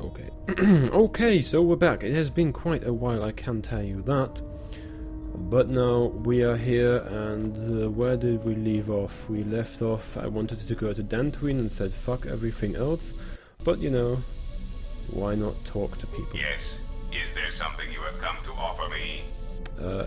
Okay. Okay, so we're back. It has been quite a while, I can tell you that. But now we are here, and where did we leave off? We left off, I wanted to go to Dantooine and said fuck everything else. But you know, why not talk to people? Yes. Is there something you have come to offer me?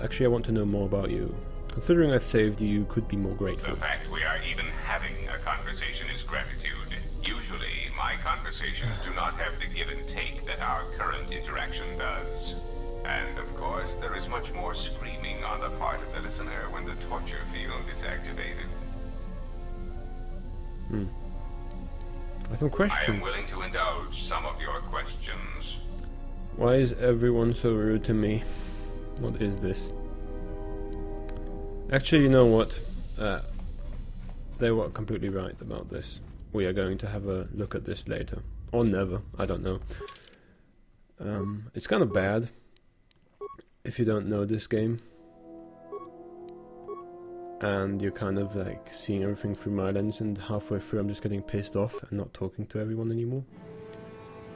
Actually, I want to know more about you. Considering I saved you, you could be more grateful. The fact we are even having a conversation is gratitude. Usually, my conversations do not have the give and take that our current interaction does. And of course, there is much more screaming on the part of the listener when the torture field is activated. I have some questions. I am willing to indulge some of your questions. Why is everyone so rude to me? What is this? Actually, you know what? They were completely right about this. We are going to have a look at this later. Or never, I don't know. It's kind of bad if you don't know this game. And you're kind of like seeing everything through my lens, and halfway through I'm just getting pissed off and not talking to everyone anymore.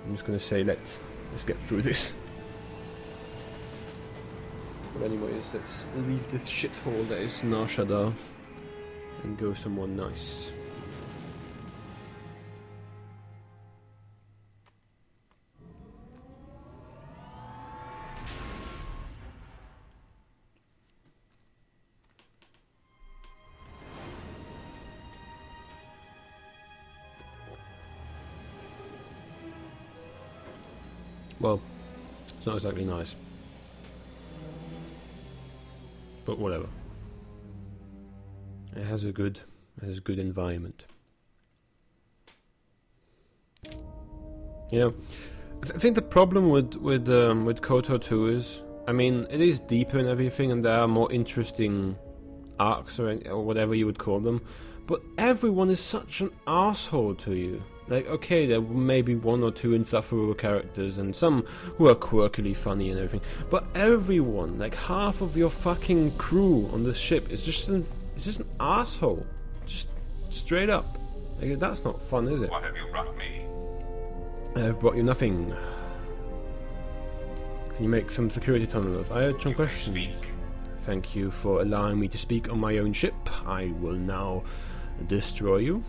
I'm just gonna say let's get through this. But anyways, let's leave this shithole that is Nar Shaddaa and go somewhere nice. Well, it's not exactly nice. But whatever. It has a good environment. Yeah. I think the problem with Kotor II is, I mean, it is deeper and everything, and there are more interesting arcs or whatever you would call them. But everyone is such an asshole to you. Like, okay, there may be one or two insufferable characters and some who are quirkily funny and everything, but everyone, like half of your fucking crew on this ship is just an asshole. Just straight up. Like, that's not fun, is it? What have you brought me? I have brought you nothing. Can you make some security tunnels? I had some questions. Speak. Thank you for allowing me to speak on my own ship. I will now destroy you.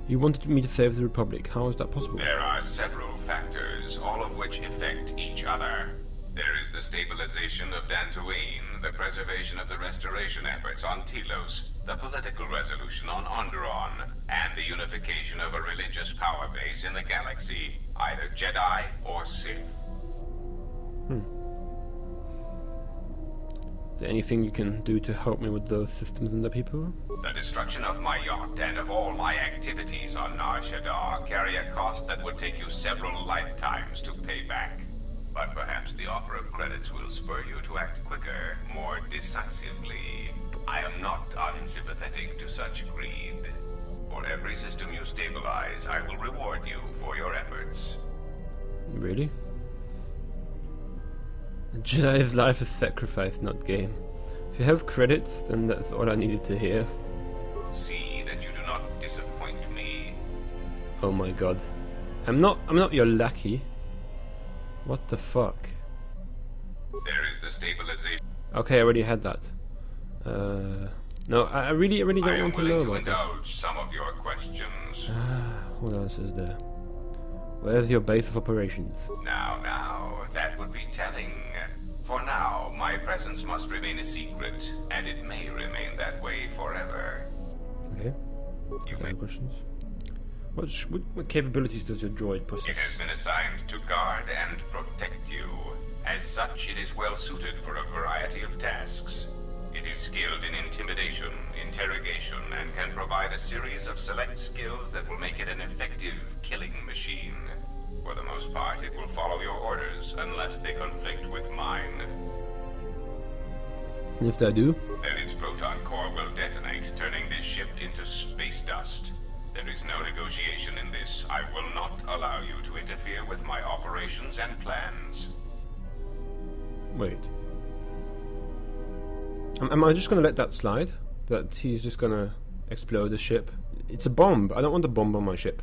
You wanted me to save the Republic. How is that possible? There are several factors, all of which affect each other. There is the stabilization of Dantooine, the preservation of the restoration efforts on Telos, the political resolution on Onderon, and the unification of a religious power base in the galaxy, either Jedi or Sith. Is there anything you can do to help me with those systems and the people? The destruction of my yacht and of all my activities on Nar Shaddaa carry a cost that would take you several lifetimes to pay back. But perhaps the offer of credits will spur you to act quicker, more decisively. I am not unsympathetic to such greed. For every system you stabilize, I will reward you for your efforts. Really? A Jedi's life is sacrifice, not game. If you have credits, then that's all I needed to hear. See that you do not disappoint me. Oh my god. I'm not your lackey. What the fuck? There is the stabilization. Okay, I already had that. No, I really don't want to know about this. Indulge some of your questions. What else is there? Where's your base of operations? Now, that would be telling. For now, my presence must remain a secret, and it may remain that way forever. Okay. Other questions? What capabilities does your droid possess? It has been assigned to guard and protect you. As such, it is well suited for a variety of tasks. It is skilled in intimidation, interrogation, and can provide a series of select skills that will make it an effective killing machine. For the most part, it will follow your orders unless they conflict with mine. And if they do? Then its proton core will detonate, turning this ship into space dust. There is no negotiation in this. I will not allow you to interfere with my operations and plans. Wait. Am I just gonna let that slide? That he's just gonna explode the ship? It's a bomb. I don't want a bomb on my ship.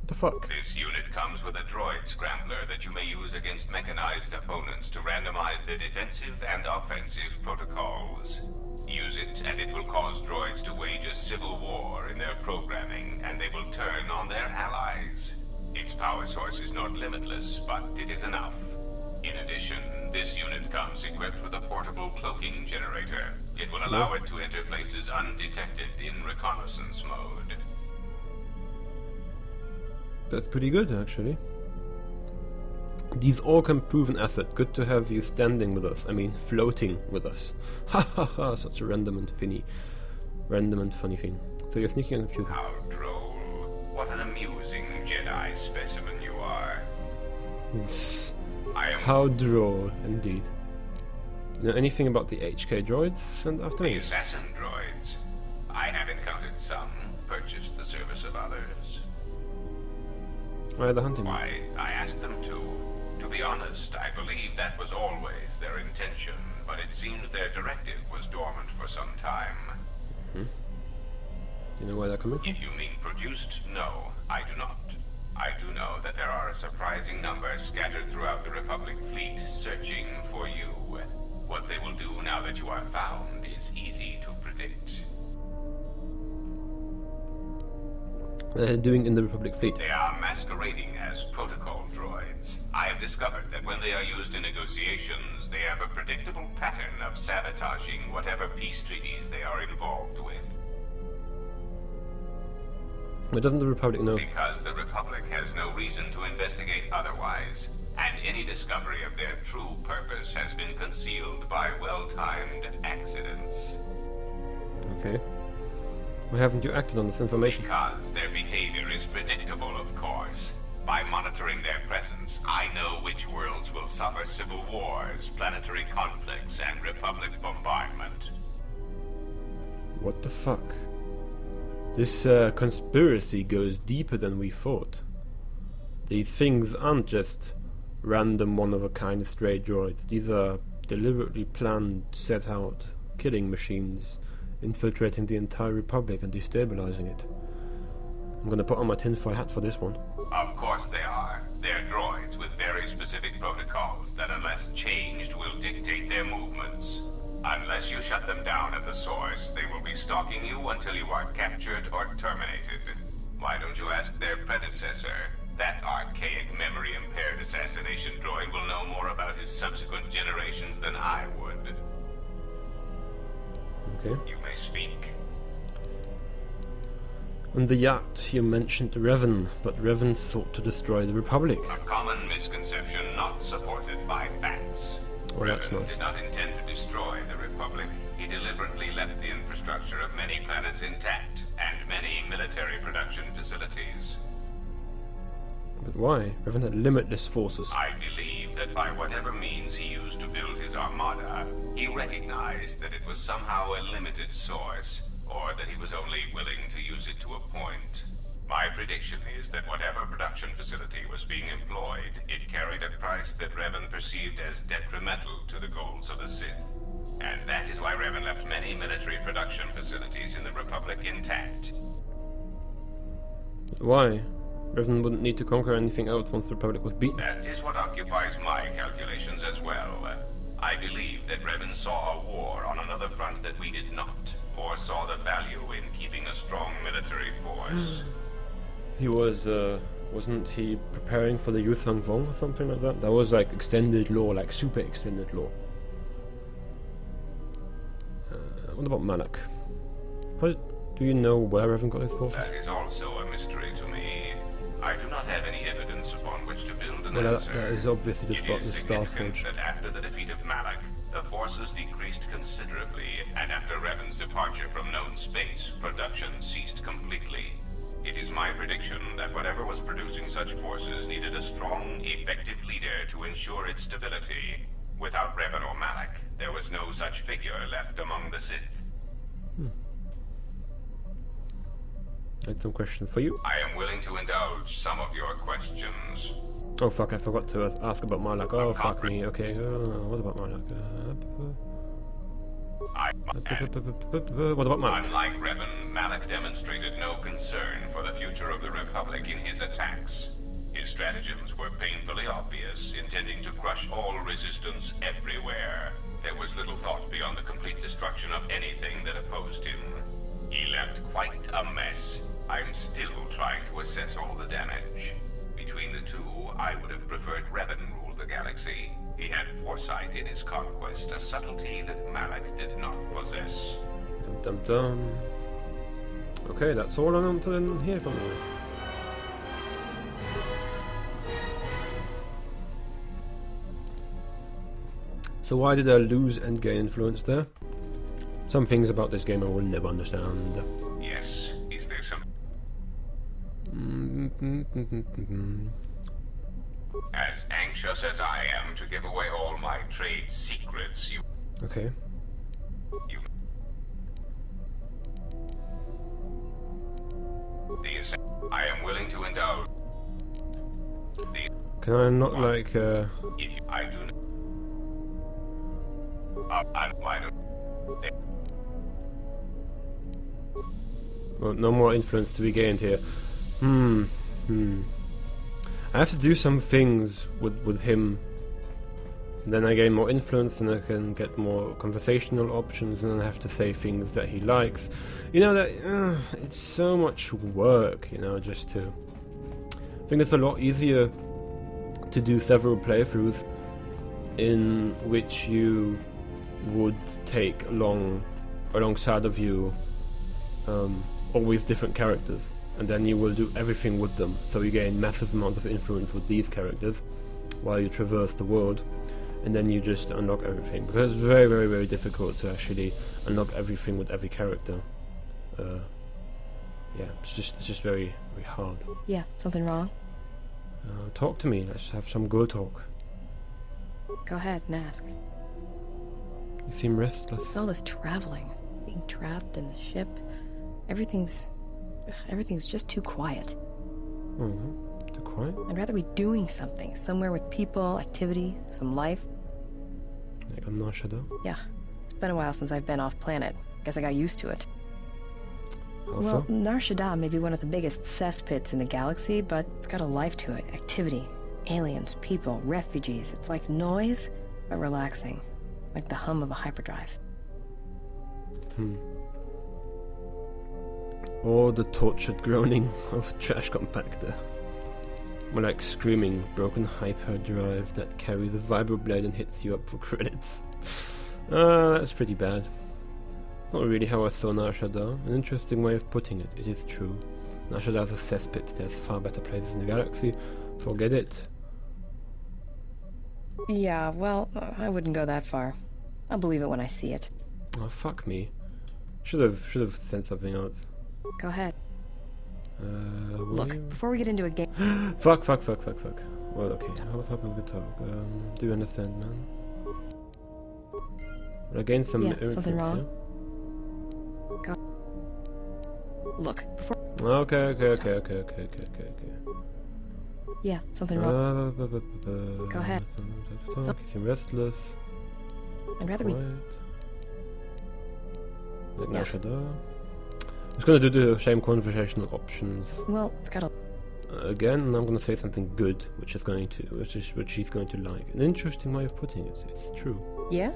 What the fuck? This unit comes with a droid scrambler that you may use against mechanized opponents to randomize their defensive and offensive protocols. Use it, and it will cause droids to wage a civil war in their programming, and they will turn on their allies. Its power source is not limitless, but it is enough. In addition, this unit comes equipped with a portable cloaking generator. It will allow it to enter places undetected in reconnaissance mode. That's pretty good, actually. These all can prove an asset. Good to have you standing with us. I mean, floating with us. Ha ha ha, such a random and funny thing. So you're sneaking on a few things. How droll. What an amusing Jedi specimen you are. How droll, indeed. You know anything about the HK droids sent after The me? assassin droids. I have encountered some, purchased the service of others. Why are they hunting me? Why, I asked them to. To be honest, I believe that was always their intention, but it seems their directive was dormant for some time. Do you know where they're coming from? If you mean produced, no, I do not. I do know that there are a surprising number scattered throughout the Republic fleet searching for you. What they will do now that you are found is easy to predict. What are they doing in the Republic fleet? They are masquerading as protocol droids. I have discovered that when they are used in negotiations, they have a predictable pattern of sabotaging whatever peace treaties they are involved with. Why doesn't the Republic know? Because the Republic has no reason to investigate otherwise, and any discovery of their true purpose has been concealed by well-timed accidents. Okay. Why haven't you acted on this information? Because their behavior is predictable, of course. By monitoring their presence, I know which worlds will suffer civil wars, planetary conflicts, and Republic bombardment. What the fuck? This conspiracy goes deeper than we thought. These things aren't just random one-of-a-kind stray droids. These are deliberately planned, set out killing machines, infiltrating the entire Republic and destabilizing it. I'm gonna put on my tinfoil hat for this one. Of course they are. They're droids with very specific protocols that, unless changed, will dictate their movements. Unless you shut them down at the source, they will be stalking you until you are captured or terminated. Why don't you ask their predecessor? That archaic, memory-impaired assassination droid will know more about his subsequent generations than I would. Okay. You may speak. On the yacht, you mentioned Revan, but Revan sought to destroy the Republic. A common misconception not supported by facts. Well, that's Revan nice. did not intend to destroy the Republic. He deliberately left the infrastructure of many planets intact, and many military production facilities. But why? Revan had limitless forces. I believe that by whatever means he used to build his armada, he recognized that it was somehow a limited source, or that he was only willing to use it to a point. My prediction is that whatever production facility was being employed, it carried a price that Revan perceived as detrimental to the goals of the Sith. And that is why Revan left many military production facilities in the Republic intact. But why? Revan wouldn't need to conquer anything else once the Republic was beaten. That is what occupies my calculations as well. I believe that Revan saw a war on another front that we did not, or saw the value in keeping a strong military force. He was, wasn't he preparing for the Yuuzhan Vong or something like that? That was like extended lore, like super extended lore. What about Malak? What, do you know where Revan got his forces? That is also a mystery to me. I do not have any evidence upon which to build an Well, answer. that is obviously just about It the is significant Starforge. that after the defeat of Malak, the forces decreased considerably, and after Revan's departure from known space, production ceased completely. It is my prediction that whatever was producing such forces needed a strong, effective leader to ensure its stability. Without Revan or Malak, there was no such figure left among the Sith. I had some questions for you. I am willing to indulge some of your questions. Oh fuck, I forgot to ask about Malak. Oh fuck me, okay. What about Malak? What about Malik? Unlike Revan, Malik demonstrated no concern for the future of the Republic in his attacks. His stratagems were painfully obvious, intending to crush all resistance everywhere. There was little thought beyond the complete destruction of anything that opposed him. He left quite a mess. I'm still trying to assess all the damage. Between the two, I would have preferred Revan rule the galaxy. He had foresight in his conquest, a subtlety that Malik did not possess. Dum dum dum. Okay, that's all I want to hear from you. So why did I lose and gain influence there? Some things about this game I will never understand. Yes, is there some... As anxious as I am to give away all my trade secrets, you... Okay. I am willing to indulge. Can I not If I do not... why don't... Well, no more influence to be gained here. I have to do some things with him. Then I gain more influence and I can get more conversational options, and then I have to say things that he likes. You know, that it's so much work, you know, just to... I think it's a lot easier to do several playthroughs in which you would take alongside of you always different characters, and then you will do everything with them, so you gain massive amounts of influence with these characters while you traverse the world, and then you just unlock everything, because it's very, very, very difficult to actually unlock everything with every character. Yeah, it's just very, very hard. Yeah, something wrong? Talk to me, let's have some good talk. Go ahead and ask. You seem restless. It's all this traveling, being trapped in the ship. Everything's just too quiet. Too quiet? I'd rather be doing something, somewhere with people, activity, some life. Like a Nar Shaddaa? Yeah, it's been a while since I've been off planet. Guess I got used to it. Also? Well, Nar Shaddaa may be one of the biggest cesspits in the galaxy, but it's got a life to it. Activity, aliens, people, refugees. It's like noise, but relaxing. Like the hum of a hyperdrive. Or the tortured groaning of a trash compactor. More like screaming broken hyperdrive that carries a vibroblade and hits you up for credits. That's pretty bad. Not really how I saw Nar Shaddaa. An interesting way of putting it, it is true. Nar Shaddaa is a cesspit, there's far better places in the galaxy. Forget it. Yeah, well, I wouldn't go that far. I'll believe it when I see it. Oh, fuck me. Should have sent something out. Go ahead. Will Look, you? before we get into a game... Fuck. Well, okay, I was hoping we could talk. Do you understand, man? Will I gain some Yeah, something wrong? here? Look, before... Okay. Yeah, something wrong. Go ahead. You seem restless. I'd rather be... Quiet. Like Yeah. Nar Shaddaa. I'm just gonna do the same conversational options Well, it's got a... again, and I'm gonna say something good, which she's going to like. An interesting way of putting it. It's true. Yeah?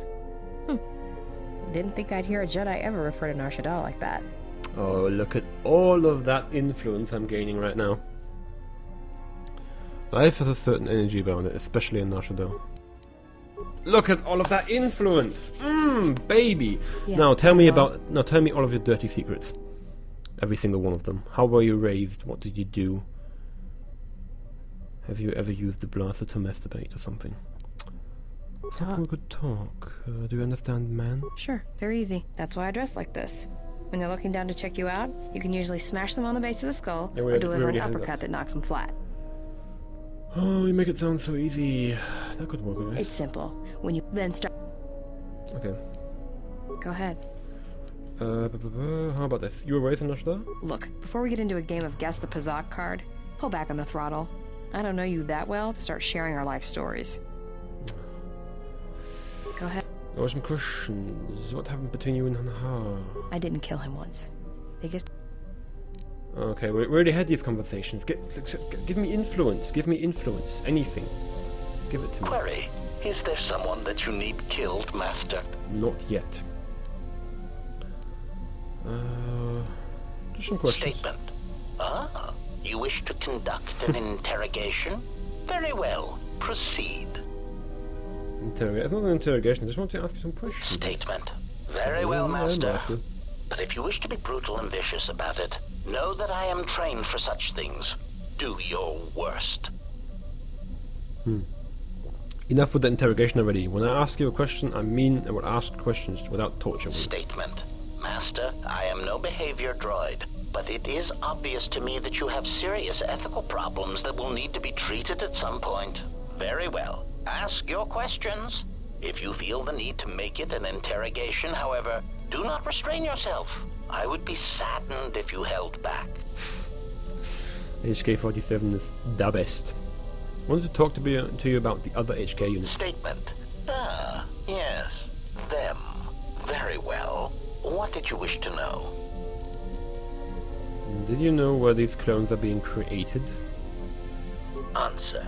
Didn't think I'd hear a Jedi ever refer to Nar Shaddaa like that. Oh, look at all of that influence I'm gaining right now. Life has a certain energy about it, especially in Nar Shaddaa. Look at all of that influence, baby. Yeah, Now tell me well- tell me all of your dirty secrets. Every single one of them. How were you raised? What did you do? Have you ever used the blaster to masturbate or something? Talk. We could talk. Do you understand, man? Sure, very easy. That's why I dress like this. When they're looking down to check you out, you can usually smash them on the base of the skull Yeah, or deliver an already had that. uppercut that knocks them flat. Oh, you make it sound so easy. That could work, I guess. It's simple. When you then start... Okay. Go ahead. How about this? You were raised in Nar Shaddaa? Look, before we get into a game of Guess the Pazak card, pull back on the throttle. I don't know you that well to start sharing our life stories. Go ahead. There were some questions. What happened between you and Hanha? I didn't kill him once. Biggest... Okay, we already had these conversations. Give me influence. Give me influence. Anything. Give it to me. Query. Is there someone that you need killed, Master? Not yet. Just some questions. Statement. Ah, you wish to conduct an interrogation? Very well. Proceed. It's not an interrogation. I just want to ask you some questions. Statement. Very well, Master. But if you wish to be brutal and vicious about it, know that I am trained for such things. Do your worst. Enough with the interrogation already. When I ask you a question, I mean I will ask questions without torturing you. Statement. Master, I am no behavior droid, but it is obvious to me that you have serious ethical problems that will need to be treated at some point. Very well. Ask your questions. If you feel the need to make it an interrogation, however, do not restrain yourself. I would be saddened if you held back. HK-47 is the best. I wanted to talk to you about the other HK units. Statement. Ah, yes. Them. Very well. What did you wish to know? Did you know where these clones are being created? Answer.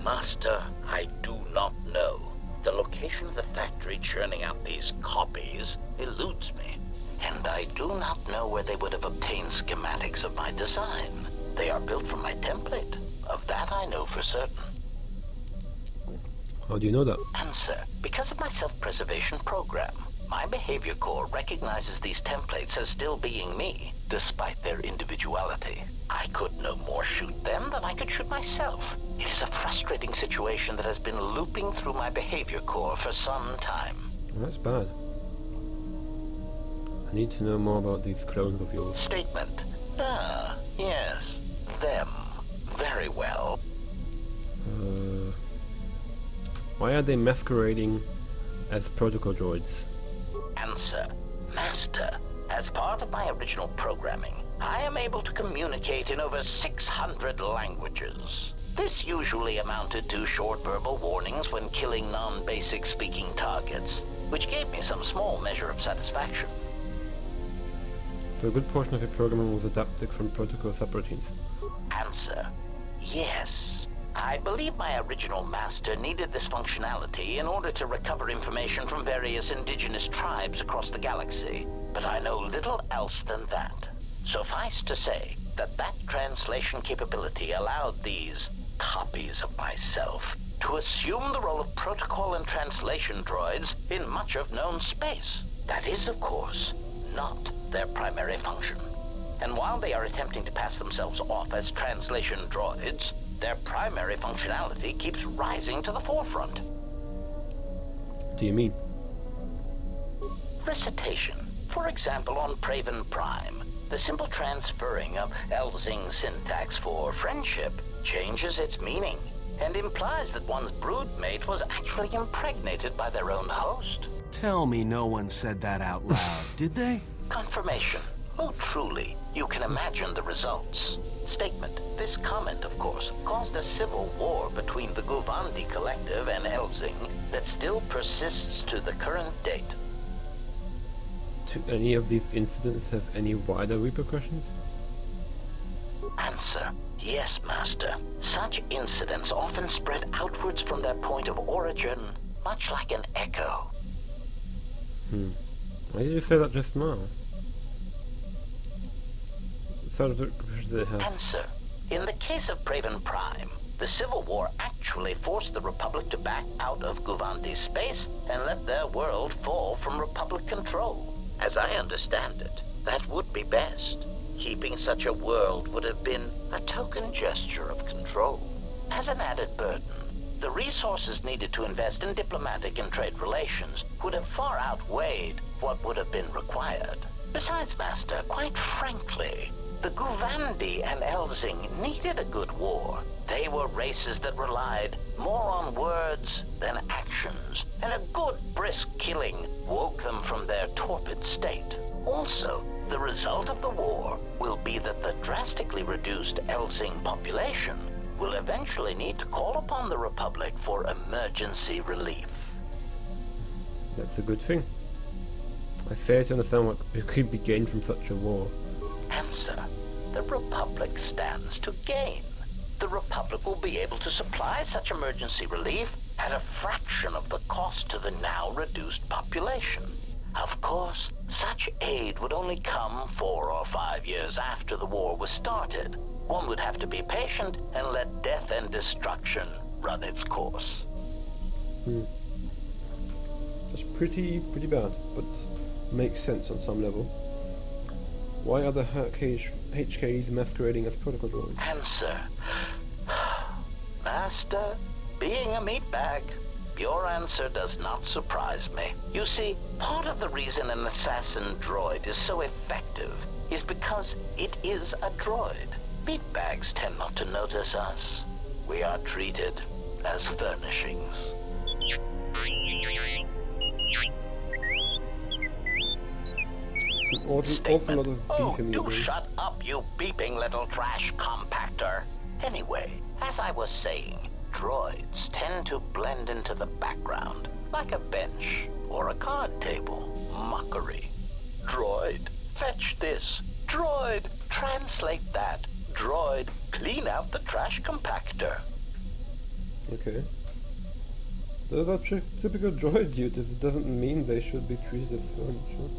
Master, I do not know. The location of the factory churning out these copies eludes me, and I do not know where they would have obtained schematics of my design. They are built from my template. Of that I know for certain. How do you know that? Answer. Because of my self-preservation program. My behavior core recognizes these templates as still being me, despite their individuality. I could no more shoot them than I could shoot myself. It is a frustrating situation that has been looping through my behavior core for some time. Well, that's bad. I need to know more about these clones of yours. Statement. Ah, yes. Them. Very well. Why are they masquerading as protocol droids? Answer. Master, as part of my original programming, I am able to communicate in over 600 languages. This usually amounted to short verbal warnings when killing non-basic speaking targets, which gave me some small measure of satisfaction. So a good portion of your programming was adapted from protocol subroutines. Answer. Yes. I believe my original master needed this functionality in order to recover information from various indigenous tribes across the galaxy, but I know little else than that. Suffice to say that that translation capability allowed these copies of myself to assume the role of protocol and translation droids in much of known space. That is, of course, not their primary function. And while they are attempting to pass themselves off as translation droids, their primary functionality keeps rising to the forefront. Do you mean? Recitation. For example, on Praven Prime, the simple transferring of Elzing syntax for friendship changes its meaning and implies that one's broodmate was actually impregnated by their own host. Tell me no one said that out loud, did they? Confirmation. Oh, truly, you can imagine the results. Statement. This comment, of course, caused a civil war between the Guvandi Collective and Elzing that still persists to the current date. Do any of these incidents have any wider repercussions? Answer. Yes, Master. Such incidents often spread outwards from their point of origin, much like an echo. Why did you say that just now? Sort of repercussions they have. Answer. In the case of Praven Prime, the Civil War actually forced the Republic to back out of Guvandi's space and let their world fall from Republic control. As I understand it, that would be best. Keeping such a world would have been a token gesture of control. As an added burden, the resources needed to invest in diplomatic and trade relations would have far outweighed what would have been required. Besides, Master, quite frankly, the Guvandi and Elzing needed a good war. They were races that relied more on words than actions, and a good brisk killing woke them from their torpid state. Also, the result of the war will be that the drastically reduced Elzing population will eventually need to call upon the Republic for emergency relief. That's a good thing. I fail to understand what could be gained from such a war. Answer. The Republic stands to gain. The Republic will be able to supply such emergency relief at a fraction of the cost to the now reduced population. Of course, such aid would only come 4 or 5 years after the war was started. One would have to be patient and let death and destruction run its course. That's pretty bad, but makes sense on some level. Why are the HKs masquerading as protocol droids? Answer. Master, being a meatbag, your answer does not surprise me. You see, part of the reason an assassin droid is so effective is because it is a droid. Meatbags tend not to notice us. We are treated as furnishings. An awful lot of beeping. Do shut up, you beeping little trash compactor. Anyway, as I was saying, droids tend to blend into the background, like a bench or a card table. Mockery. Droid, fetch this. Droid, translate that. Droid, clean out the trash compactor. Okay. Those are typical droid duties. It doesn't mean they should be treated as furniture.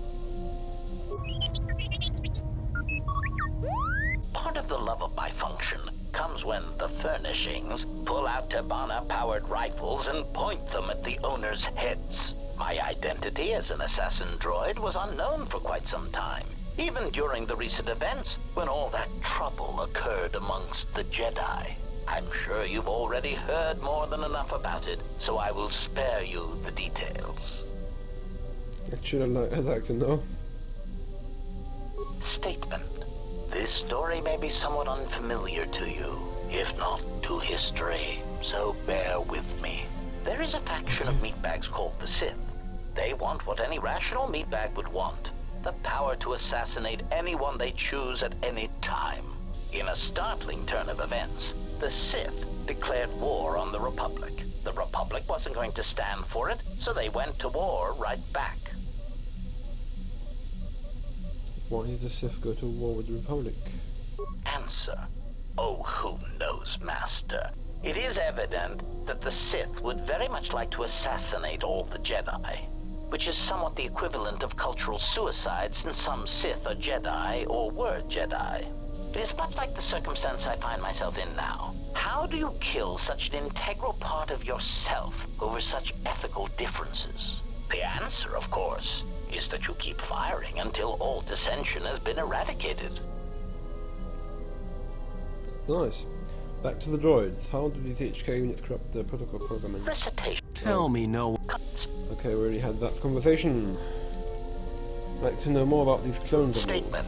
Part of the lullaby function comes when the furnishings pull out Tabana-powered rifles and point them at the owner's heads. My identity as an assassin droid was unknown for quite some time, even during the recent events when all that trouble occurred amongst the Jedi. I'm sure you've already heard more than enough about it, so I will spare you the details. Actually, I'd like to know. Statement. This story may be somewhat unfamiliar to you, if not to history, so bear with me. There is a faction of meatbags called the Sith. They want what any rational meatbag would want, the power to assassinate anyone they choose at any time. In a startling turn of events, the Sith declared war on the Republic. The Republic wasn't going to stand for it, so they went to war right back. Why did the Sith go to war with the Republic? Answer. Oh, who knows, Master? It is evident that the Sith would very much like to assassinate all the Jedi, which is somewhat the equivalent of cultural suicide, since some Sith are Jedi or were Jedi. It is much like the circumstance I find myself in now. How do you kill such an integral part of yourself over such ethical differences? The answer, of course, is that you keep firing until all dissension has been eradicated. Nice. Back to the droids. How do these HK units corrupt the protocol programming? Recitation. Tell me no. Okay, we already had that conversation. I'd like to know more about these clones of yours. Statement.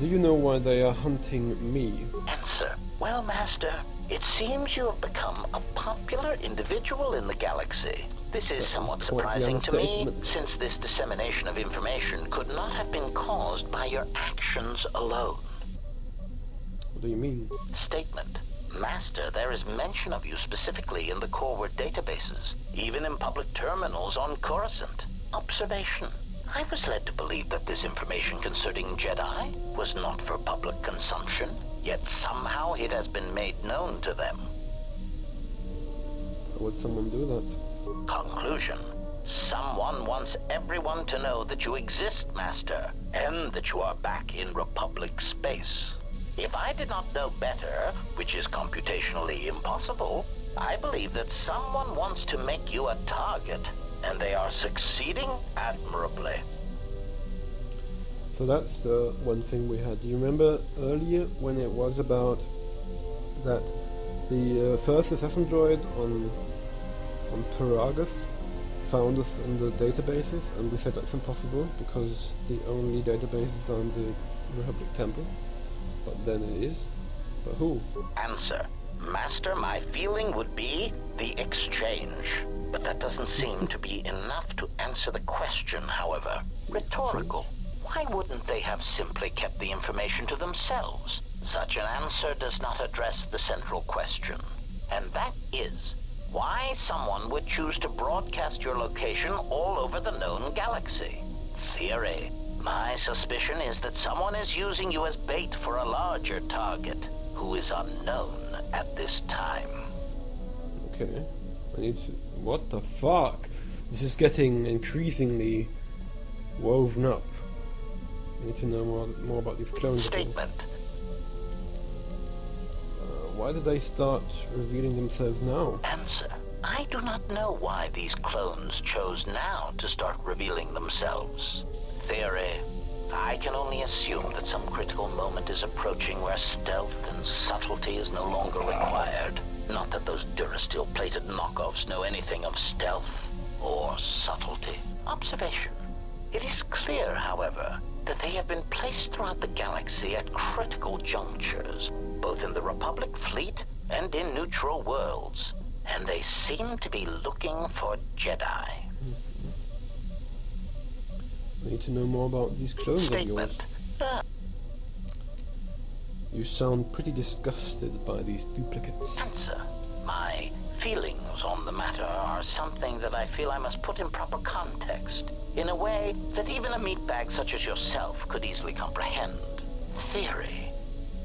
Do you know why they are hunting me? Answer. Well, Master, it seems you have become a popular individual in the galaxy. This is somewhat surprising to me, since this dissemination of information could not have been caused by your actions alone. What do you mean? Statement. Master, there is mention of you specifically in the Corward databases, even in public terminals on Coruscant. Observation. I was led to believe that this information concerning Jedi was not for public consumption, yet somehow it has been made known to them. How would someone do that? Conclusion. Someone wants everyone to know that you exist, Master, and that you are back in Republic space. If I did not know better, which is computationally impossible, I believe that someone wants to make you a target, and they are succeeding admirably. So that's the one thing we had. Do you remember earlier when it was about that the first assassin droid on Paragus found us in the databases, and we said that's impossible because the only databases are in the Republic Temple? But then it is. But who? Answer. Master, my feeling would be the exchange. But that doesn't seem to be enough to answer the question, however. Rhetorical. Why wouldn't they have simply kept the information to themselves? Such an answer does not address the central question. And that is, why someone would choose to broadcast your location all over the known galaxy. Theory. My suspicion is that someone is using you as bait for a larger target, who is unknown at this time. Okay. I need to... What the fuck? This is getting increasingly woven up. I need to know more about these clones. Statement. Why did they start revealing themselves now? Answer. I do not know why these clones chose now to start revealing themselves. Theory. I can only assume that some critical moment is approaching where stealth and subtlety is no longer required. Not that those Durasteel-plated knockoffs know anything of stealth or subtlety. Observation. It is clear, however, that they have been placed throughout the galaxy at critical junctures, both in the Republic fleet and in neutral worlds, and they seem to be looking for Jedi. I need to know more about these clones of yours. You sound pretty disgusted by these duplicates. Answer. My feelings on the matter are something that I feel I must put in proper context, in a way that even a meatbag such as yourself could easily comprehend. Theory.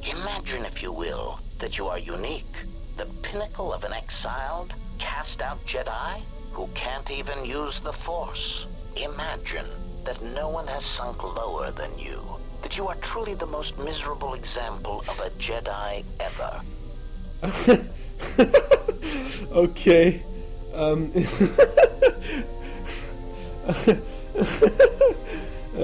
Imagine, if you will, that you are unique, the pinnacle of an exiled, cast-out Jedi who can't even use the Force. Imagine that no one has sunk lower than you, that you are truly the most miserable example of a Jedi ever. Okay.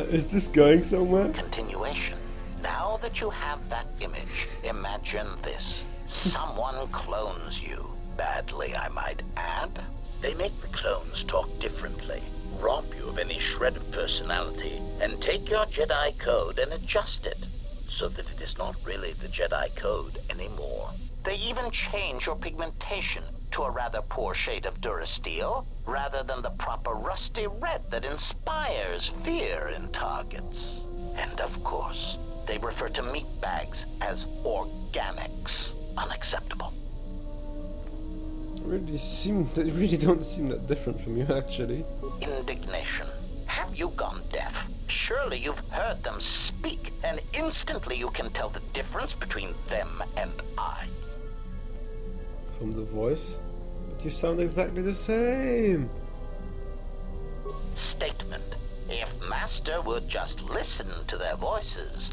Is this going somewhere? Continuation. Now that you have that image, imagine this. Someone clones you. Badly, I might add. They make the clones talk differently, rob you of any shred of personality, and take your Jedi code and adjust it, so that it is not really the Jedi code anymore. They even change your pigmentation to a rather poor shade of Durasteel, rather than the proper rusty red that inspires fear in targets. And of course, they refer to meat bags as organics. Unacceptable. They really don't seem that different from you, actually. Indignation. Have you gone deaf? Surely you've heard them speak, and instantly you can tell the difference between them and I. From the voice? But you sound exactly the same. Statement. If Master would just listen to their voices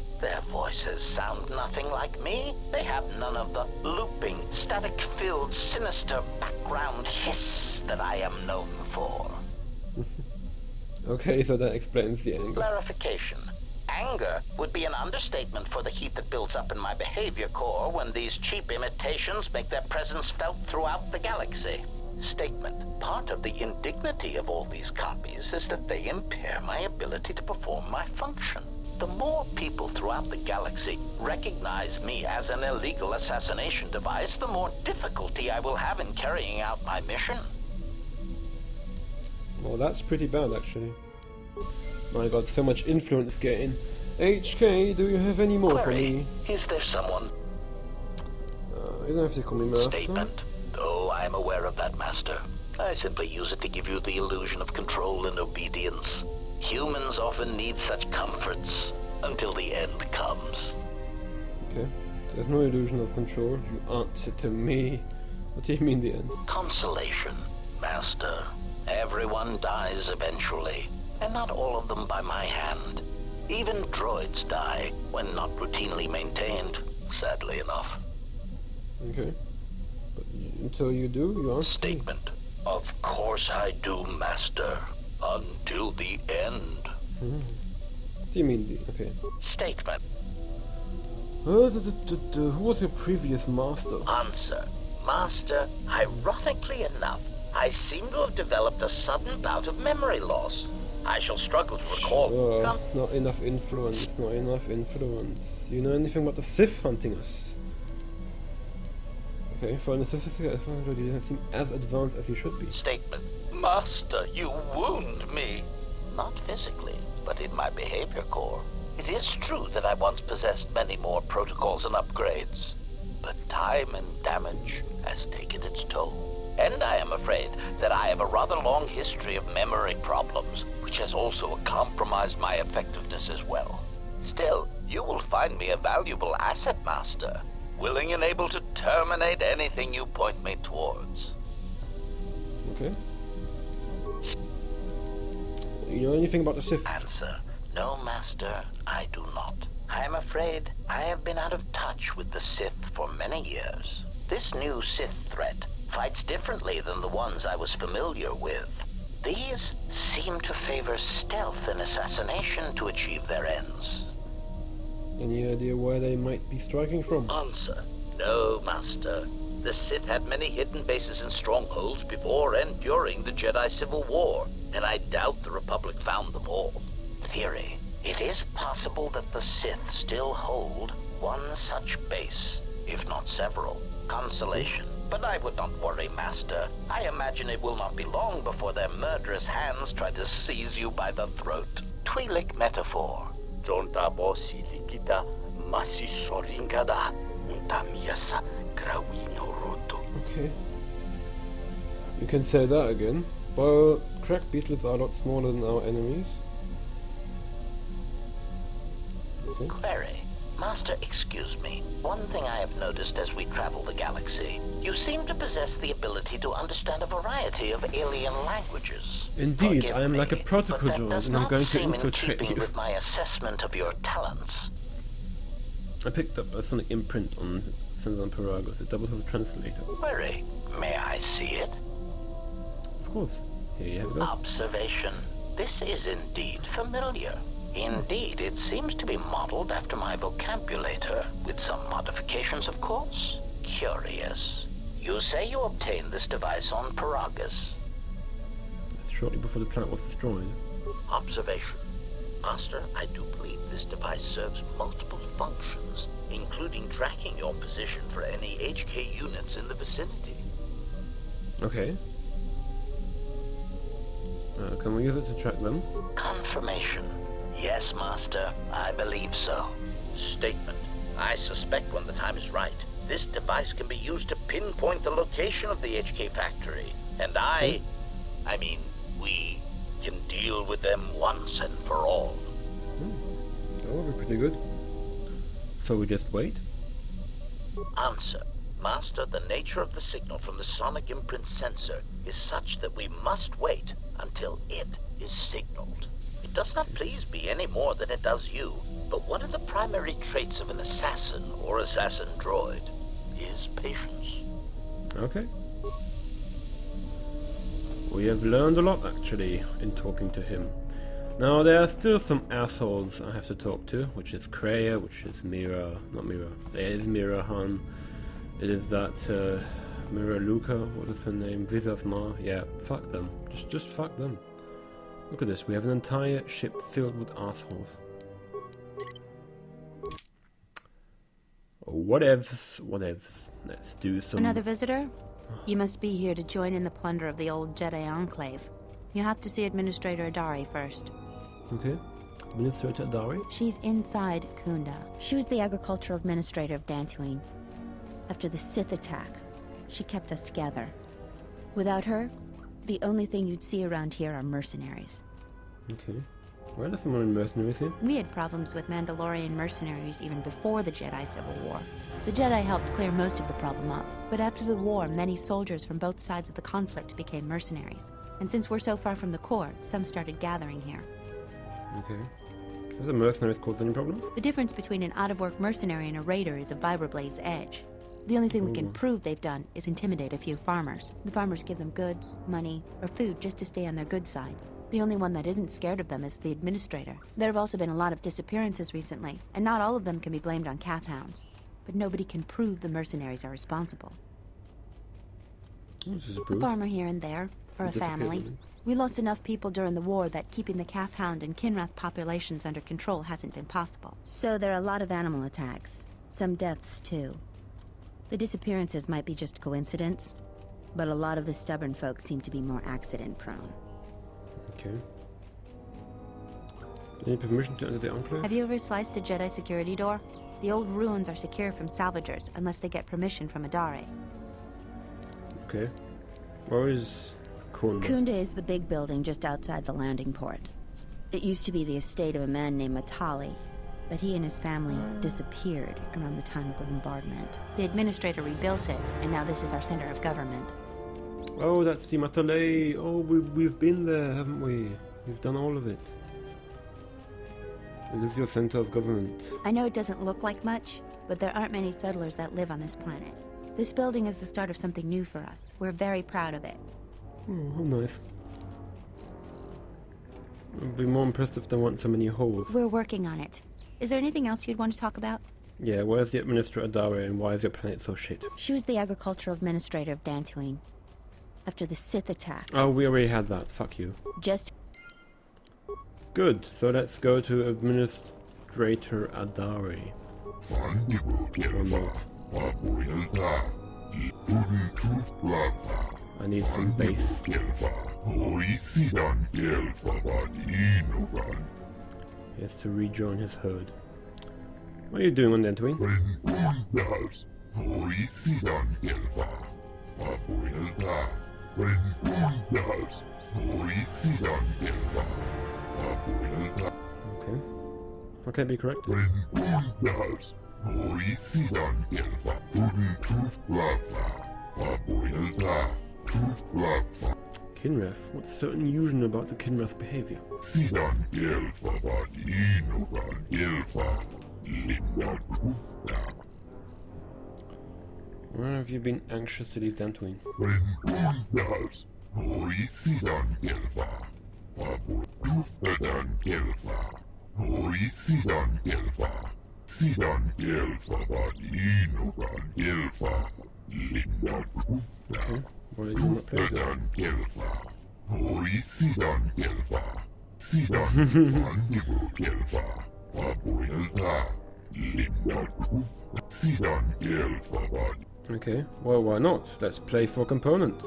sound nothing like me. They have none of the looping, static-filled, sinister background hiss that I am known for. Okay, so that explains the anger. Clarification. Anger would be an understatement for the heat that builds up in my behavior core when these cheap imitations make their presence felt throughout the galaxy. Statement. Part of the indignity of all these copies is that they impair my ability to perform my function. The more people throughout the galaxy recognize me as an illegal assassination device, the more difficulty I will have in carrying out my mission. Well, that's pretty bad, actually. My god, so much influence gain. HK, do you have any more for me? Is there someone? You don't have to call me Master. Statement. Oh, I am aware of that, Master. I simply use it to give you the illusion of control and obedience. Humans often need such comforts until the end comes. Okay. There's no illusion of control. You answer to me. What do you mean the end? Consolation, Master. Everyone dies eventually, and not all of them by my hand. Even droids die when not routinely maintained, sadly enough. Okay. But until you do, you answer. Statement. Of course I do, Master. Until the end. What do you mean the... Okay. Statement. Who was your previous master? Answer. Master, ironically enough, I seem to have developed a sudden bout of memory loss. I shall struggle to recall. Not enough influence, not enough influence. You know anything about the Sith hunting us? Okay, for an assistant, you don't seem as advanced as you should be. Statement. Master, you wound me. Not physically, but in my behavior core. It is true that I once possessed many more protocols and upgrades. but time and damage has taken its toll. And I am afraid that I have a rather long history of memory problems, which has also compromised my effectiveness as well. Still, you will find me a valuable asset, Master, willing and able to terminate anything you point me towards. Okay. You know anything about the Sith? Answer: no, Master, I do not. I am afraid I have been out of touch with the Sith for many years. This new Sith threat fights differently than the ones I was familiar with. These seem to favor stealth and assassination to achieve their ends. Any idea where they might be striking from? Answer: no, Master. The Sith had many hidden bases and strongholds before and during the Jedi Civil War, and I doubt the Republic found them all. Theory: it is possible that the Sith still hold one such base, if not several. Consolation. But I would not worry, Master. I imagine it will not be long before their murderous hands try to seize you by the throat. Drewlik metaphor. Jonta bosi likita masi soringada untamiasa grawino roto. Okay. You can say that again. Well, crack beetles are a lot smaller than our enemies. Okay. Query. Master, excuse me. One thing I have noticed as we travel the galaxy, you seem to possess the ability to understand a variety of alien languages. Indeed, Forgive I am me, like a protocol but that droid, does and I'm not going to seem in infiltrate keeping you. with my assessment of your talents. I picked up a sonic imprint on Sensan Paragos. It doubles as a translator. Query. May I see it? Of course. Here you have it. Observation. This is indeed familiar. Indeed, it seems to be modeled after my vocabulator, with some modifications, of course. Curious. You say you obtained this device on Paragus. Shortly before the planet was destroyed. Observation. Master, I do believe this device serves multiple functions, including tracking your position for any HK units in the vicinity. Okay. Can we use it to track them? Confirmation. Yes, Master, I believe so. Statement. I suspect when the time is right, this device can be used to pinpoint the location of the HK factory. And we can deal with them once and for all. That would be pretty good. So we just wait? Answer. Master, the nature of the signal from the sonic imprint sensor is such that we must wait until it is signaled. It does not please me any more than it does you, but one of the primary traits of an assassin or assassin droid is patience. Okay. We have learned a lot, actually, in talking to him. Now, there are still some assholes I have to talk to, which is Kreia, which is Mira... Not Mira. It is Mira Han. It is that, Mira Luca, what is her name? Visas Ma. Yeah, fuck them. Just fuck them. Look at this, we have an entire ship filled with assholes. Whatevs. Let's do some... Another visitor? You must be here to join in the plunder of the old Jedi Enclave. You have to see Administrator Adari first. Okay. Administrator Adari? She's inside Kunda. She was the agricultural administrator of Dantooine. After the Sith attack, she kept us together. Without her, the only thing you'd see around here are mercenaries. Okay. Why are there so many mercenaries here? We had problems with Mandalorian mercenaries even before the Jedi Civil War. The Jedi helped clear most of the problem up, but after the war, many soldiers from both sides of the conflict became mercenaries. And since we're so far from the core, some started gathering here. Okay. Has the mercenaries caused any problem? The difference between an out-of-work mercenary and a raider is a Vibroblade's edge. The only thing we can prove they've done is intimidate a few farmers. The farmers give them goods, money, or food just to stay on their good side. The only one that isn't scared of them is the administrator. There have also been a lot of disappearances recently, and not all of them can be blamed on Cath hounds. But nobody can prove the mercenaries are responsible. Oh, this is A approved. farmer here and there, or a family. We lost enough people during the war that keeping the Cath hound and Kinrath populations under control hasn't been possible. So there are a lot of animal attacks. Some deaths, too. The disappearances might be just coincidence, but a lot of the stubborn folk seem to be more accident-prone. Okay. Any permission to enter the Enclave? Have you ever sliced a Jedi security door? The old ruins are secure from salvagers unless they get permission from Adare. Okay. Where is Kunda? Kunda is the big building just outside the landing port. It used to be the estate of a man named Matali, but he and his family disappeared around the time of the bombardment. The administrator rebuilt it, and now this is our center of government. Oh, that's the Matale. Oh, we've been there, haven't we? We've done all of it. This is your center of government. I know it doesn't look like much, but there aren't many settlers that live on this planet. This building is the start of something new for us. We're very proud of it. Oh, how nice. I'd be more impressed if there weren't so many holes. We're working on it. Is there anything else you'd want to talk about? Yeah, where's the Administrator Adare and why is your planet so shit? She was the agricultural administrator of Dantooine. After the Sith attack. Oh, we already had that. Fuck you. Just Good, so let's go to Administrator Adare. Or not. I need some base. He has to rejoin his herd. What are you doing on Dantooine? Okay. How can it be correct? Kinref? What's so unusual about the Kinref behavior? Where have you been anxious to leave Dantooine? Okay, why are you not playing that? Okay, well, why not? Let's play for components.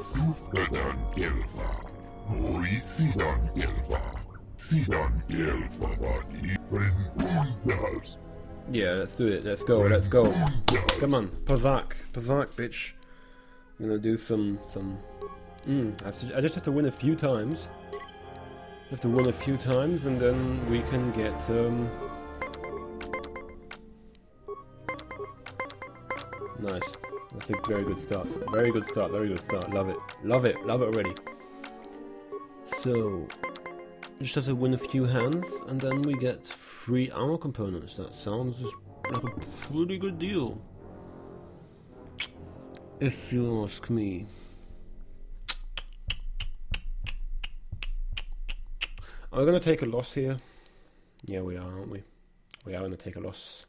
Yeah, let's do it. Let's go. Let's go. Come on, Pazak, bitch. I'm gonna do some. I just have to win a few times. Have to win a few times, and then we can get. Nice. That's a very good start. Very good start. Very good start. Love it. Love it. Love it already. So, just have to win a few hands, and then we get 3 armor components. That sounds like a pretty good deal, if you ask me. Are we gonna take a loss here? Yeah, we are, aren't we? We are gonna take a loss.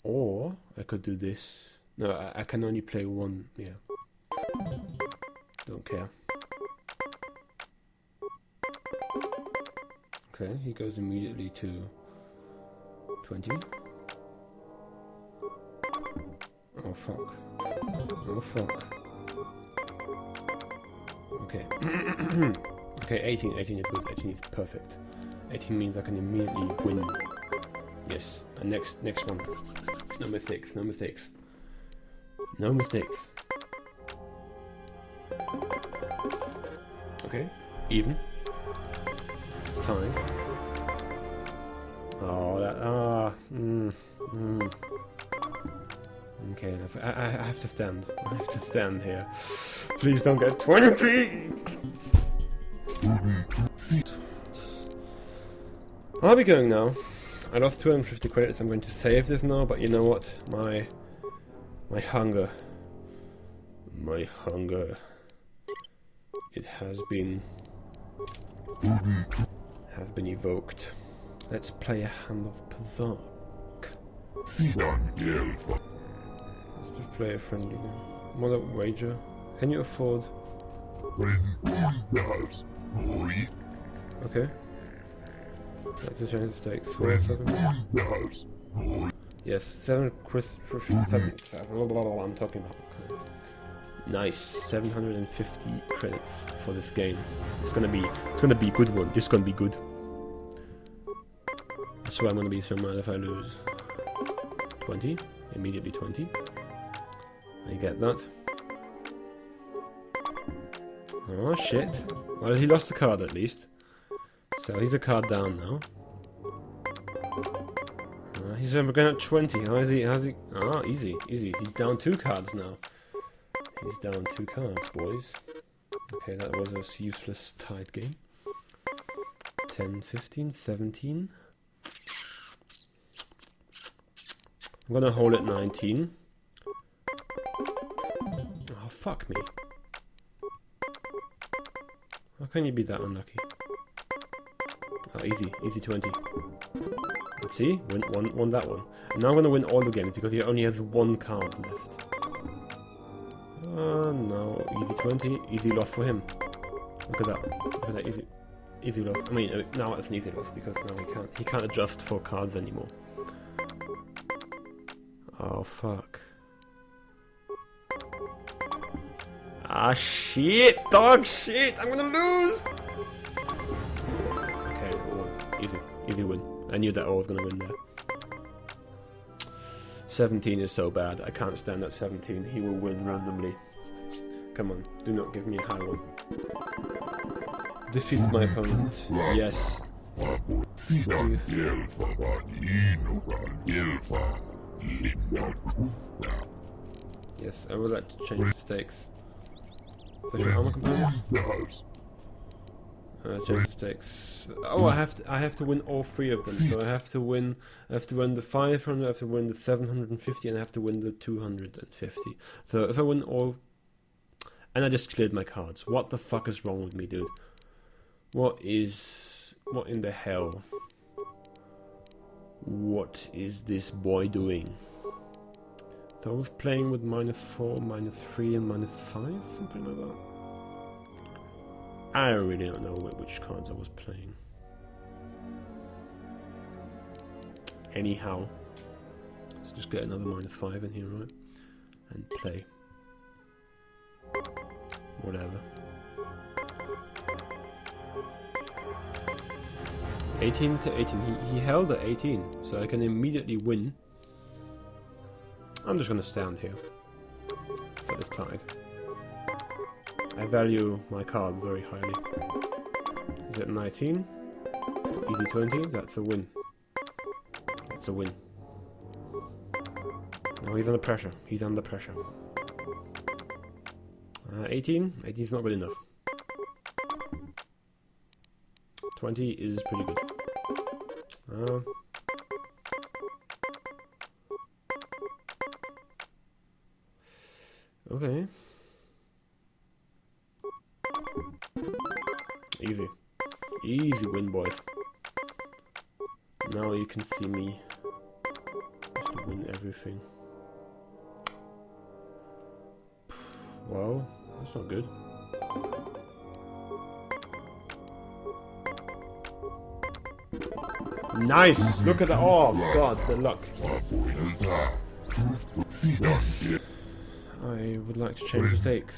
Or I could do this. No, I can only play one. Yeah. Don't care. Okay, he goes immediately to 20. Oh fuck. Oh fuck. Okay. Okay, 18. 18 is good. 18 is perfect. 18 means I can immediately win. Yes. And next one. No mistakes. No mistakes. No mistakes. Okay. Even. It's tied. Oh, that. Okay, I have to stand. I have to stand here. Please don't get 20! I'll be going now. I lost 250 credits. I'm going to save this now, but you know what? My hunger. My hunger. It has been evoked. Let's play a hand of Pazak. Let's just play a friendly game. What a wager. Can you afford? Okay. Like the United States. 7. Yes, 7 I'm talking about. Okay. Nice, 750 credits for this game. It's gonna be a good one. This is gonna be good. I swear I'm gonna be so mad if I lose. 20. Immediately 20. I get that. Oh shit. Well, he lost the card at least. So he's a card down now. He's going at 20. How's he? Ah, easy. He's down 2 cards now. He's down 2 cards, boys. Okay, that was a useless tied game. 10, 15, 17. I'm gonna hold at 19. Oh, fuck me. How can you be that unlucky? Oh, easy 20. Let's see, won that one. And now I'm gonna win all the games because he only has 1 card left. No, easy 20, easy loss for him. Look at that, easy loss. I mean, now it's an easy loss because now he can't adjust for cards anymore. Oh fuck. Ah shit, dog shit, I'm gonna lose! Okay, easy win. I knew that I was gonna win there. 17 is so bad, I can't stand at 17, he will win randomly. Come on, do not give me a high one. Defeat my opponent, yes. Yes, I would like to change the stakes. Special armor components? Change the stakes. Oh, I have to win all 3 of them. So I have to win the 500, I have to win the 750, and I have to win the 250. So if I win all, and I just cleared my cards. What the fuck is wrong with me, dude? What in the hell? What is this boy doing? So I was playing with -4, -3, and -5, something like that. I really don't know which cards I was playing. Anyhow, let's just get another -5 in here, right? And play. Whatever. 18 to 18. He held at 18, so I can immediately win. I'm just gonna stand here. So it's tied. I value my card very highly. Is it 19? Easy 20, that's a win. That's a win. Now he's under pressure. 18? 18 is not good enough. 20 is pretty good. Okay. Easy win, boys. Now you can see me just win everything. Well, that's not good. Nice! Look at that! Oh god, the luck. Yes. I would like to change the stakes.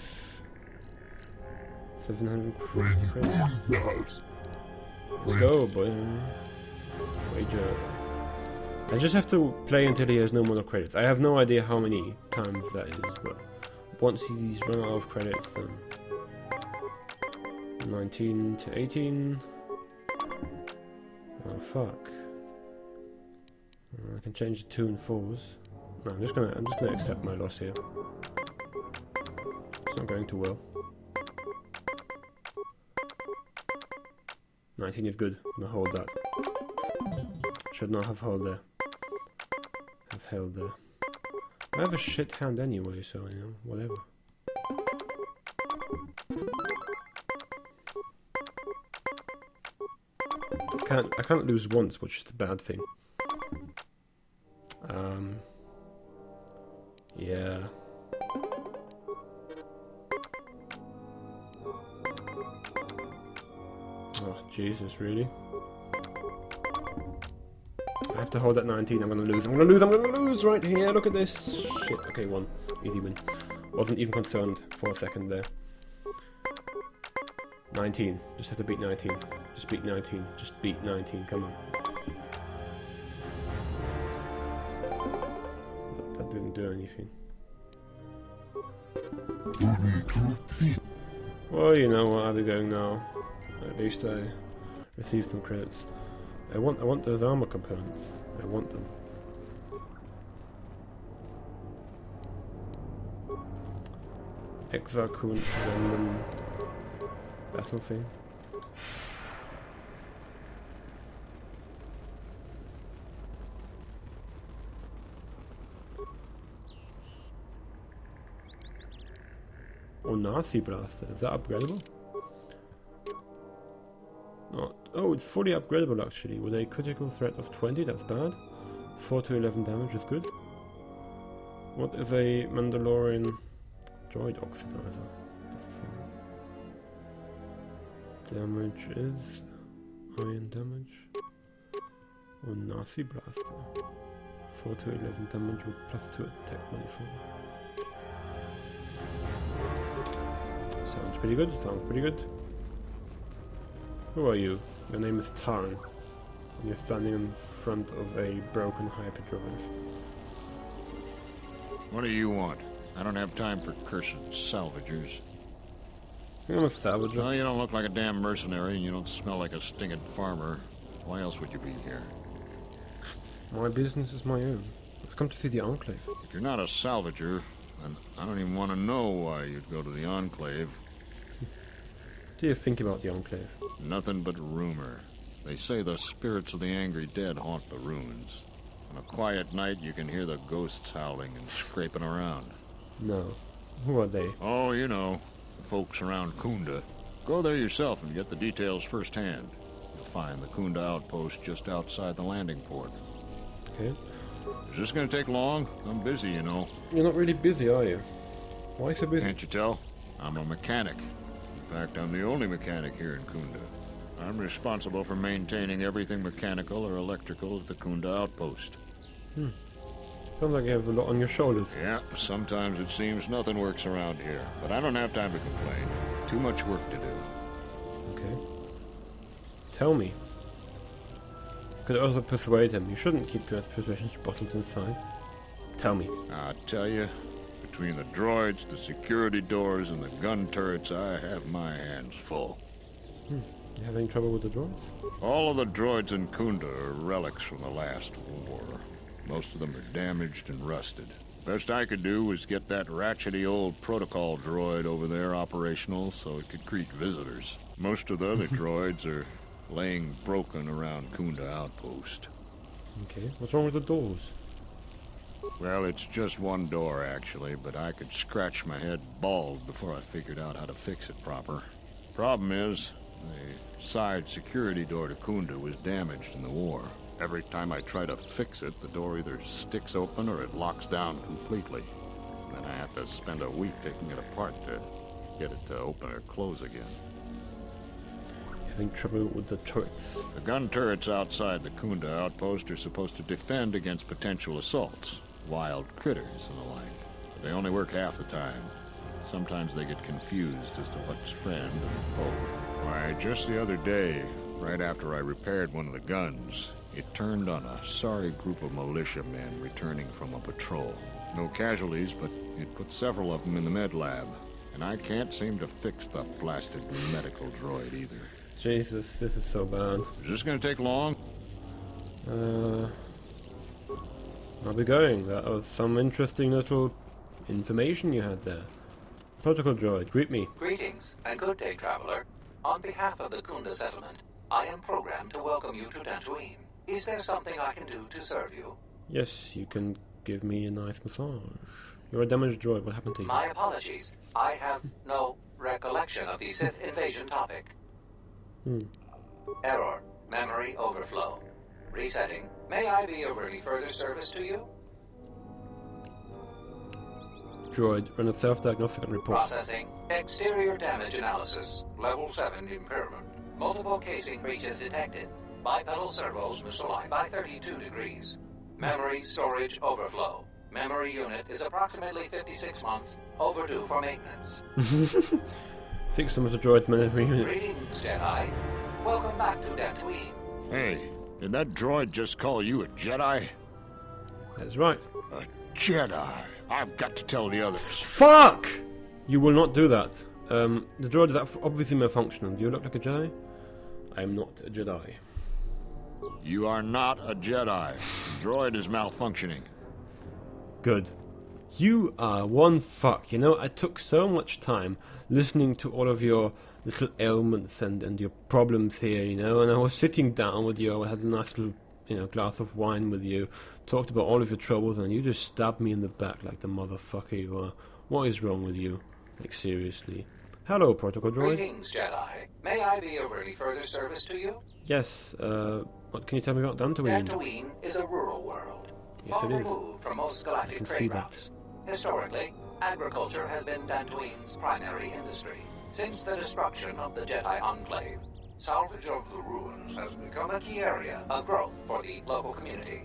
750 credits. Let's go, boy. Wager. I just have to play until he has no more credits. I have no idea how many times that is, but once he's run out of credits, then 19 to 18. Oh fuck. I can change the 2 and 4s. No, I'm just gonna accept my loss here. It's not going too well. 19 is good. I'm gonna hold that. Should not have held there. Have held there. I have a shit hand anyway, so you know, whatever. I can't lose once, which is the bad thing. Yeah. Oh, Jesus, really? I have to hold at 19, I'm gonna lose right here, look at this! Shit, okay, 1. Easy win. Wasn't even concerned for a second there. 19, just have to beat 19. Just beat 19, come on. do anything. Well, you know what, I'll be going now. At least I received some credits. I want those armor components. I want them. Exarchun's random battle thing. Oh, Nazi blaster. Is that upgradable? Not. Oh, it's fully upgradable actually. With a critical threat of 20, that's bad. 4 to 11 damage is good. What is a Mandalorian droid oxidizer? Damage is iron damage. Oh, Nazi blaster. 4 to 11 damage with +2 attack modifier. Sounds pretty good, sounds pretty good. Who are you? Your name is Tarn. And you're standing in front of a broken hyperdrive. What do you want? I don't have time for cursed salvagers. I'm a salvager. Well, you don't look like a damn mercenary, and you don't smell like a stinking farmer. Why else would you be here? My business is my own. I've come to see the Enclave. If you're not a salvager, then I don't even want to know why you'd go to the Enclave. What do you think about the Enclave? Nothing but rumor. They say the spirits of the angry dead haunt the ruins. On a quiet night, you can hear the ghosts howling and scraping around. No. Who are they? Oh, you know, the folks around Kunda. Go there yourself and get the details firsthand. You'll find the Kunda outpost just outside the landing port. Okay. Is this gonna take long? I'm busy, you know. You're not really busy, are you? Why so busy? Can't you tell? I'm a mechanic. In fact, I'm the only mechanic here in Kunda. I'm responsible for maintaining everything mechanical or electrical at the Kunda outpost. Sounds like you have a lot on your shoulders. Yeah, sometimes it seems nothing works around here, but I don't have time to complain. Too much work to do. Okay. Tell me. Could also persuade him. You shouldn't keep your persuasions bottled inside. Tell me. I tell you, between the droids, the security doors, and the gun turrets, I have my hands full. You having trouble with the droids? All of the droids in Kunda are relics from the last war. Most of them are damaged and rusted. Best I could do was get that ratchety old protocol droid over there operational so it could greet visitors. Most of the other droids are laying broken around Kunda outpost. Okay. What's wrong with the doors? Well, it's just one door actually, but I could scratch my head bald before I figured out how to fix it proper. Problem is, the side security door to Kunda was damaged in the war. Every time I try to fix it, the door either sticks open or it locks down completely. Then I have to spend a week taking it apart to get it to open or close again. Having trouble with the turrets. The gun turrets outside the Kunda outpost are supposed to defend against potential assaults, wild critters and the like. But they only work half the time. Sometimes they get confused as to what's friend and foe. Why, just the other day, right after I repaired one of the guns, it turned on a sorry group of militiamen returning from a patrol. No casualties, but it put several of them in the med lab. And I can't seem to fix the blasted medical droid either. Jesus, this is so bad. Is this gonna take long? I'll be going. That was some interesting little information you had there. Protocol droid, greet me. Greetings, and good day, traveler. On behalf of the Kunda settlement, I am programmed to welcome you to Dantooine. Is there something I can do to serve you? Yes, you can give me a nice massage. You're a damaged droid, what happened to you? My apologies. I have no recollection of the Sith invasion topic. Error. Memory overflow. Resetting. May I be of any further service to you? Droid, run a self-diagnostic and report. Processing. Exterior damage analysis. Level 7 impairment. Multiple casing breaches detected. Bipedal servos misaligned by 32 degrees. Memory storage overflow. Memory unit is approximately 56 months overdue for maintenance. Fix some of the droid's memory units. Greetings, Jedi. Welcome back to Dantooine. Hey, did that droid just call you a Jedi? That's right. A Jedi? I've got to tell the others. Fuck! You will not do that. The droid is obviously malfunctioning. Do you look like a Jedi? I am not a Jedi. You are not a Jedi. The droid is malfunctioning. Good. You are one fuck. You know, I took so much time listening to all of your little ailments and your problems here, you know, and I was sitting down with you, I had a nice little, you know, glass of wine with you, talked about all of your troubles, and you just stabbed me in the back like the motherfucker you are. What is wrong with you? Like, seriously. Hello, Protocol Droid. Greetings, Jedi. May I be of any further service to you? Yes, what can you tell me about Dantooine? Dantooine is a rural world, Yes, far it is. removed from most galactic can see trade that. routes. Historically, agriculture has been Dantooine's primary industry. Since the destruction of the Jedi Enclave, salvage of the ruins has become a key area of growth for the local community.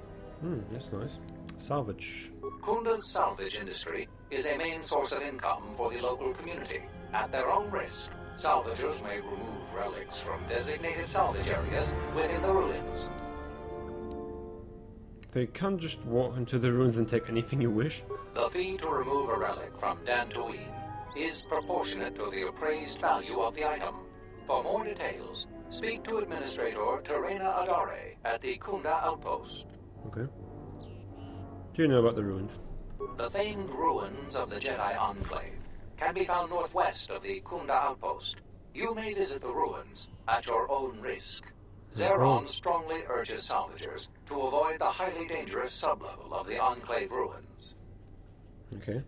That's nice. Salvage. Kunda's salvage industry is a main source of income for the local community. At their own risk, salvagers may remove relics from designated salvage areas within the ruins. They can't just walk into the ruins and take anything you wish. The fee to remove a relic from Dantooine is proportionate to the appraised value of the item. For more details, speak to Administrator Terena Adare at the Kunda Outpost. Okay. Do you know about the ruins? The famed ruins of the Jedi Enclave can be found northwest of the Kunda Outpost. You may visit the ruins at your own risk. Zeron strongly urges salvagers to avoid the highly dangerous sublevel of the Enclave ruins. Okay.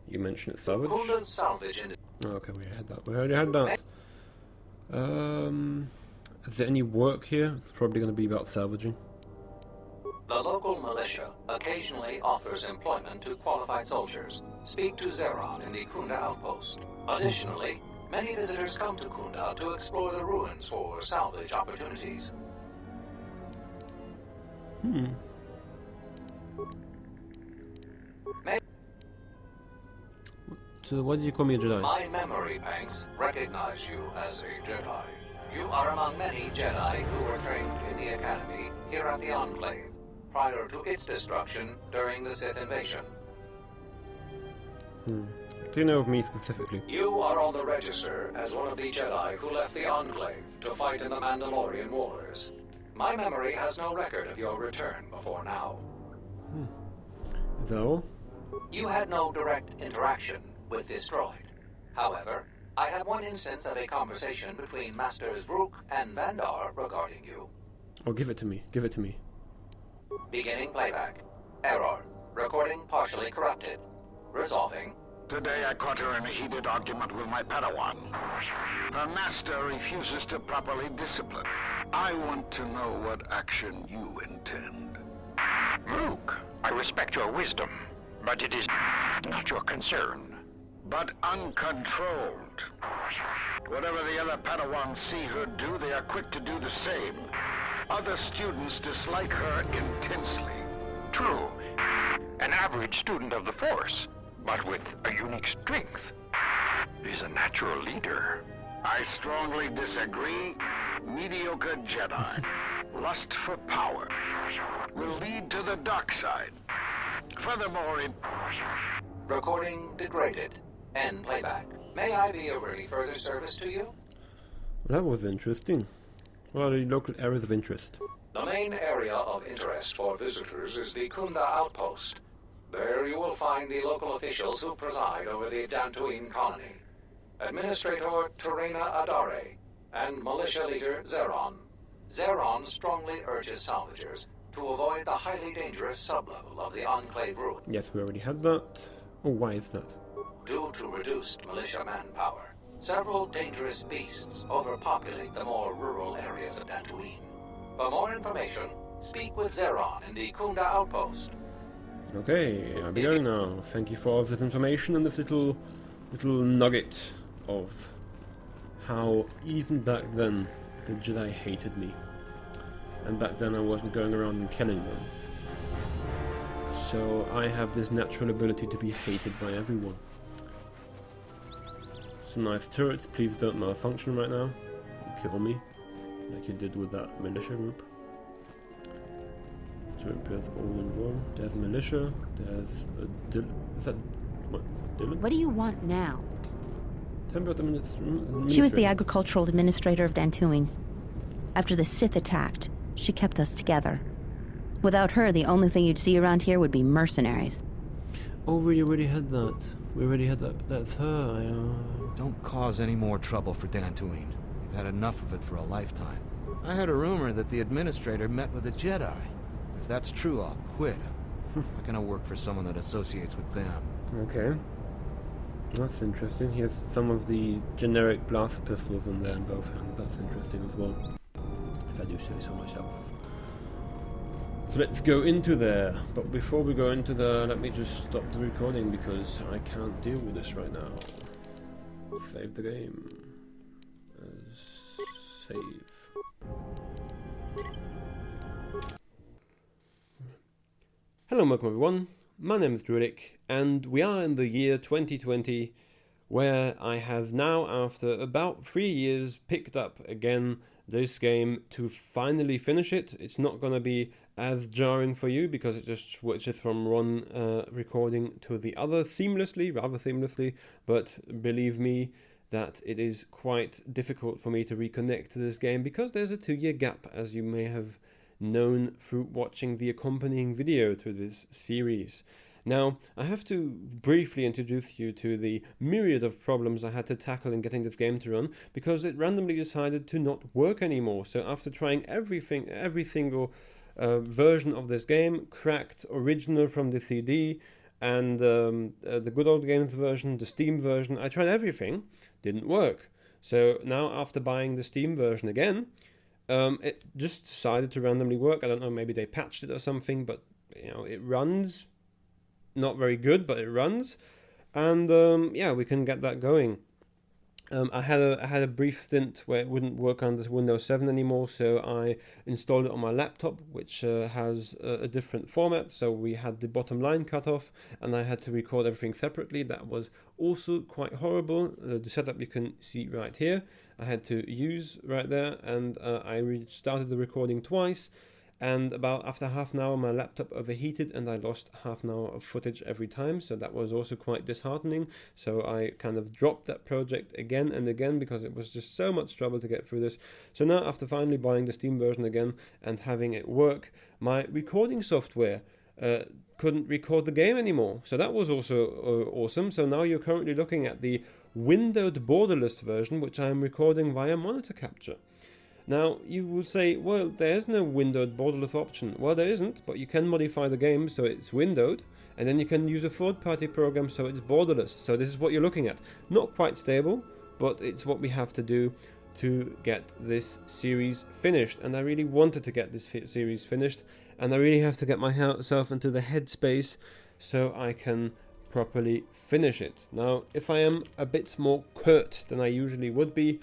You mentioned it, salvage? Kunda's salvage industry. Oh, okay, we had that. We already had that. Is there any work here? It's probably going to be about salvaging. The local militia occasionally offers employment to qualified soldiers. Speak to Zeron in the Kunda Outpost. Additionally, many visitors come to Kunda to explore the ruins for salvage opportunities. So why did you call me a Jedi? My memory banks recognize you as a Jedi. You are among many Jedi who were trained in the Academy here at the Enclave, prior to its destruction during the Sith invasion. Do you know of me specifically? You are on the register as one of the Jedi who left the Enclave to fight in the Mandalorian Wars. My memory has no record of your return before now. Is that all? You had no direct interaction with this droid. However, I had one instance of a conversation between Masters Drewlik and Vandar regarding you. Oh, give it to me. Give it to me. Beginning playback. Error. Recording partially corrupted. Resolving. Today I caught her in a heated argument with my Padawan. Her master refuses to properly discipline. I want to know what action you intend. Luke, I respect your wisdom, but it is not your concern. But uncontrolled. Whatever the other Padawans see her do, they are quick to do the same. Other students dislike her intensely. True. An average student of the Force, but with a unique strength, is a natural leader. I strongly disagree. Mediocre Jedi, lust for power, will lead to the dark side. Furthermore, it... Recording degraded. End playback. May I be of any further service to you? Well, that was interesting. What are the local areas of interest? The main area of interest for visitors is the Kunda Outpost. There you will find the local officials who preside over the Dantooine colony. Administrator Terena Adare and militia leader Zeron. Zeron strongly urges salvagers to avoid the highly dangerous sublevel of the Enclave ruin. Yes, we already had that. Oh, why is that? Due to reduced militia manpower, several dangerous beasts overpopulate the more rural areas of Dantooine. For more information, speak with Zeron in the Kunda Outpost. Okay, I'll be going now. Thank you for all this information and this little nugget of how even back then the Jedi hated me. And back then I wasn't going around and killing them. So I have this natural ability to be hated by everyone. Some nice turrets, please don't malfunction right now. Kill me, like you did with that militia group. Let's repairs all in one. There's militia. There's a is that what? Dylan? What do you want now? Tell me about the She was the agricultural administrator of Dantooine. After the Sith attacked, she kept us together. Without her, the only thing you'd see around here would be mercenaries. Oh, we already had that. We already had that. That's her. Don't cause any more trouble for Dantooine. We've had enough of it for a lifetime. I heard a rumor that the administrator met with a Jedi. If that's true, I'll quit. I'm not gonna work for someone that associates with them. Okay. That's interesting. He has some of the generic blaster pistols in there in both hands. That's interesting as well, if I do say so myself. So let's go into there. But before we go into there, let me just stop the recording because I can't deal with this right now. Save the game. Save. Hello and welcome everyone. My name is Drewlik, and we are in the year 2020, where I have now, after about 3 years, picked up again this game to finally finish it. It's not going to be as jarring for you because it just switches from one recording to the other rather seamlessly, but believe me that it is quite difficult for me to reconnect to this game because there's a 2-year gap, as you may have known through watching the accompanying video to this series. Now, I have to briefly introduce you to the myriad of problems I had to tackle in getting this game to run because it randomly decided to not work anymore. So after trying every single version of this game, cracked original from the CD and the good old games version, the Steam version, I tried everything, didn't work. So now after buying the Steam version again, it just decided to randomly work. I don't know, maybe they patched it or something, but you know, it runs. Not very good, but it runs. And yeah, we can get that going. I had a brief stint where it wouldn't work on this Windows 7 anymore, so I installed it on my laptop, which has a different format. So we had the bottom line cut off, and I had to record everything separately. That was also quite horrible. The setup you can see right here, I had to use right there, and I restarted the recording twice. And about after half an hour, my laptop overheated and I lost half an hour of footage every time. So that was also quite disheartening. So I kind of dropped that project again and again because it was just so much trouble to get through this. So now, after finally buying the Steam version again and having it work, my recording software couldn't record the game anymore. So that was also awesome. So now you're currently looking at the windowed borderless version, which I am recording via monitor capture. Now, you will say, well, there's no windowed borderless option. Well, there isn't, but you can modify the game so it's windowed, and then you can use a third-party program so it's borderless. So this is what you're looking at. Not quite stable, but it's what we have to do to get this series finished. And I really wanted to get this series finished, and I really have to get myself into the headspace so I can properly finish it. Now, if I am a bit more curt than I usually would be,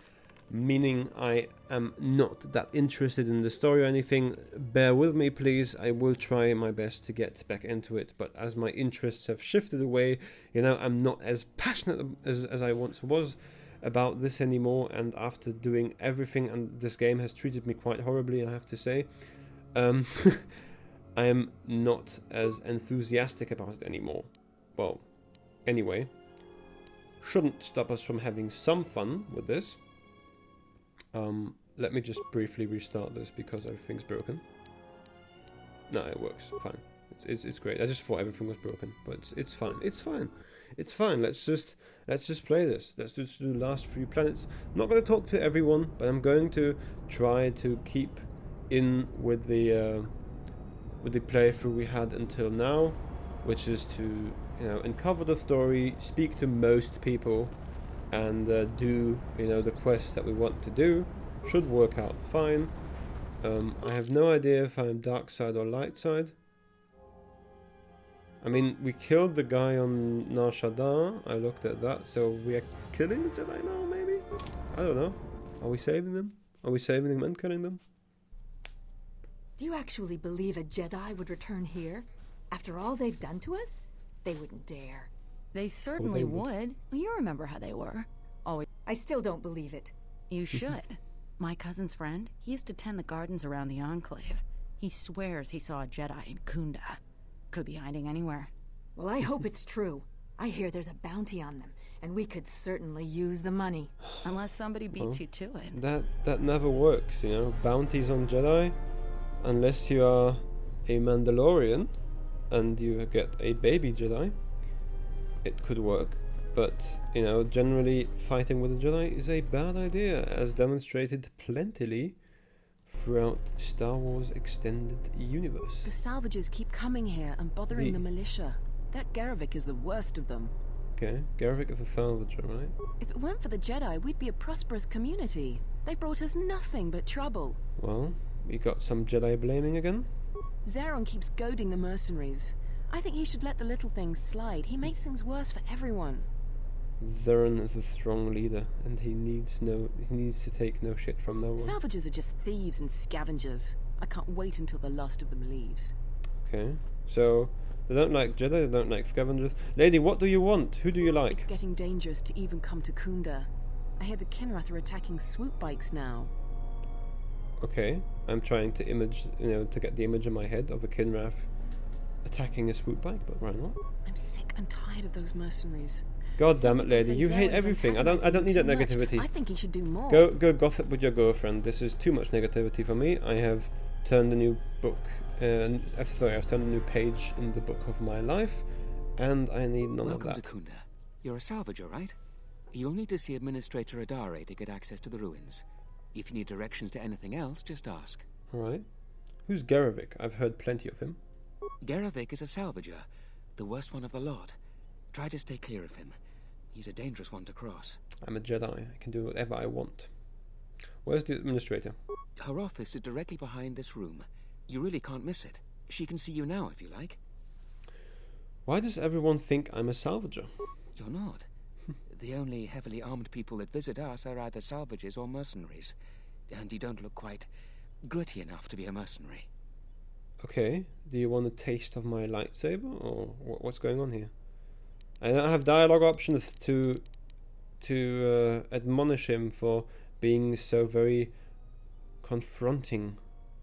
meaning I am not that interested in the story or anything, bear with me please. I will try my best to get back into it, but as my interests have shifted away, you know, I'm not as passionate as I once was about this anymore, and after doing everything, and this game has treated me quite horribly, I have to say, I am not as enthusiastic about it anymore. Well, anyway, shouldn't stop us from having some fun with this. Let me just briefly restart this because everything's broken. No, it works fine. It's great. I just thought everything was broken, but it's fine. It's fine. It's fine. Let's just play this. Let's just do the last few planets. I'm not going to talk to everyone, but I'm going to try to keep in with the playthrough we had until now, which is to, you know, uncover the story, speak to most people, and do, you know, the quests that we want to do. Should work out fine. I have no idea if I'm dark side or light side. I mean, we killed the guy on Nar Shaddaa. I looked at that, so we are killing the Jedi now, maybe? I don't know. Are we saving them? Are we saving them and killing them? Do you actually believe a Jedi would return here? After all they've done to us? They wouldn't dare. They certainly would. You remember how they were. Always. I still don't believe it. You should. My cousin's friend, he used to tend the gardens around the Enclave. He swears he saw a Jedi in Kunda. Could be hiding anywhere. Well, I hope it's true. I hear there's a bounty on them, and we could certainly use the money. Unless somebody beats you to it. That never works, you know. Bounties on Jedi, unless you are a Mandalorian and you get a baby Jedi, it could work. But, you know, generally fighting with a Jedi is a bad idea, as demonstrated plentifully throughout Star Wars Extended Universe. The salvagers keep coming here and bothering the militia. That Garevik is the worst of them. Okay, Garevik is a salvager, right? If it weren't for the Jedi, we'd be a prosperous community. They brought us nothing but trouble. Well, we got some Jedi blaming again. Zeron keeps goading the mercenaries. I think he should let the little things slide. He makes things worse for everyone. Zeron is a strong leader, and he needs to take no shit from no one. Salvagers are just thieves and scavengers. I can't wait until the last of them leaves. Okay, so they don't like Jedi, they don't like scavengers. Lady, what do you want? Who do you like? It's getting dangerous to even come to Kunda. I hear the Kinrath are attacking swoop bikes now. Okay, I'm trying to to get the image in my head of a Kinrath attacking a swoop bike, but why not? I'm sick and tired of those mercenaries. God damn it, lady, you hate everything. I don't need that negativity. I think he should do more. Go gossip with your girlfriend. This is too much negativity for me. I have turned a new book, I've turned a new page in the book of my life, and I need none of that. Welcome to Kunda. You're a salvager, right? You'll need to see Administrator Adare to get access to the ruins. If you need directions to anything else, just ask. Alright. Who's Garevik? I've heard plenty of him. Garevik is a salvager, the worst one of the lot. Try to stay clear of him. He's a dangerous one to cross. I'm a Jedi. I can do whatever I want. Where's the Administrator? Her office is directly behind this room. You really can't miss it. She can see you now if you like. Why does everyone think I'm a salvager? You're not. The only heavily armed people that visit us are either salvagers or mercenaries. And you don't look quite gritty enough to be a mercenary. Okay, do you want a taste of my lightsaber, or what's going on here? I don't have dialogue options to admonish him for being so very confronting.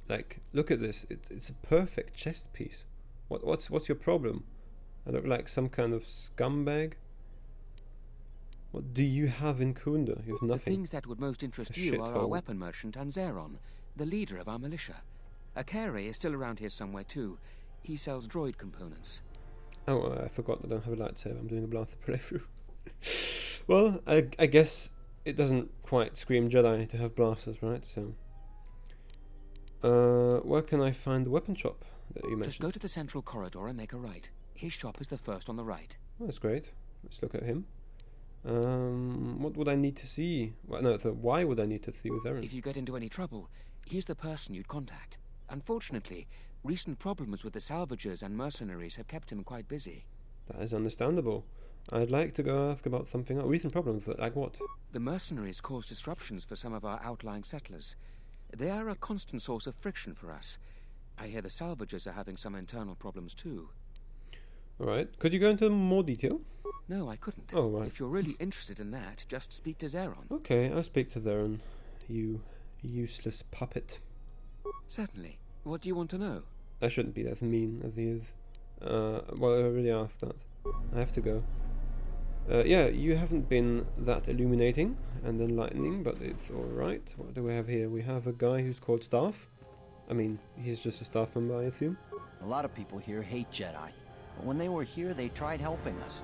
Like, look at this. It's a perfect chest piece. What's your problem? I look like some kind of scumbag. What do you have in Kunda? You have nothing. The things that would most interest you are our weapon merchant and Zeron, the leader of our militia. Akari is still around here somewhere too. He sells droid components. Oh, I forgot I don't have a lightsaber. I'm doing a blaster playthrough. Well, I guess it doesn't quite scream Jedi to have blasters, right? So, where can I find the weapon shop that you mentioned? Just go to the central corridor and make a right. His shop is the first on the right. Oh, that's great. Let's look at him. What would I need to see? Well, no, so why would I need to see with Aaron? If you get into any trouble, he's the person you'd contact. Unfortunately, recent problems with the salvagers and mercenaries have kept him quite busy. That is understandable. I'd like to go ask about something else. Recent problems, like what? The mercenaries cause disruptions for some of our outlying settlers. They are a constant source of friction for us. I hear the salvagers are having some internal problems too. Alright, could you go into more detail? No, I couldn't. Oh, right. If you're really interested in that, just speak to Zeron. Okay, I'll speak to Zeron. You useless puppet. Certainly. What do you want to know? I shouldn't be as mean as he is. Well, I already asked that. I have to go. Yeah, you haven't been that illuminating and enlightening, but it's alright. What do we have here? We have a guy who's called Staff. I mean, he's just a staff member, I assume. A lot of people here hate Jedi. But when they were here, they tried helping us.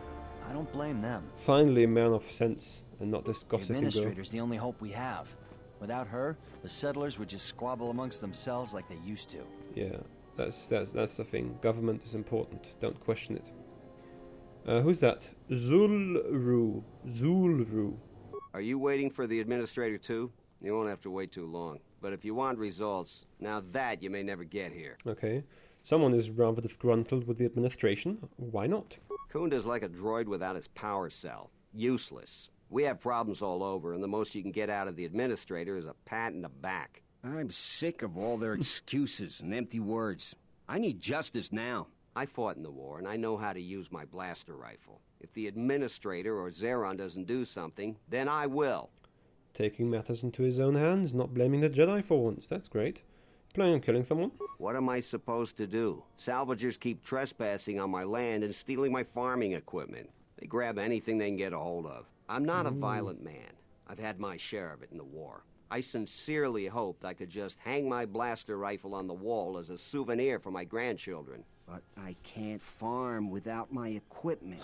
I don't blame them. Finally a man of sense, and not this The gossiping girl. Administrator's the only hope we have. Without her, the settlers would just squabble amongst themselves like they used to. Yeah, that's the thing. Government is important. Don't question it. Who's that? Zulru. Are you waiting for the Administrator too? You won't have to wait too long. But if you want results, now that you may never get here. Okay. Someone is rather disgruntled with the administration. Why not? Kunda's like a droid without his power cell. Useless. We have problems all over, and the most you can get out of the Administrator is a pat in the back. I'm sick of all their excuses and empty words. I need justice now. I fought in the war, and I know how to use my blaster rifle. If the Administrator or Zeron doesn't do something, then I will. Taking matters into his own hands, not blaming the Jedi for once. That's great. Planning on killing someone? What am I supposed to do? Salvagers keep trespassing on my land and stealing my farming equipment. They grab anything they can get a hold of. I'm not a violent man. I've had my share of it in the war. I sincerely hoped I could just hang my blaster rifle on the wall as a souvenir for my grandchildren. But I can't farm without my equipment.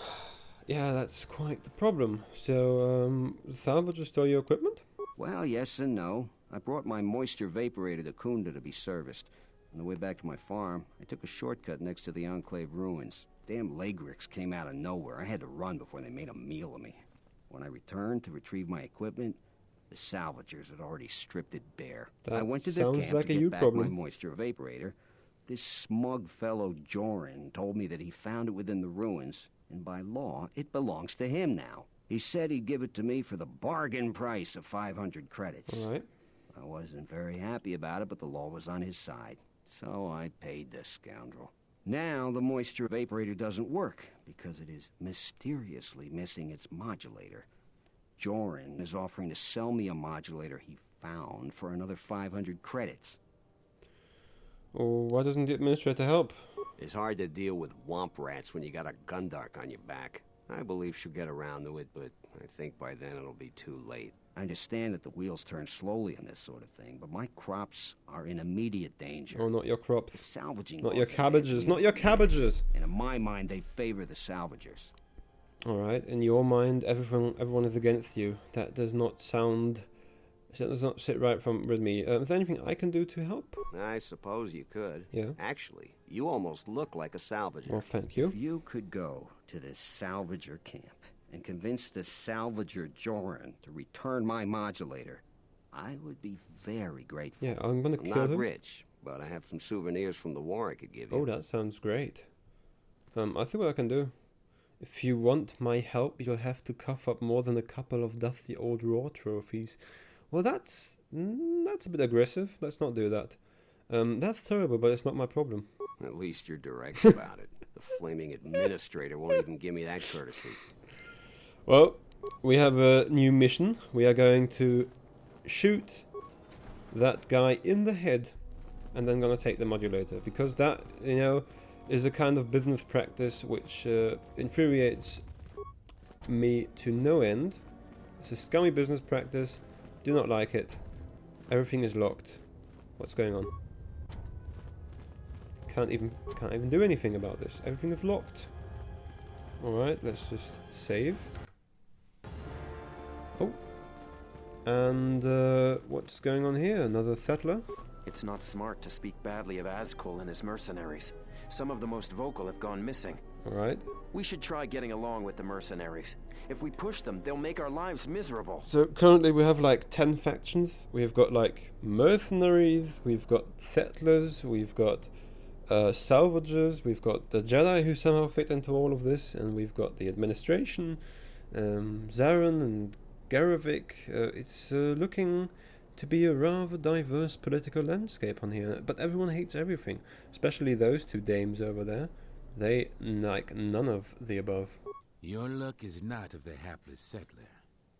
Yeah, that's quite the problem. So, the salvagers stole your equipment? Well, yes and no. I brought my moisture vaporator to Kunda to be serviced. On the way back to my farm, I took a shortcut next to the Enclave ruins. Damn Lagrix came out of nowhere. I had to run before they made a meal of me. When I returned to retrieve my equipment, the salvagers had already stripped it bare. That I went to their sounds camp like to a get you back problem. my moisture vaporator. This smug fellow Joran told me that he found it within the ruins, and by law, it belongs to him now. He said he'd give it to me for the bargain price of 500 credits. All right. I wasn't very happy about it, but the law was on his side, so I paid this scoundrel. Now the moisture vaporator doesn't work because it is mysteriously missing its modulator. Joran is offering to sell me a modulator he found for another 500 credits. Or why doesn't the administrator help? It's hard to deal with womp rats when you got a gundark on your back. I believe she'll get around to it, but I think by then it'll be too late. I understand that the wheels turn slowly on this sort of thing, but my crops are in immediate danger. Oh, not your crops. The salvaging Not laws your are cabbages. against Not me. your cabbages. And in my mind, they favor the salvagers. All right. In your mind, everyone is against you. That does not sound. That does not sit right with me. Is there anything I can do to help? I suppose you could. Yeah. Actually, you almost look like a salvager. Well, thank you. If you could go to this salvager camp and convince the salvager Joran to return my modulator, I would be very grateful. Yeah, I'm gonna I'm kill not him. rich, but I have some souvenirs from the war I could give you. Oh, that sounds great. I see what I can do. If you want my help, you'll have to cough up more than a couple of dusty old raw trophies. Well, that's a bit aggressive. Let's not do that. That's terrible, but it's not my problem. At least you're direct about it. The flaming administrator won't even give me that courtesy. Well, we have a new mission. We are going to shoot that guy in the head and then gonna take the modulator, because that, you know, is a kind of business practice which infuriates me to no end. It's a scummy business practice. Do not like it. Everything is locked. What's going on? Can't even do anything about this. Everything is locked. All right, let's just save. Oh, and what's going on here? Another settler? It's not smart to speak badly of Azkul and his mercenaries. Some of the most vocal have gone missing. All right. We should try getting along with the mercenaries. If we push them, they'll make our lives miserable. So currently we have like 10 factions. We've got like mercenaries, we've got settlers, we've got salvagers, we've got the Jedi who somehow fit into all of this, and we've got the administration, Zarin and Garavik. It's looking to be a rather diverse political landscape on here, but everyone hates everything, especially those two dames over there. They like none of the above. Your luck is not of the hapless settler.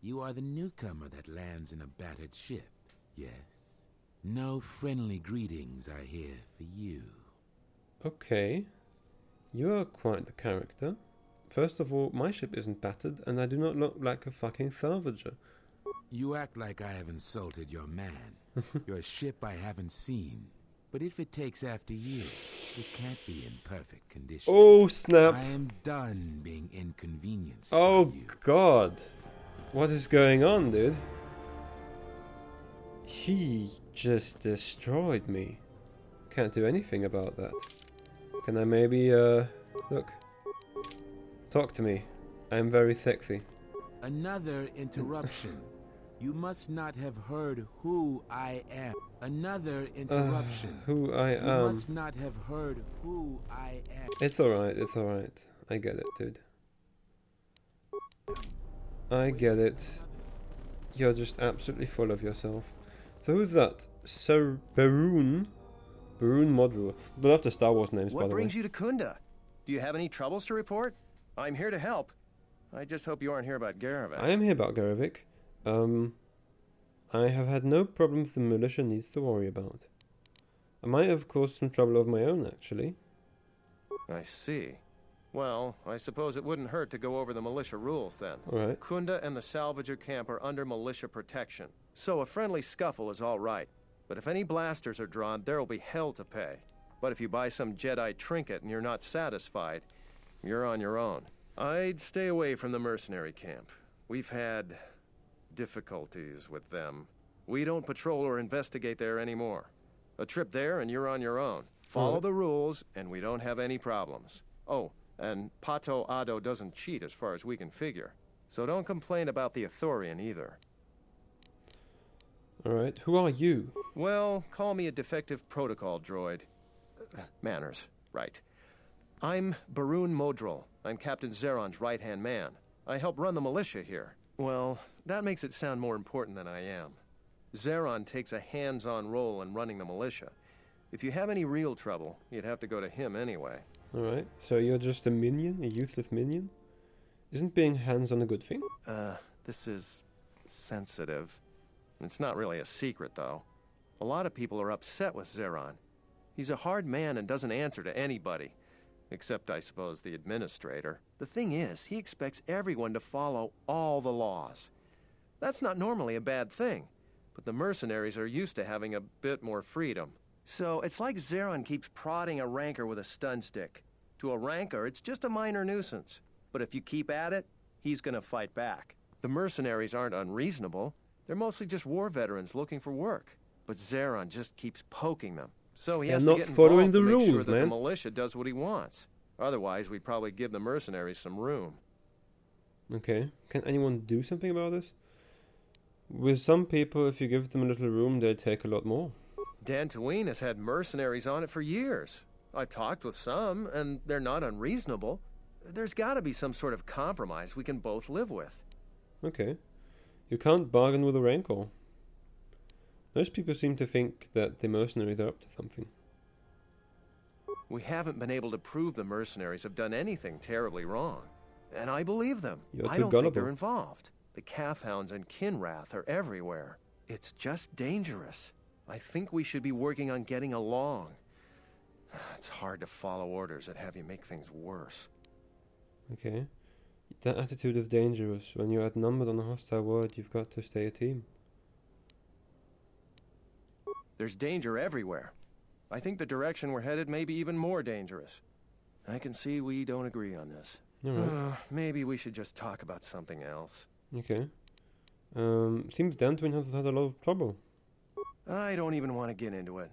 You are the newcomer that lands in a battered ship. Yes. No friendly greetings are here for you. Okay. You are quite the character. First of all, my ship isn't battered, and I do not look like a fucking salvager. You act like I have insulted your man. Your ship I haven't seen. But if it takes after you, it can't be in perfect condition. Oh, snap. I am done being inconvenienced. Oh, God. What is going on, dude? He just destroyed me. Can't do anything about that. Can I maybe, look. Talk to me. I am very sexy. Another interruption. You must not have heard who I am. Another interruption. Who I am. You must not have heard who I am. It's alright, it's alright. I get it, dude. I get it. You're just absolutely full of yourself. So who's that? Sir Baroon? Baroon Modru. Don't have the Star Wars names, by What the way. brings you to Kunda? Do you have any troubles to report? I'm here to help. I just hope you aren't here about Garavik. I am here about Garavik. I have had no problems the militia needs to worry about. I might have caused some trouble of my own, actually. I see. Well, I suppose it wouldn't hurt to go over the militia rules then. Alright. Kunda and the salvager camp are under militia protection, so a friendly scuffle is all right. But if any blasters are drawn, there'll be hell to pay. But if you buy some Jedi trinket and you're not satisfied, you're on your own. I'd stay away from the mercenary camp. We've had difficulties with them. We don't patrol or investigate there anymore. A trip there and you're on your own. Follow the rules and we don't have any problems. Oh, and Pato Ado doesn't cheat as far as we can figure. So don't complain about the Ithorian either. Alright, who are you? Well, call me a defective protocol droid. Manners, right. I'm Barun Modril. I'm Captain Zeron's right-hand man. I help run the militia here. Well, that makes it sound more important than I am. Zeron takes a hands-on role in running the militia. If you have any real trouble, you'd have to go to him anyway. Alright, so you're just a minion? A useless minion? Isn't being hands-on a good thing? This is sensitive. It's not really a secret, though. A lot of people are upset with Zeron. He's a hard man and doesn't answer to anybody. Except, I suppose, the administrator. The thing is, he expects everyone to follow all the laws. That's not normally a bad thing, but the mercenaries are used to having a bit more freedom. So, it's like Zeron keeps prodding a rancor with a stun stick. To a rancor, it's just a minor nuisance. But if you keep at it, he's gonna fight back. The mercenaries aren't unreasonable. They're mostly just war veterans looking for work. But Zeron just keeps poking them. So he has to get involved to make sure that the militia does what he wants. Otherwise, we'd probably give the mercenaries some room. Okay. Can anyone do something about this? With some people, if you give them a little room, they take a lot more. Dantooine has had mercenaries on it for years. I've talked with some, and they're not unreasonable. There's got to be some sort of compromise we can both live with. Okay. You can't bargain with a rancor. Most people seem to think that the mercenaries are up to something. We haven't been able to prove the mercenaries have done anything terribly wrong. And I believe them. I don't think they're involved. The Kathhounds and Kinrath are everywhere. It's just dangerous. I think we should be working on getting along. It's hard to follow orders that have you make things worse. Okay. That attitude is dangerous. When you're outnumbered on a hostile world, you've got to stay a team. There's danger everywhere. I think the direction we're headed may be even more dangerous. I can see we don't agree on this. Alright. Maybe we should just talk about something else. Okay. Seems Dantooine has had a lot of trouble. I don't even want to get into it.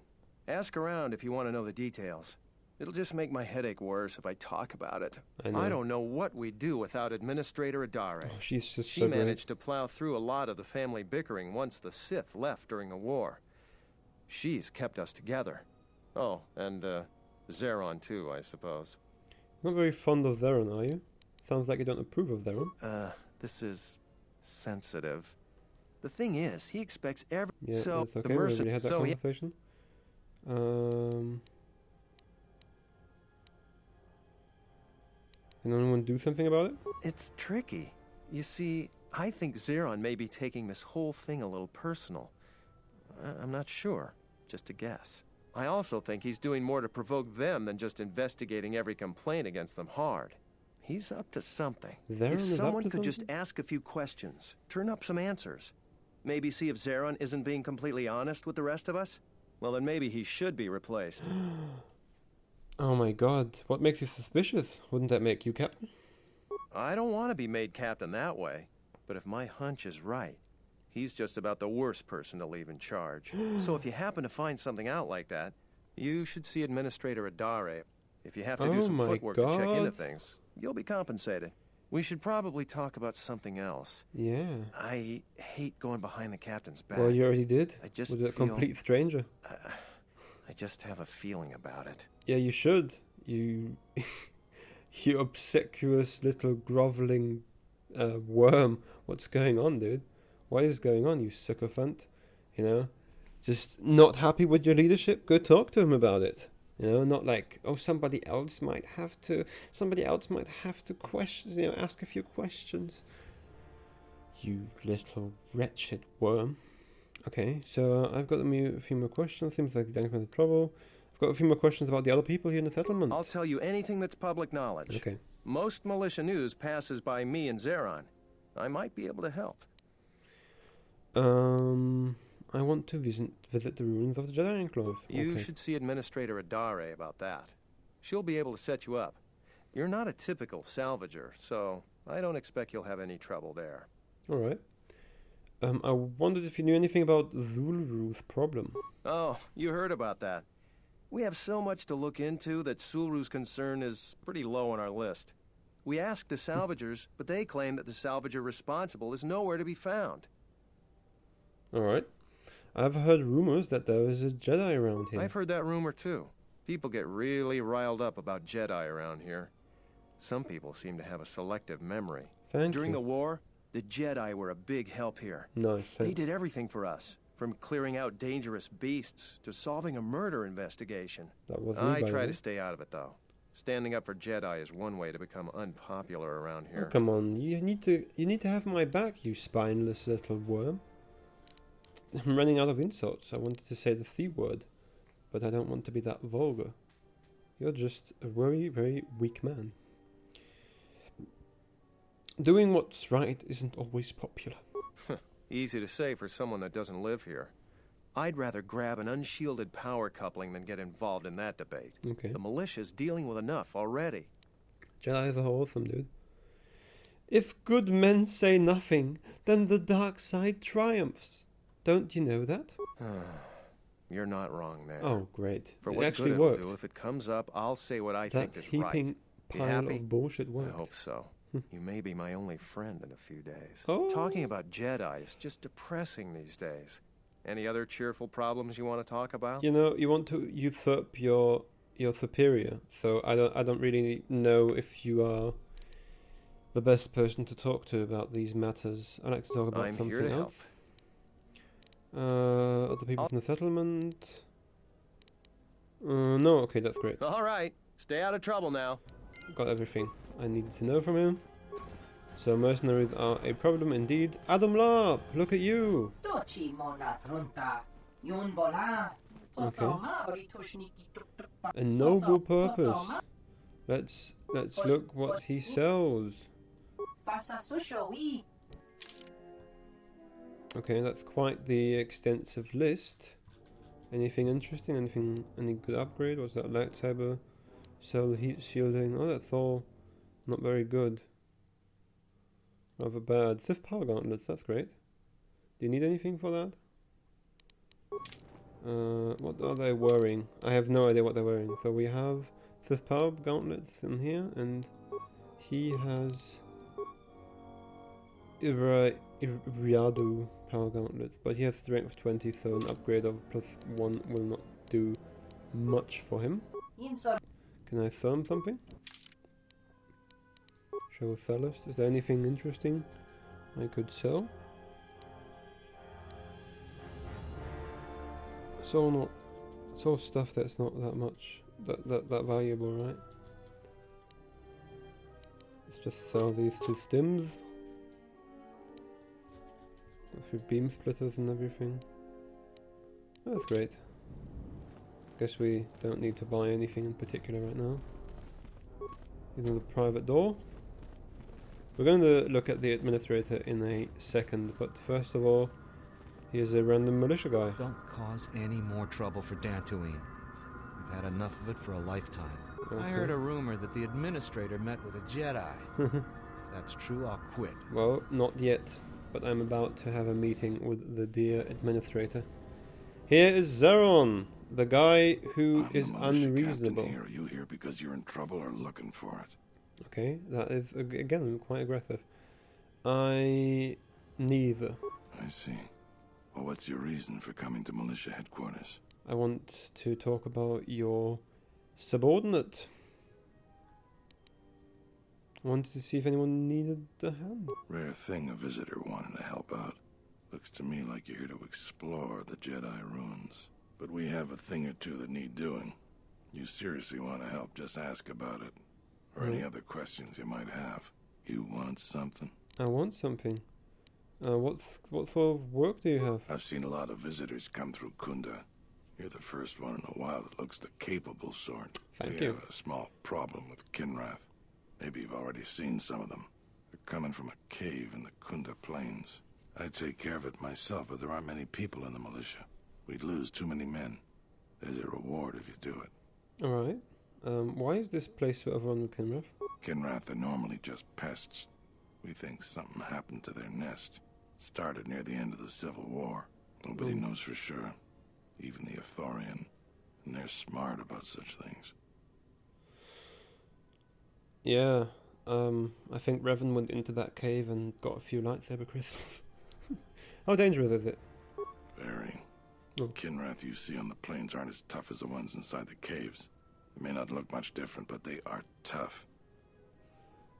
Ask around if you want to know the details. It'll just make my headache worse if I talk about it. I don't know what we'd do without Administrator Adare. Oh, she's just She so managed to plow through a lot of the family bickering once the Sith left during the war. She's kept us together. Oh, and Zeron too, I suppose. Not very fond of Zeron, are you? Sounds like you don't approve of Zeron. This is sensitive. The thing is, he expects every... Yeah, so that's okay. We already had that conversation. Can anyone do something about it? It's tricky. You see, I think Zeron may be taking this whole thing a little personal. I'm not sure. Just a guess. I also think he's doing more to provoke them than just investigating every complaint against them hard. He's up to something. If someone could just ask a few questions, turn up some answers, maybe see if Zeron isn't being completely honest with the rest of us, well then maybe he should be replaced. Oh my god, what makes you suspicious? Wouldn't that make you captain? I don't want to be made captain that way, but if my hunch is right, he's just about the worst person to leave in charge. So if you happen to find something out like that, you should see Administrator Adare. If you have to do some footwork to check into things, you'll be compensated. We should probably talk about something else. Yeah. I hate going behind the captain's back. Well, you already did. I just with a complete stranger. I just have a feeling about it. Yeah, you should. You obsequious little groveling worm. What's going on, dude? What is going on, you sycophant? You know? Just not happy with your leadership? Go talk to him about it. You know, not like, oh, somebody else might have to question, you know, ask a few questions. You little wretched worm. Okay, so I've got a few more questions. Seems like Dank went into trouble. I've got a few more questions about the other people here in the settlement. I'll tell you anything that's public knowledge. Okay. Most militia news passes by me and Zeron. I might be able to help. I want to visit the ruins of the Jedi Enclave. You Okay. should see Administrator Adare about that. She'll be able to set you up. You're not a typical salvager, so I don't expect you'll have any trouble there. Alright. I wondered if you knew anything about Zulru's problem. Oh, you heard about that. We have so much to look into that Sulru's concern is pretty low on our list. We asked the salvagers, but they claim that the salvager responsible is nowhere to be found. Alright. I've heard rumors that there is a Jedi around here. I've heard that rumor too. People get really riled up about Jedi around here. Some people seem to have a selective memory. During the war, the Jedi were a big help here. Nice, They thanks. did everything for us, from clearing out dangerous beasts to solving a murder investigation. That was me, I by try the to way. stay out of it, though. Standing up for Jedi is one way to become unpopular around Oh, here. come on, you need to have my back, you spineless little worm. I'm running out of insults. I wanted to say the C word, but I don't want to be that vulgar. You're just a very, very weak man. Doing what's right isn't always popular. Easy to say for someone that doesn't live here. I'd rather grab an unshielded power coupling than get involved in that debate. Okay. The militia's dealing with enough already. Jedi's are awesome, dude. If good men say nothing, then the dark side triumphs. Don't you know that? You're not wrong there. Oh, great. For It what actually good it'll worked. do, if it comes up, I'll say what I That think is heaping right. You pile happy? of bullshit worked. I hope so. You may be my only friend in a few days. Oh. Talking about Jedi is just depressing these days. Any other cheerful problems you want to talk about? You know, you want to usurp your superior, so I don't really know if you are the best person to talk to about these matters. I like to talk about I'm something here to else. Other people in the settlement. No, okay, that's great. All right. Stay out of trouble now. Got everything I needed to know from him. So mercenaries are a problem indeed. Adam Larp, look at you. Okay. A noble purpose. Let's look what he sells. Okay, that's quite the extensive list. Anything interesting? Any good upgrade? What's that? Lightsaber, cell heat shielding. Oh, that's all not very good. Rather bad. Sith power gauntlets. That's great. Do you need anything for that? What are they wearing? I have no idea what they're wearing. So we have Sith power gauntlets in here, and he has Iriadu power gauntlets, but he has strength 20, so an upgrade of +1 will not do much for him. Can I sell him something? Show sell list. Is there anything interesting I could sell? It's all stuff that's not that much that valuable, right? Let's just sell these two stims. A few beam splitters and everything. Oh, that's great. Guess we don't need to buy anything in particular right now. Here's the private door. We're going to look at the administrator in a second, but first of all, here's a random militia guy. Don't cause any more trouble for Dantooine. We've had enough of it for a lifetime. Okay. I heard a rumor that the administrator met with a Jedi. If that's true, I'll quit. Well, not yet, but I'm about to have a meeting with the dear administrator. Here is Zeron, the guy who is unreasonable. Are you here because you're in trouble or looking for it? Okay, that is again quite aggressive. Neither. I see. Well, what's your reason for coming to militia headquarters? I want to talk about your subordinate. I wanted to see if anyone needed a hand. Rare thing, a visitor wanting to help out. Looks to me like you're here to explore the Jedi ruins. But we have a thing or two that need doing. You seriously want to help, just ask about it. Or any other questions you might have. You want something? I want something. What sort of work do you have? I've seen a lot of visitors come through Kunda. You're the first one in a while that looks the capable sort. Thank we you. have a small problem with Kinrath. Maybe you've already seen some of them. They're coming from a cave in the Kunda Plains. I'd take care of it myself, but there aren't many people in the militia. We'd lose too many men. There's a reward if you do it. Alright. Why is this place so overrun with Kinrath? Kinrath are normally just pests. We think something happened to their nest. Started near the end of the Civil War. Nobody knows for sure. Even the Ithorian. And they're smart about such things. Yeah. I think Revan went into that cave and got a few lightsaber crystals. How dangerous is it? Very. Kinrath you see on the plains aren't as tough as the ones inside the caves. They may not look much different, but they are tough.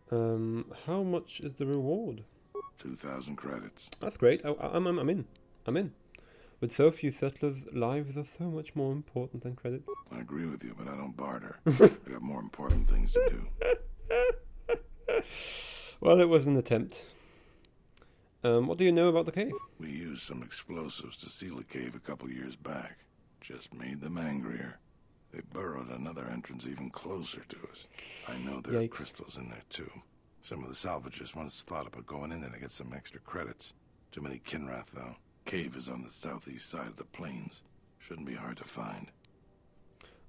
How much is the reward? 2,000 credits. That's great. I'm in. I'm in. With so few settlers, lives are so much more important than credits. I agree with you, but I don't barter. I got more important things to do. Well, it was an attempt. What do you know about the cave? We used some explosives to seal a cave a couple years back. Just made them angrier. They burrowed another entrance even closer to us. I know there are crystals in there too. Some of the salvagers once thought about going in there to get some extra credits. Too many Kinrath though. Cave is on the southeast side of the plains. Shouldn't be hard to find.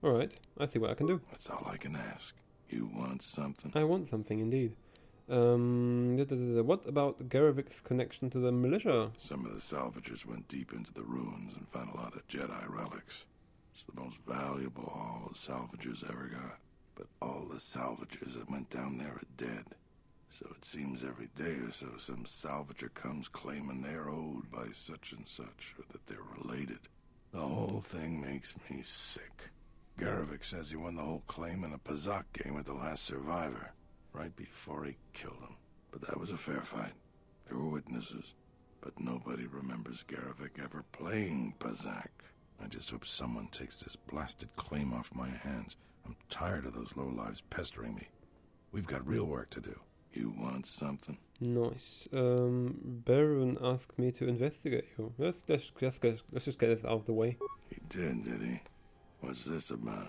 Alright, I see what I can do. That's all I can ask. You want something? I want something indeed. What about Garovik's connection to the militia? Some of the salvagers went deep into the ruins and found a lot of Jedi relics. It's the most valuable all the salvagers ever got. But all the salvagers that went down there are dead. So it seems every day or so some salvager comes claiming they're owed by such and such, or that they're related. The whole thing makes me sick. Garovik says he won the whole claim in a Pazak game with the last survivor, right before he killed him. But that was a fair fight. There were witnesses. But nobody remembers Garovik ever playing Pazak. I just hope someone takes this blasted claim off my hands. I'm tired of those lowlives pestering me. We've got real work to do. You want something? Nice. Baron asked me to investigate you. Let's just get this out of the way. He did he? What's this about?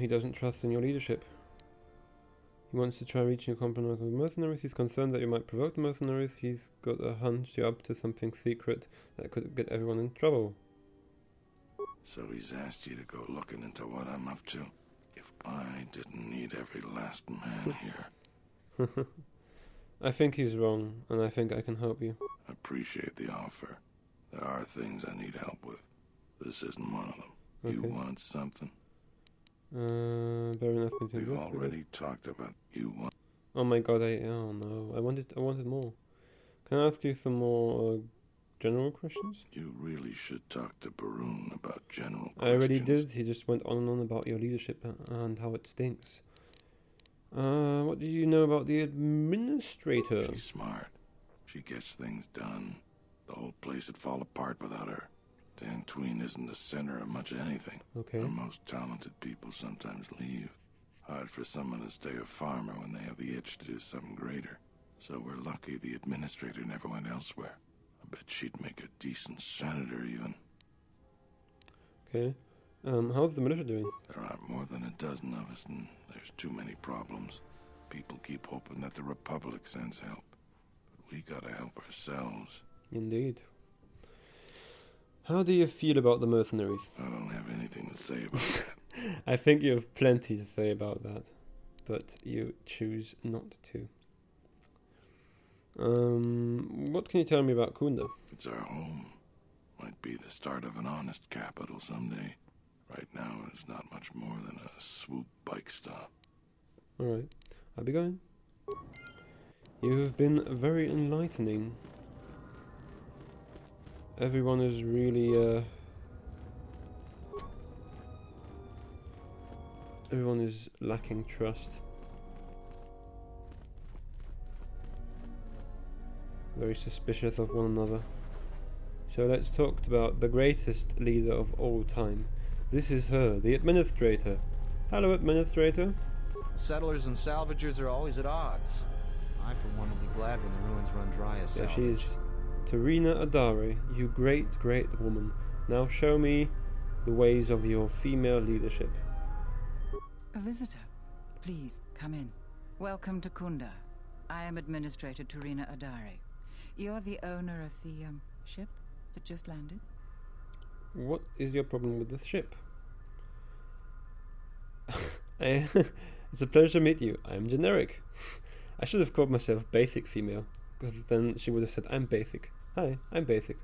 He doesn't trust in your leadership. He wants to try reaching a compromise with mercenaries. He's concerned that you might provoke the mercenaries. He's got a hunch you're up to something secret that could get everyone in trouble. So he's asked you to go looking into what I'm up to? If I didn't need every last man here. I think he's wrong, and I think I can help you. I appreciate the offer. There are things I need help with. This isn't one of them. Okay. You want something? Baron asked me to We've investigate. already talked about you want. Oh my god, oh no. I wanted more. Can I ask you some more general questions? You really should talk to Baroon about general questions. I already did. He just went on and on about your leadership and how it stinks. What do you know about the administrator? She's smart. She gets things done. The whole place would fall apart without her. Dantooine isn't the center of much of anything. Okay. Our most talented people sometimes leave. Hard for someone to stay a farmer when they have the itch to do something greater. So we're lucky the administrator never went elsewhere. I bet she'd make a decent senator even. Okay. How's the militia doing? There aren't more than a dozen of us, and there's too many problems. People keep hoping that the Republic sends help. But we gotta help ourselves. Indeed. How do you feel about the mercenaries? I don't have anything to say about that. I think you have plenty to say about that, but you choose not to. What can you tell me about Kunda? It's our home. Might be the start of an honest capital someday. Right now, it's not much more than a swoop bike stop. Alright, I'll be going. You have been very enlightening. Everyone is really, everyone is lacking trust. Very suspicious of one another. So let's talk about the greatest leader of all time. This is her, the administrator. Hello, administrator. Settlers and salvagers are always at odds. I, for one, will be glad when the ruins run dry as salvage. Tarina Adare, you great woman. Now show me the ways of your female leadership. A visitor. Please, come in. Welcome to Kunda. I am Administrator Tarina Adare. You're the owner of the, ship that just landed? What is your problem with the ship? It's a pleasure to meet you. I'm generic. I should have called myself basic female, because then she would have said, I'm basic. Hi, I'm basic.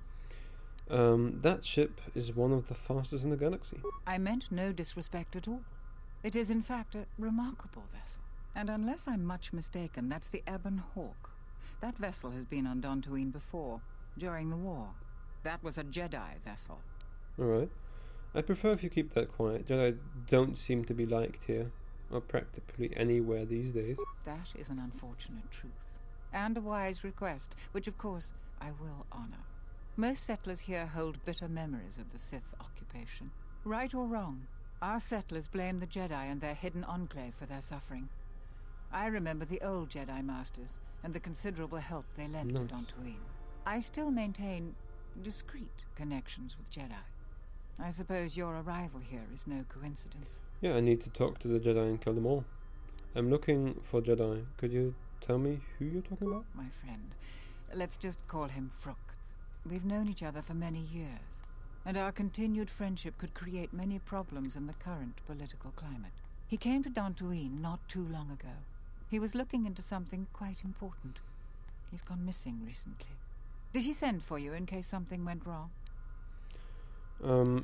That ship is one of the fastest in the galaxy. I meant no disrespect at all. It is in fact a remarkable vessel. And unless I'm much mistaken, that's the Ebon Hawk. That vessel has been on Dantooine before, during the war. That was a Jedi vessel. Alright. I prefer if you keep that quiet. Jedi don't seem to be liked here, or practically anywhere these days. That is an unfortunate truth. And a wise request, which of course I will honor. Most settlers here hold bitter memories of the Sith occupation. Right or wrong, our settlers blame the Jedi and their hidden enclave for their suffering. I remember the old Jedi Masters and the considerable help they lent to Dantooine. I still maintain discreet connections with Jedi. I suppose your arrival here is no coincidence. Yeah, I need to talk to the Jedi and kill them all. I'm looking for Jedi. Could you tell me who you're talking about? My friend, let's just call him Vrook. We've known each other for many years, and our continued friendship could create many problems in the current political climate. He came to Dantooine not too long ago. He was looking into something quite important. He's gone missing recently. Did he send for you in case something went wrong?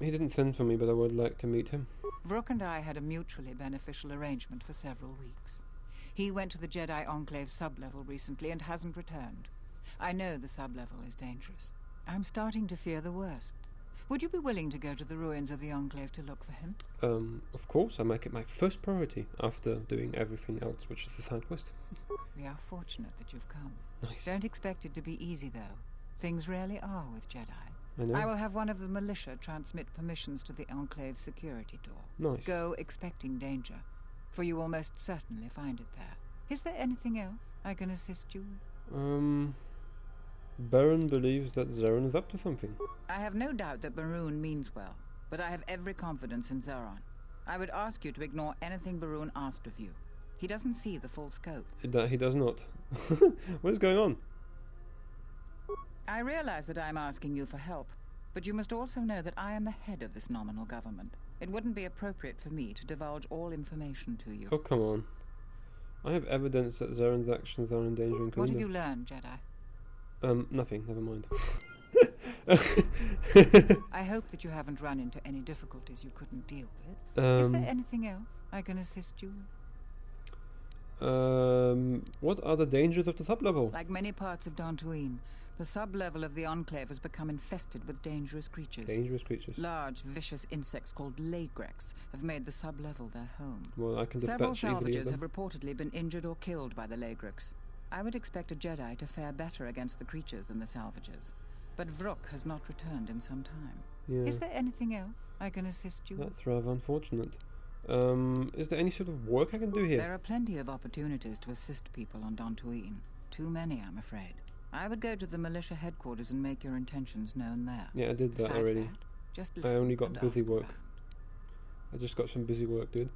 He didn't send for me, but I would like to meet him. Vrook and I had a mutually beneficial arrangement for several weeks. He went to the Jedi Enclave sublevel recently and hasn't returned. I know the sublevel is dangerous. I'm starting to fear the worst. Would you be willing to go to the ruins of the Enclave to look for him? Of course, I make it my first priority after doing everything else, which is the side quest. We are fortunate that you've come. Nice. Don't expect it to be easy, though. Things rarely are with Jedi. I know. I will have one of the militia transmit permissions to the Enclave security door. Nice. Go expecting danger, for you will most certainly find it there. Is there anything else I can assist you with? Baron believes that Zaron is up to something. I have no doubt that Baroon means well, but I have every confidence in Zaron. I would ask you to ignore anything Baroon asked of you. He doesn't see the full scope. That he does not. What is going on? I realize that I'm asking you for help, but you must also know that I am the head of this nominal government. It wouldn't be appropriate for me to divulge all information to you. Oh, come on. I have evidence that Zaron's actions are endangering Kunda. What have you learned, Jedi? Nothing. Never mind. I hope that you haven't run into any difficulties you couldn't deal with. Is there anything else I can assist you with? What are the dangers of the sublevel? Like many parts of Dantooine, the sublevel of the Enclave has become infested with dangerous creatures. Dangerous creatures. Large, vicious insects called Lagrex have made the sublevel their home. Well, I can Several dispatch easily of salvagers them. have reportedly been injured or killed by the Lagrex. I would expect a Jedi to fare better against the creatures than the salvagers. But Vrook has not returned in some time. Yeah. Is there anything else I can assist you with? That's rather unfortunate. Is there any sort of work I can do here? There are plenty of opportunities to assist people on Dantooine. Too many, I'm afraid. I would go to the militia headquarters and make your intentions known there. Yeah, I did that Besides already. that, just I listen only got and busy ask work. around. I just got some busy work, dude.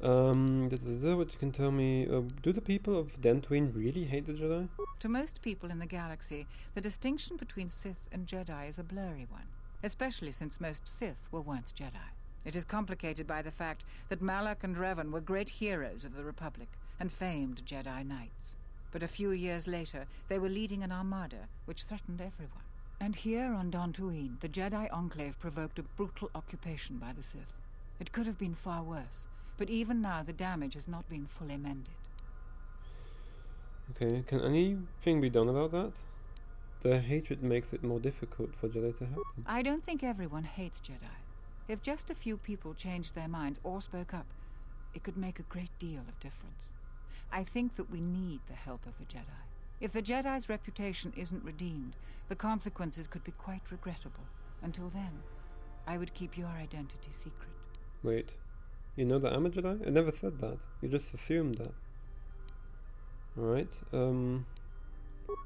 What you can tell me? Do the people of Dantooine really hate the Jedi? To most people in the galaxy, the distinction between Sith and Jedi is a blurry one, especially since most Sith were once Jedi. It is complicated by the fact that Malak and Revan were great heroes of the Republic and famed Jedi Knights. But a few years later, they were leading an armada which threatened everyone. And here on Dantooine, the Jedi Enclave provoked a brutal occupation by the Sith. It could have been far worse, but even now the damage has not been fully mended. Okay, can anything be done about that? Their hatred makes it more difficult for Jedi to help them. I don't think everyone hates Jedi. If just a few people changed their minds or spoke up, it could make a great deal of difference. I think that we need the help of the Jedi. If the Jedi's reputation isn't redeemed, the consequences could be quite regrettable. Until then, I would keep your identity secret. Wait, you know that I'm a Jedi? I never said that. You just assumed that. Alright, Who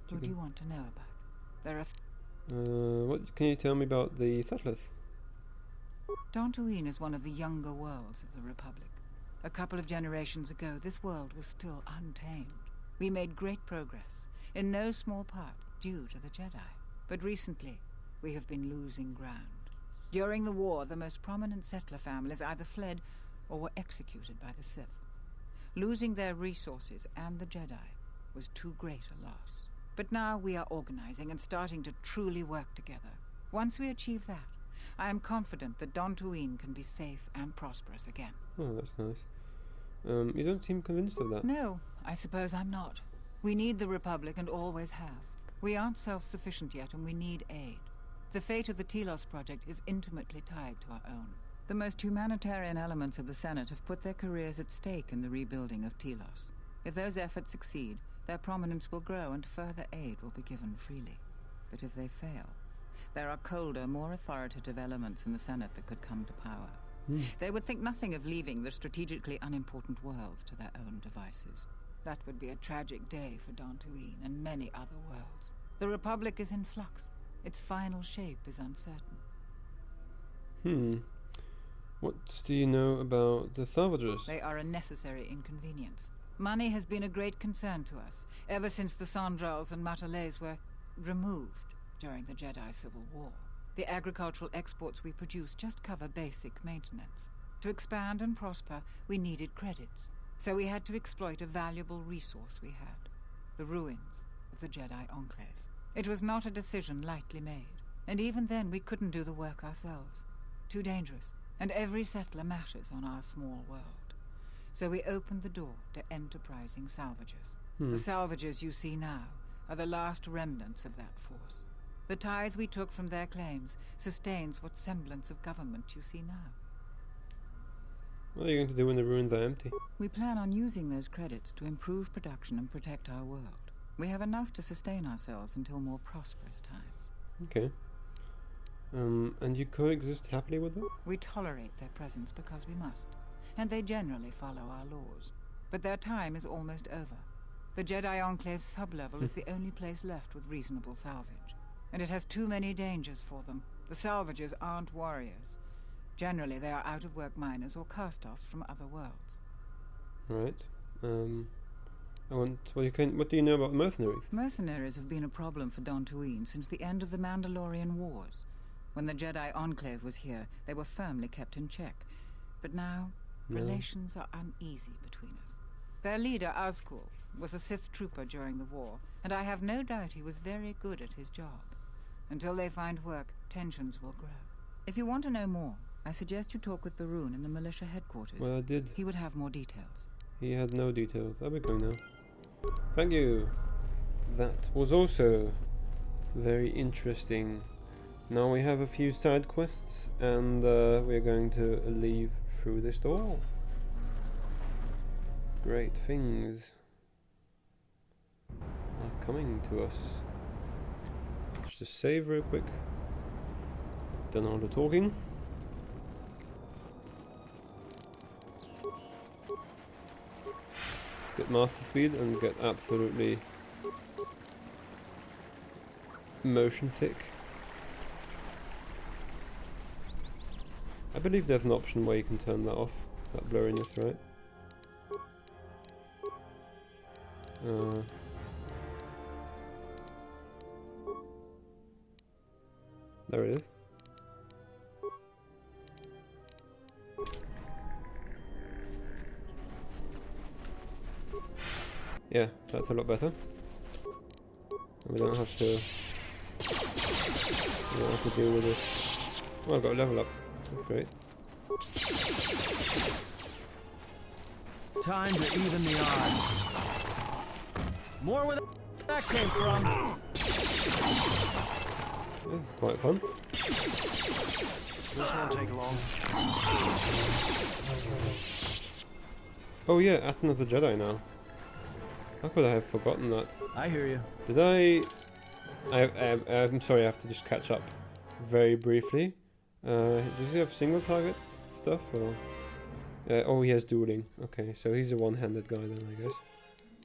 do you want to know about? There are What can you tell me about the settlers? Dantooine is one of the younger worlds of the Republic. A couple of generations ago, this world was still untamed. We made great progress, in no small part due to the Jedi. But recently, we have been losing ground. During the war, the most prominent settler families either fled or were executed by the Sith. Losing their resources and the Jedi was too great a loss. But now we are organizing and starting to truly work together. Once we achieve that, I am confident that Dantooine can be safe and prosperous again. Oh, that's nice. You don't seem convinced of that. No, I suppose I'm not. We need the Republic and always have. We aren't self-sufficient yet and we need aid. The fate of the Telos project is intimately tied to our own. The most humanitarian elements of the Senate have put their careers at stake in the rebuilding of Telos. If those efforts succeed, their prominence will grow and further aid will be given freely. But if they fail, there are colder, more authoritative elements in the Senate that could come to power. They would think nothing of leaving the strategically unimportant worlds to their own devices. That would be a tragic day for Dantooine and many other worlds. The Republic is in flux. Its final shape is uncertain. What do you know about the salvagers? They are a necessary inconvenience. Money has been a great concern to us, ever since the Sandrals and Matalays were removed during the Jedi Civil War. The agricultural exports we produce just cover basic maintenance. To expand and prosper, we needed credits. So we had to exploit a valuable resource we had, the ruins of the Jedi Enclave. It was not a decision lightly made, and even then we couldn't do the work ourselves. Too dangerous, and every settler matters on our small world. So we opened the door to enterprising salvagers. The salvagers you see now are the last remnants of that force. The tithe we took from their claims sustains what semblance of government you see now. What are you going to do when the ruins are empty? We plan on using those credits to improve production and protect our world. We have enough to sustain ourselves until more prosperous times. Okay. And you coexist happily with them? We tolerate their presence because we must, and they generally follow our laws. But their time is almost over. The Jedi Enclave's sublevel is the only place left with reasonable salvage, and it has too many dangers for them. The salvagers aren't warriors. Generally, they are out-of-work miners or cast-offs from other worlds. Right. What do you know about mercenaries? Mercenaries have been a problem for Dantooine since the end of the Mandalorian Wars. When the Jedi Enclave was here, they were firmly kept in check. But now, relations are uneasy between us. Their leader, Azkul, was a Sith trooper during the war, and I have no doubt he was very good at his job. Until they find work, tensions will grow. If you want to know more, I suggest you talk with Barun in the militia headquarters. Well, I did. He would have more details. He had no details. I'll be going now. Thank you. That was also very interesting. Now we have a few side quests, and we're going to leave through this door. Great things are coming to us. Let's just save real quick. Done all the talking. Get master speed and get absolutely motion sick. I believe there's an option where you can turn that off, that blurriness, right? There it is. Yeah, that's a lot better. And we don't have to deal with this. Oh, I've got a level up. That's great. Time to even the odds. More where that came from. This is quite fun. This won't take long. Oh yeah, Atten of the Jedi now. How could I have forgotten that? I hear you. Did I'm sorry, I have to just catch up very briefly. Does he have single target stuff or? Oh, he has dueling. Okay, so he's a one-handed guy then, I guess.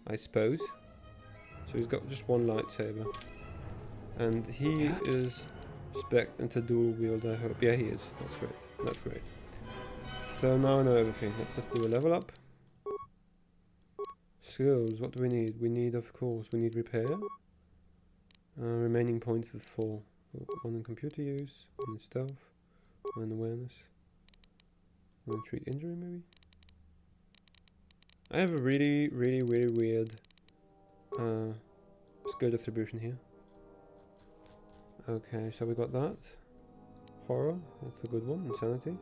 I suppose. So he's got just one lightsaber. And he is spec into dual wield, I hope. Yeah, he is. That's great. That's great. So now I know everything. Let's just do a level up. Skills, what do we need? We need, of course, we need repair. Remaining points is 4. 1 in computer use, 1 in stealth, 1 in awareness. 1 in treat injury, maybe? I have a really weird skill distribution here. Okay, so we got that. Horror, that's a good one. Insanity.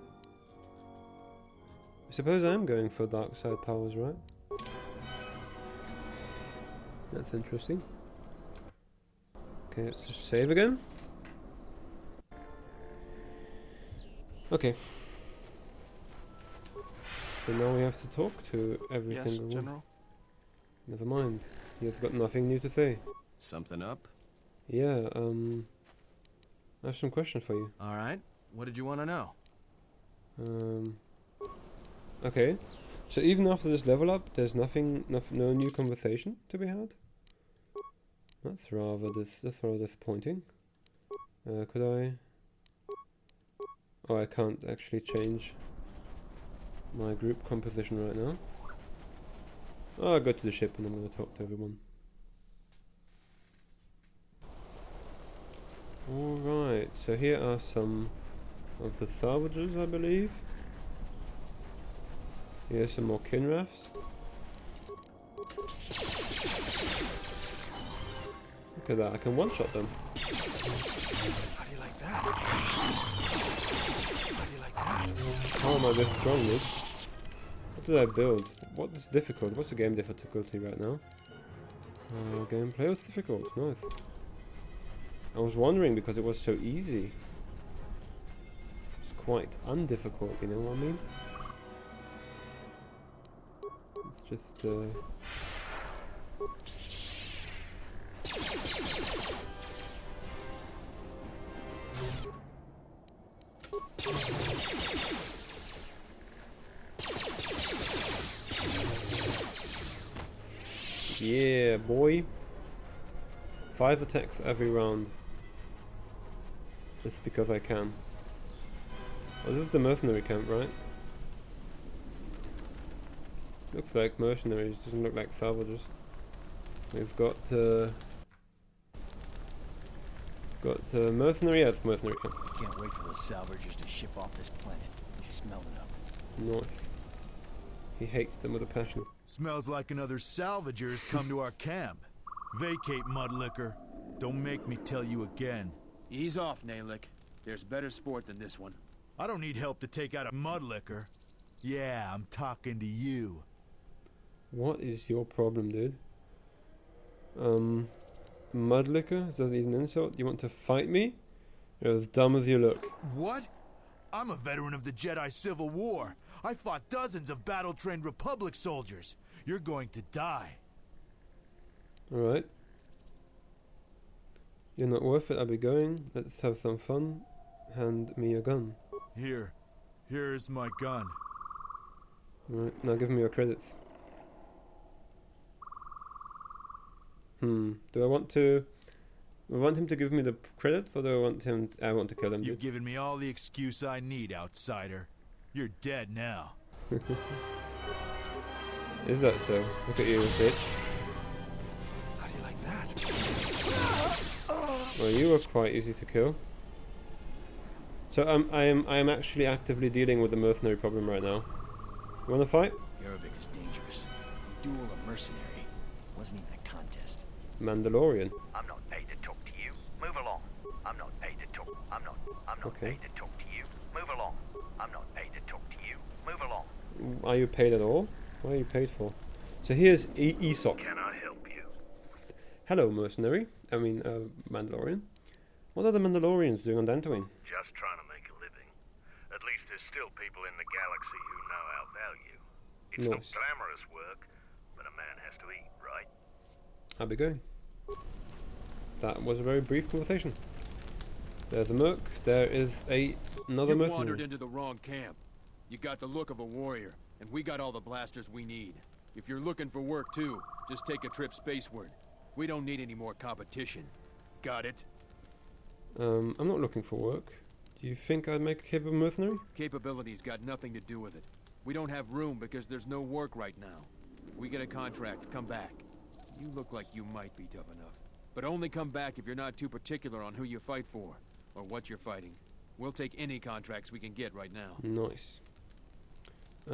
I suppose I am going for dark side powers, right? That's interesting. Okay, let's just save again. Okay. So now we have to talk to every single one. General? Never mind. You've got nothing new to say. Something up? Yeah, I have some questions for you. Alright. What did you want to know? Okay. So even after this level up, there's no new conversation to be had? That's rather disappointing. Could I? Oh, I can't actually change my group composition right now. Oh, I'll go to the ship and I'm going to talk to everyone. Alright, so here are some of the salvagers, I believe. Here's some more Kinraths. Look at that, I can one-shot them. How do you like that? How do you like that? How am I this strong, dude? What did I build? What is difficult? What's the game difficulty right now? Gameplay was difficult, nice. I was wondering because it was so easy. It's quite undifficult, you know what I mean? It's just yeah, boy. 5 attacks every round. Just because I can. Oh, this is the mercenary camp, right? Looks like mercenaries, doesn't look like salvagers. We've got mercenary, yes, mercenary camp. Can't wait for those salvagers to ship off this planet. They smell it up. North. He hates them with a passion. Smells like another salvager's come to our camp. Vacate, Mudlicker. Don't make me tell you again. Ease off, Naylik. There's better sport than this one. I don't need help to take out a Mudlicker. Yeah, I'm talking to you. What is your problem, dude? Mudlicker? Is that even an insult? You want to fight me? You're as dumb as you look. What? I'm a veteran of the Jedi Civil War. I fought dozens of battle-trained Republic soldiers. You're going to die. Alright. You're not worth it, I'll be going. Let's have some fun. Hand me your gun. Here. Here's my gun. Alright, now give me your credits. Do I want him to give me the credits, or do I want to kill him? You've given me all the excuse I need, outsider. You're dead now. Is that so? Look at you, bitch. How do you like that? Well, you were quite easy to kill. So I am actually actively dealing with the mercenary problem right now. You wanna fight? Yarvik is dangerous. You duel a mercenary. It wasn't even a contest. Mandalorian. I'm not paid to talk to you. Move along. I'm not paid to talk. I'm not Okay. paid to talk to you. Move along. I'm not paid to talk to you. Move along. Are you paid at all? What are you paid for? So here's Esok. Can I help you? Hello, mercenary. I mean, Mandalorian. What are the Mandalorians doing on Dantooine? Just trying to make a living. At least there's still people in the galaxy who know our value. It's not Nice. glamorous work, but a man has to eat, right? I'll be going. That was a very brief conversation. There's a merc. There is another You mercenary. wandered into the wrong camp. You got the look of a warrior, and we got all the blasters we need. If you're looking for work too, just take a trip spaceward. We don't need any more competition. Got it? I'm not looking for work. Do you think I'd make a capable mercenary? Capability's got nothing to do with it. We don't have room because there's no work right now. If we get a contract, come back. You look like you might be tough enough. But only come back if you're not too particular on who you fight for, or what you're fighting. We'll take any contracts we can get right now. Nice.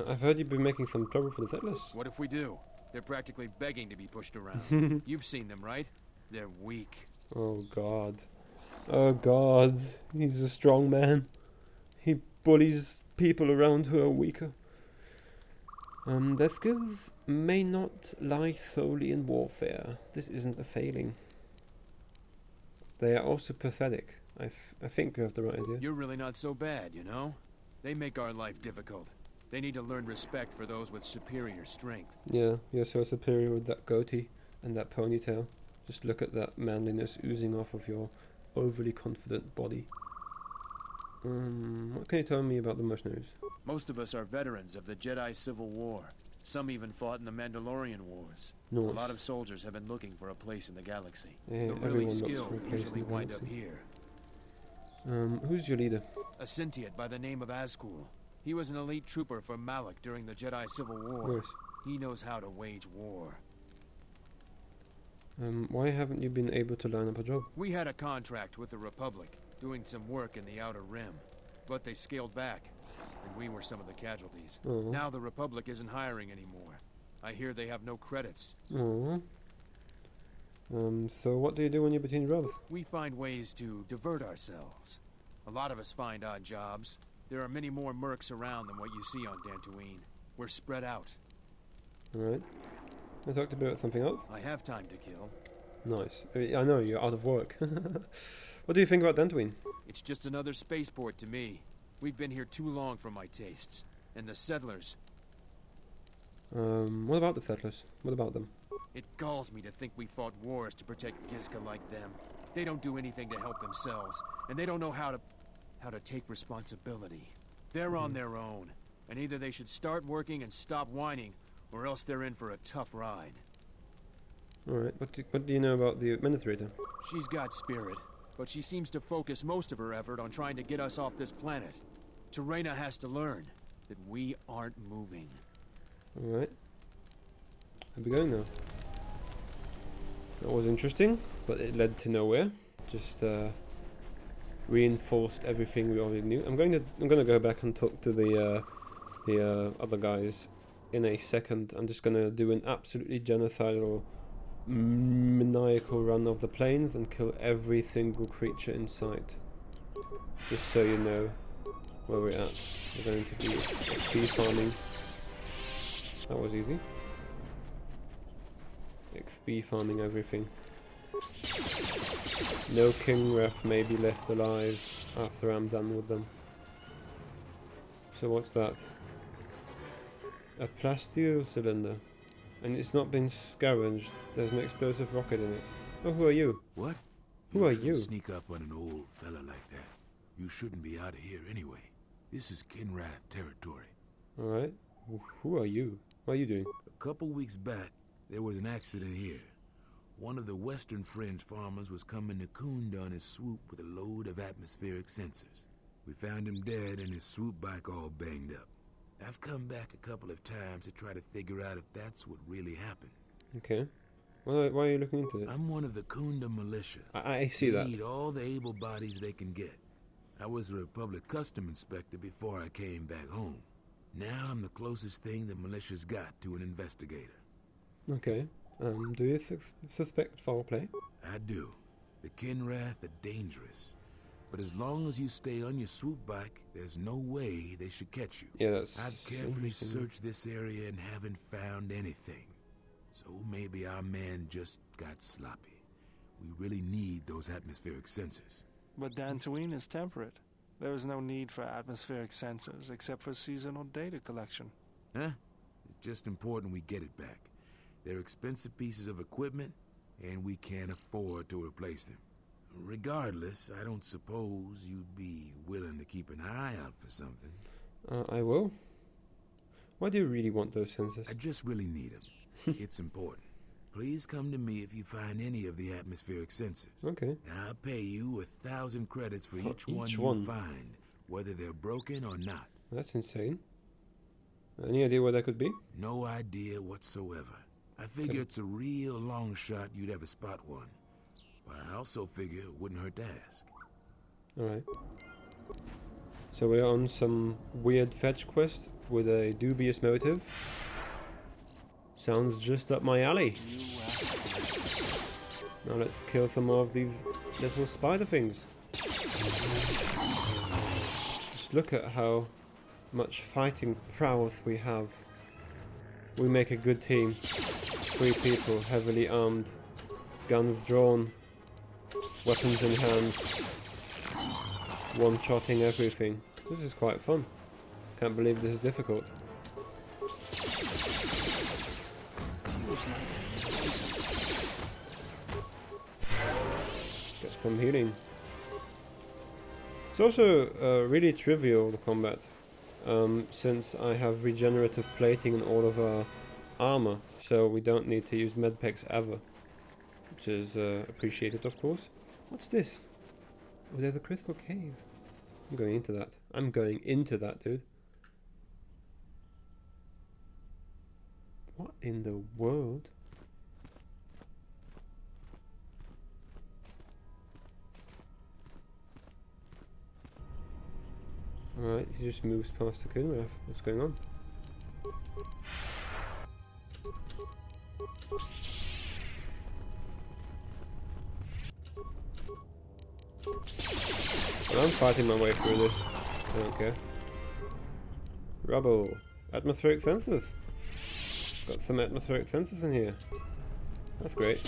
I've heard you've been making some trouble for the settlers. What if we do? They're practically begging to be pushed around. You've seen them, right? They're weak. Oh god. Oh god. He's a strong man. He bullies people around who are weaker. Their skills may not lie solely in warfare. This isn't a failing. They are also pathetic. I think you have the right idea. You're really not so bad, you know? They make our life difficult. They need to learn respect for those with superior strength. Yeah, you're so superior with that goatee and that ponytail. Just look at that manliness oozing off of your overly confident body. What can you tell me about the mercenaries? Most of us are veterans of the Jedi Civil War. Some even fought in the Mandalorian Wars. Nice. A lot of soldiers have been looking for a place in the galaxy. Yeah, the really everyone looks skilled for a place usually in the wind up galaxy. here. Who's your leader? A Sentiate by the name of Azkul. He was an elite trooper for Malak during the Jedi Civil War. Nice. He knows how to wage war. Why haven't you been able to line up a job? We had a contract with the Republic, doing some work in the Outer Rim. But they scaled back, and we were some of the casualties. Aww. Now the Republic isn't hiring anymore. I hear they have no credits. Aww. So what do you do when you're between jobs? We find ways to divert ourselves. A lot of us find odd jobs. There are many more mercs around than what you see on Dantooine. We're spread out. Alright. I talked about something else. I have time to kill. Nice. I know, you're out of work. What do you think about Dantooine? It's just another spaceport to me. We've been here too long for my tastes. And the settlers. What about the settlers? What about them? It galls me to think we fought wars to protect Gizka like them. They don't do anything to help themselves, and they don't know how to take responsibility. They're on their own, and either they should start working and stop whining, or else they're in for a tough ride. Alright, what do you know about the administrator? She's got spirit, but she seems to focus most of her effort on trying to get us off this planet. Terena has to learn that we aren't moving. Alright. I'll be going now. That was interesting, but it led to nowhere. Just reinforced everything we already knew. I'm gonna go back and talk to the other guys in a second. I'm just gonna do an absolutely genocidal, maniacal run of the plains and kill every single creature in sight. Just so you know where we're at. We're going to be XP farming. That was easy. XP farming everything. No King Ref may be left alive after I'm done with them. So what's that? A plasteel cylinder. And it's not been scavenged. There's an explosive rocket in it. Oh, who are you? What? Who are shouldn't you? Sneak up on an old fella like that. You shouldn't be out of here anyway. This is Kinrath territory. Alright. Who are you? What are you doing? A couple weeks back, there was an accident here. One of the Western Fringe farmers was coming to Kund on his swoop with a load of atmospheric sensors. We found him dead and his swoop bike all banged up. I've come back a couple of times to try to figure out if that's what really happened. Okay. Why are you looking into it? I'm one of the Kunda militia. I see that. They need all the able bodies they can get. I was a Republic custom inspector before I came back home. Now I'm the closest thing the militia's got to an investigator. Okay. Do you suspect foul play? I do. The Kinrath are dangerous. But as long as you stay on your swoop bike, there's no way they should catch you. Yeah, that's I've carefully searched this area and haven't found anything. So maybe our man just got sloppy. We really need those atmospheric sensors. But Dantooine is temperate. There is no need for atmospheric sensors except for seasonal data collection. Huh? It's just important we get it back. They're expensive pieces of equipment, and we can't afford to replace them. Regardless, I don't suppose you'd be willing to keep an eye out for something. I will. Why do you really want those sensors? I just really need them. It's important. Please come to me if you find any of the atmospheric sensors. Okay. I'll pay you 1,000 credits for each one you find, whether they're broken or not. That's insane. Any idea what that could be? No idea whatsoever. I figure it's a real long shot you'd ever spot one. But I also figure it wouldn't hurt to ask. Alright. So we're on some weird fetch quest with a dubious motive. Sounds just up my alley. Now let's kill some more of these little spider things. Just look at how much fighting prowess we have. We make a good team. 3 people, heavily armed, guns drawn, weapons in hand, one-shotting everything. This is quite fun. Can't believe this is difficult. Get some healing. It's also really trivial, the combat, since I have regenerative plating in all of our armor, so we don't need to use medpacks ever, which is appreciated, of course. What's this? Oh, there's a crystal cave. I'm going into that. I'm going into that, dude. What in the world? Alright, he just moves past the Kunraf. What's going on? I'm fighting my way through this. I don't care. Rubble. Atmospheric sensors. Got some atmospheric sensors in here. That's great.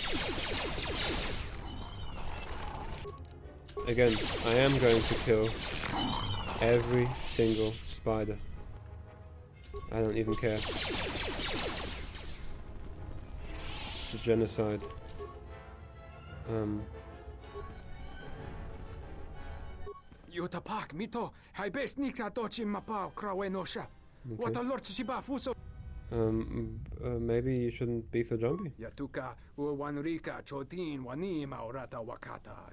Again, I am going to kill every single spider. I don't even care. It's a genocide. Yutapak mito hai best nikta tochi mapao krawenosha. What a lord chiba fuso. Maybe you shouldn't be so jumpy. Yatuka uwanrika chotin wani maurata wakata.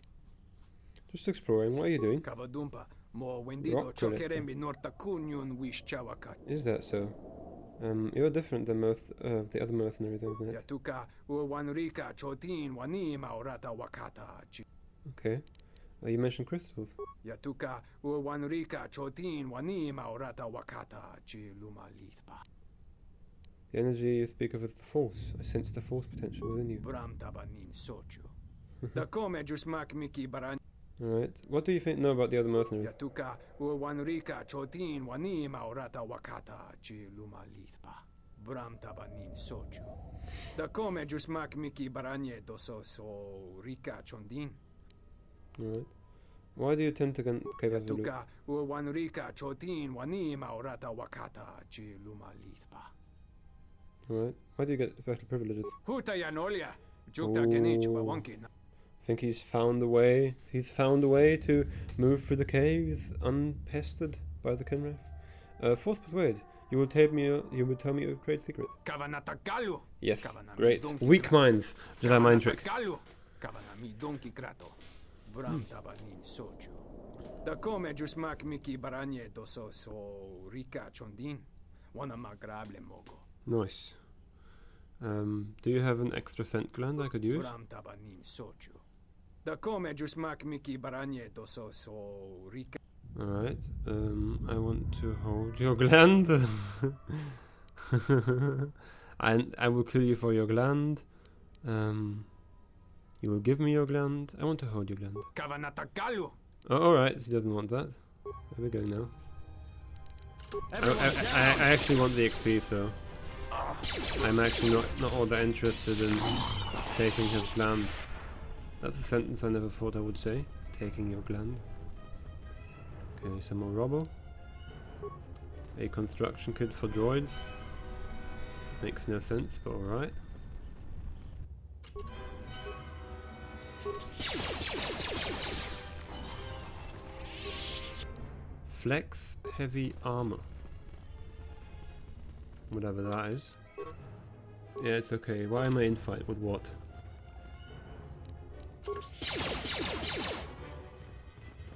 Just exploring. What are you doing? Kavadumpa mo wendido chokerembi norta kunyun wish chawaka. Is that so? You're different than most of the other mercenaries I've met. Yatuka uwanrika chotin wani maurata wakata. Okay. You mentioned crystals. Yatuka uwanrika chotin wani maurata wakata chiluma lispa. The energy you speak of is the force. I sense the force potential within you. Alright. What do you know about the other mercenaries? Alright. Why do you tend to get Zulu? Alright. Why do you get special privileges? Ooh. Think he's found a way. He's found a way to move through the caves unpestered by the Kunraf. Fourth persuade. You will tell me a great secret. Yes. Great. Weak minds. Jedi mind trick. Nice. Do you have an extra scent gland I could use? Alright. I want to hold your gland. I will kill you for your gland. You will give me your gland. I want to hold your gland. Oh, alright. He doesn't want that. There we go now. I actually want the XP, so I'm actually not all that interested in taking his gland. That's a sentence I never thought I would say. Taking your gland. Okay, some more rubble. A construction kit for droids. Makes no sense, but alright. Flex heavy armor. Whatever that is. Yeah, it's okay. Why am I in fight with what?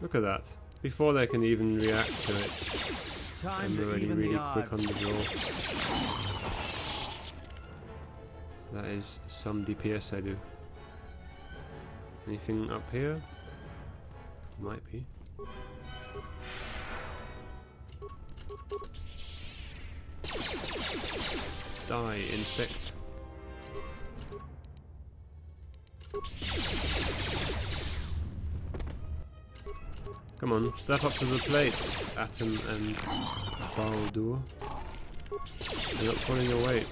Look at that. Before they can even react to it, I'm already really quick on the draw. That is some DPS I do. Anything up here? Might be. Die, insect. Come on, step up to the plate, Atom and Baldur. You're not pulling your weight.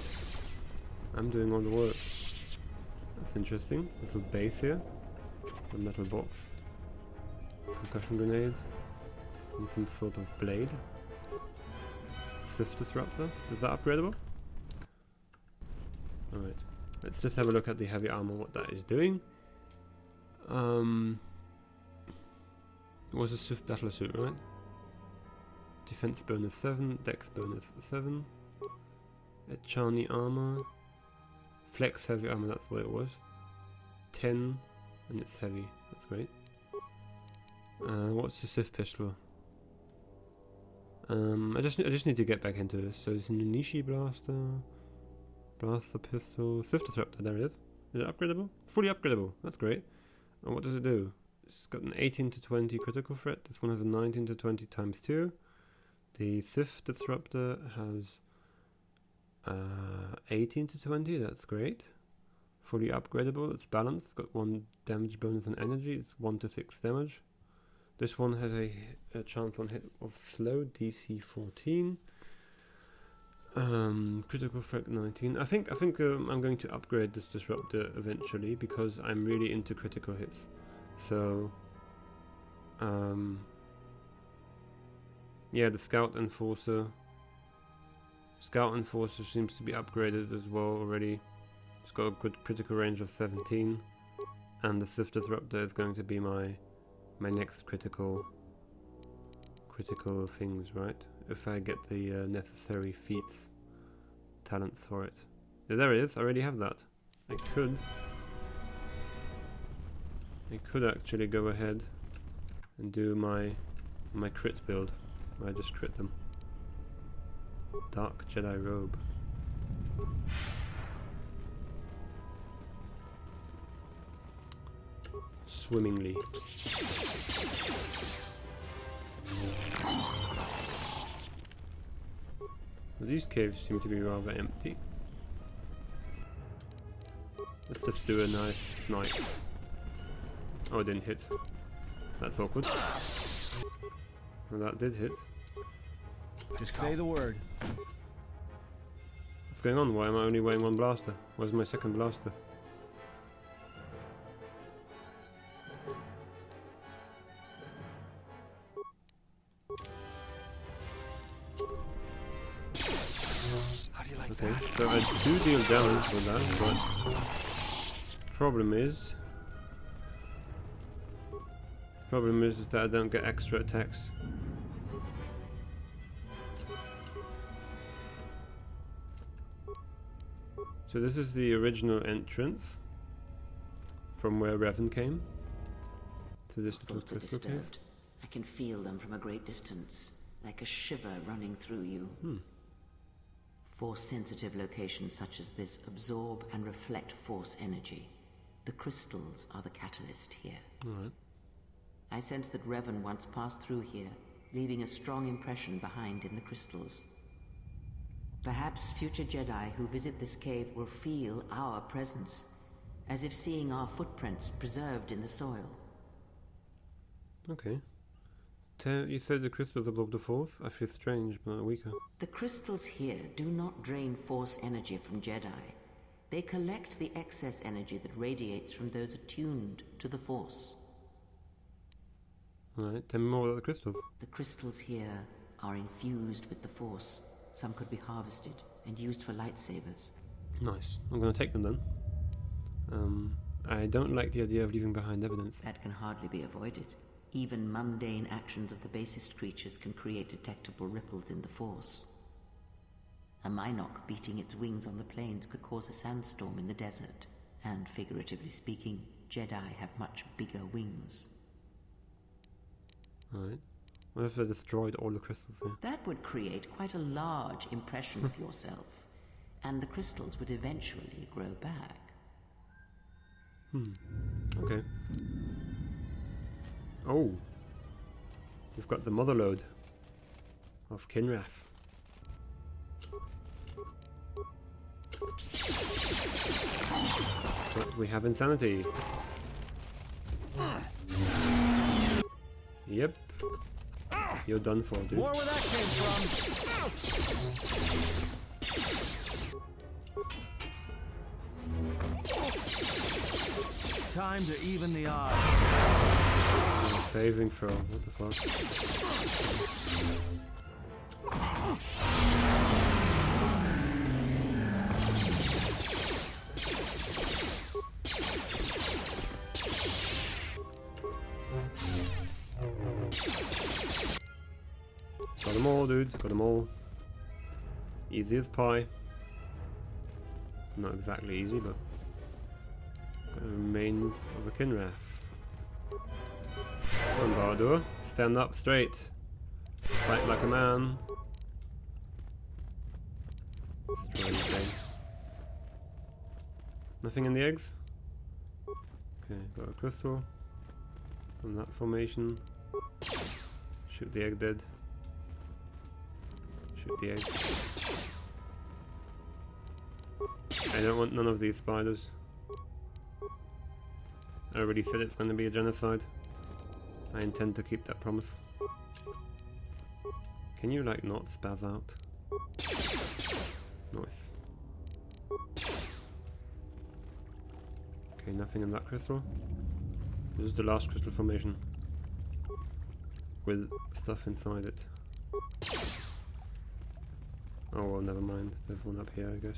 I'm doing all the work. That's interesting. Little base here. A metal box. Concussion grenade. And some sort of blade. Sith disruptor. Is that upgradable? Alright. Let's just have a look at the heavy armor, what that is doing. It was a Sith battle suit, right? Defense bonus 7, dex bonus 7. Echani armor. Flex heavy armor, that's what it was. 10, and it's heavy. That's great. What's the Sith pistol? I just need to get back into this. So it's an Nishi blaster, blaster pistol, Sith disruptor. There it is. Is it upgradable? Fully upgradable. That's great. And what does it do? It's got an 18 to 20 critical threat. This one has a 19 to 20 times 2. The Sith disruptor has 18 to 20. That's great. Fully upgradable. It's balanced. It's got 1 damage bonus and energy. It's 1 to 6 damage. This one has a chance on hit of slow, DC 14. Critical threat 19. I think I'm going to upgrade this disruptor eventually because I'm really into critical hits. So, yeah, the Scout Enforcer. Scout Enforcer seems to be upgraded as well already. It's got a good critical range of 17, and the Sith Disruptor is going to be my next critical things, right? If I get the necessary feats, talents for it. Yeah, there it is. I already have that. I could actually go ahead and do my crit build. I just crit them. Dark Jedi robe. Swimmingly. These caves seem to be rather empty. Let's just do a nice snipe. Oh, it didn't hit. That's awkward. Well, that did hit. Just say the word. What's going on? Why am I only wearing 1 blaster? Where's my second blaster? How do you like okay, that? so I do deal damage with that, but problem is that I don't get extra attacks. So this is the original entrance from where Revan came to this little Thoughts are crystal cave. disturbed. I can feel them from a great distance, like a shiver running through you. Force-sensitive locations such as this absorb and reflect force energy. The crystals are the catalyst here. Alright. I sense that Revan once passed through here, leaving a strong impression behind in the crystals. Perhaps future Jedi who visit this cave will feel our presence, as if seeing our footprints preserved in the soil. Okay. You said the crystals above the Force? I feel strange, but not weaker. The crystals here do not drain force energy from Jedi. They collect the excess energy that radiates from those attuned to the Force. Alright, tell me more about the crystals. The crystals here are infused with the Force. Some could be harvested and used for lightsabers. Nice. I'm gonna take them then. I don't like the idea of leaving behind evidence. That can hardly be avoided. Even mundane actions of the basest creatures can create detectable ripples in the Force. A Minoc beating its wings on the plains could cause a sandstorm in the desert. And figuratively speaking, Jedi have much bigger wings. Alright. What if they destroyed all the crystals here? That would create quite a large impression of yourself, and the crystals would eventually grow back. Okay. Oh. We've got the mother lode of Kinrath. But we have insanity. Yep. You're done for, dude. More where that came from. Time to even the odds. Oh, saving throw. What the fuck? Got them all, dude. Got them all. Easy as pie. Not exactly easy, but got the remains of a Kinrath. Come on, Bardur. Stand up straight. Fight like a man. Destroy the eggs. Nothing in the eggs? Okay, got a crystal. From that formation. Shoot the egg dead. Shoot the egg. I don't want none of these spiders. I already said it's going to be a genocide. I intend to keep that promise. Can you like not spaz out? Nice. Okay, nothing in that crystal. This is the last crystal formation. With stuff inside it. Oh well, never mind. There's one up here, I guess.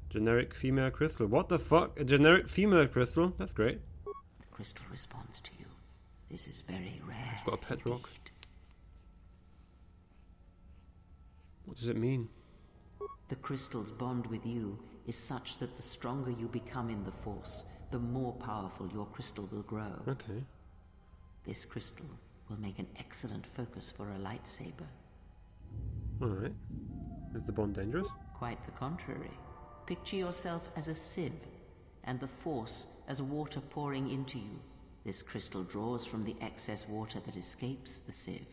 Generic female crystal. What the fuck? A generic female crystal? That's great. The crystal responds to you. This is very rare. It's got a pet rock. What does it mean? The crystal's bond with you is such that the stronger you become in the Force, the more powerful your crystal will grow. Okay. This crystal will make an excellent focus for a lightsaber. Alright. Is the bond dangerous? Quite the contrary. Picture yourself as a sieve, and the Force as water pouring into you. This crystal draws from the excess water that escapes the sieve.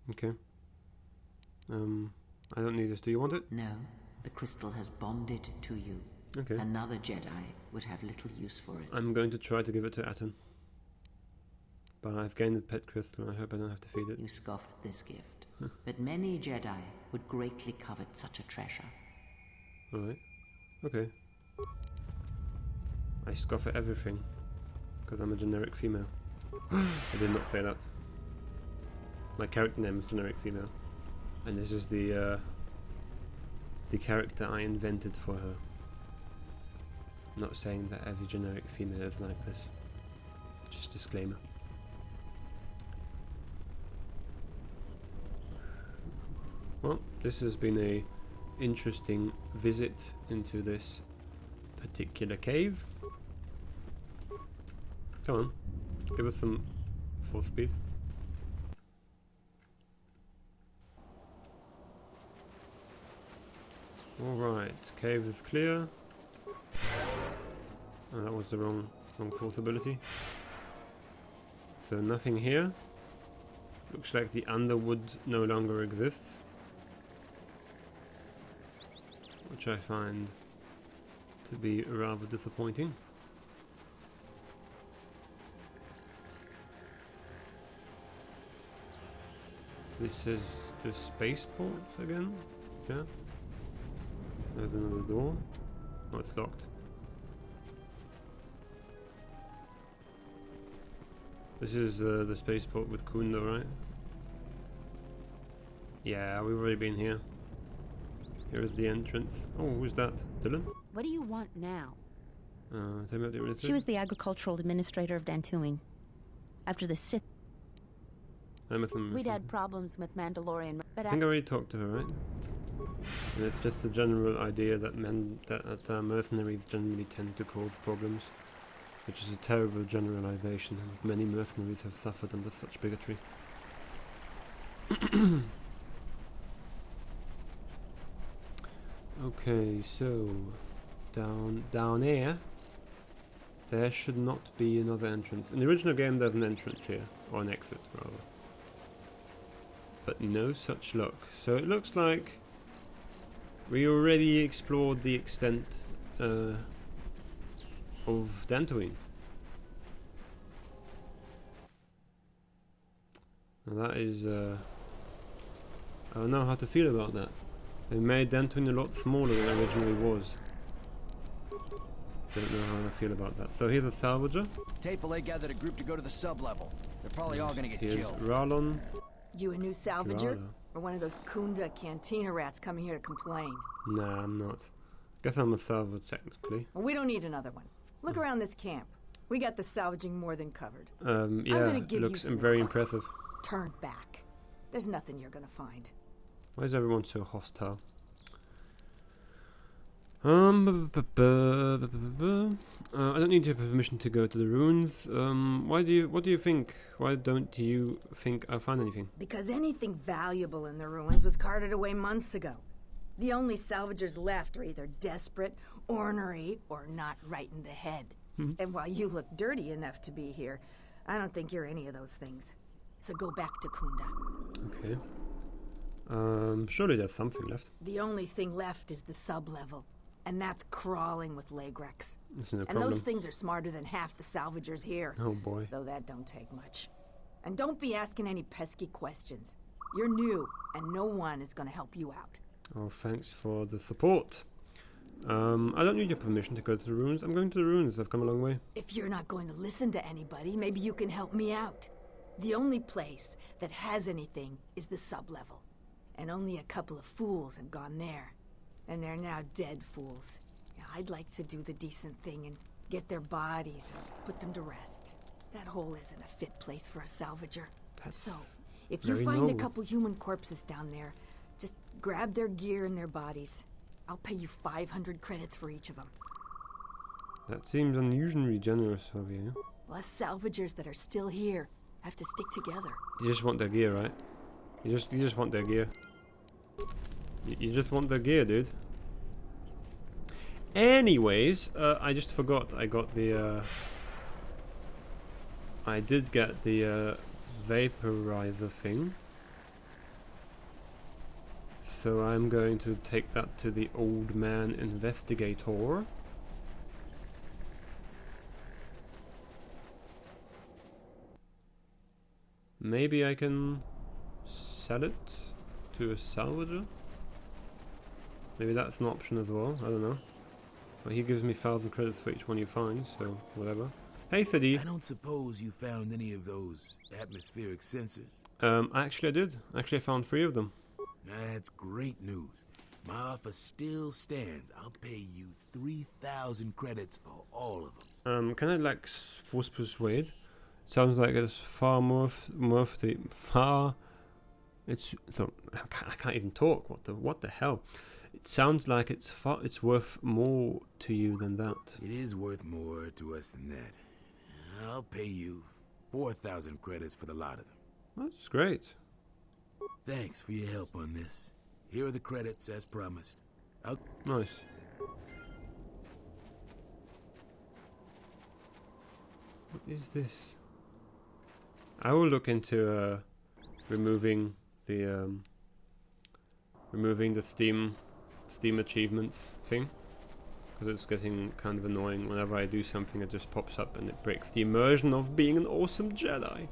Okay. I don't need this. Do you want it? No. The crystal has bonded to you. Okay. Another Jedi would have little use for it. I'm going to try to give it to Atten. But I've gained a pet crystal and I hope I don't have to feed it. You scoff at this gift. But many Jedi would greatly covet such a treasure. Alright. Okay. I scoff at everything. Because I'm a generic female. I did not say that. My character name is generic female. And this is the character I invented for her. I'm not saying that every generic female is like this. Just disclaimer. Well, this has been a interesting visit into this particular cave. Come on, give us some full speed. Alright, cave is clear. Oh, that was the wrong force ability. So nothing here. Looks like the underwood no longer exists. Which I find to be rather disappointing. This is the spaceport again? Yeah. There's another door. Oh, it's locked. This is the spaceport with Kundo, right? Yeah, we've already been here. Here is the entrance. Oh, who's that? Dylan? What do you want now? Tell me about the administrator. She was the agricultural administrator of Dantooine. After the Sith... We'd had problems with Mandalorian, but I think I already talked to her, right? And it's just the general idea that mercenaries generally tend to cause problems, which is a terrible generalization, and many mercenaries have suffered under such bigotry. Okay, so down here, there should not be another entrance. In the original game, there's an entrance here, or an exit rather, but no such luck. So it looks like we already explored the extent of Dantooine. Now that is, I don't know how to feel about that. They made Dantooine a lot smaller than it originally was. Don't know how I feel about that. So here's a salvager. Tapele gathered a group to go to the sub-level. They're probably all gonna get Here's killed. Ralon. You a new salvager? Rala. Or one of those Kunda cantina rats coming here to complain? Nah, I'm not. Guess I'm a salvager technically. Well, we don't need another one. Look around this camp. We got the salvaging more than covered. Yeah, I'm gonna give it looks you some very advice. impressive. Turn back. There's nothing you're gonna find. Why is everyone so hostile? I don't need your permission to go to the ruins. What do you think? Why don't you think I'll find anything? Because anything valuable in the ruins was carted away months ago. The only salvagers left are either desperate, ornery, or not right in the head. And while you look dirty enough to be here, I don't think you're any of those things. So go back to Kunda. Okay. Surely there's something left. The only thing left is the sub-level. And that's crawling with Legrex. That's no And problem. those things are smarter than half the salvagers here. Oh boy. Though that don't take much. And don't be asking any pesky questions. You're new, and no one is gonna help you out. Oh, thanks for the support. I don't need your permission to go to the ruins. I'm going to the ruins. I've come a long way. If you're not going to listen to anybody, maybe you can help me out. The only place that has anything is the sub-level. And only a couple of fools have gone there. And they're now dead fools. Yeah, I'd like to do the decent thing and get their bodies and put them to rest. That hole isn't a fit place for a salvager. So, if you very find noble. a couple human corpses down there, just grab their gear and their bodies. I'll pay you 500 credits for each of them. That seems unusually generous of you. Us salvagers that are still here have to stick together. You just want their gear, right? You just want their gear. You just want their gear, dude. Anyways, I just forgot. I got the. I did get the vaporizer thing. So I'm going to take that to the old man investigator. Maybe I can sell it to a salvager? Maybe that's an option as well, I don't know. Well, he gives me 1,000 credits for each one you find, so whatever. Hey, Thady. I don't suppose you found any of those atmospheric sensors? Actually I did. Actually I found 3 of them. That's great news. My offer still stands. I'll pay you 3,000 credits for all of them. Can I like force persuade? Sounds like it's far more it's so I can't even talk. What the hell? It sounds like it's worth more to you than that. It is worth more to us than that. I'll pay you 4,000 credits for the lot of them. That's great. Thanks for your help on this. Here are the credits as promised. Nice. What is this? I will look into removing the Steam achievements thing, because it's getting kind of annoying. Whenever I do something, it just pops up and it breaks the immersion of being an awesome Jedi.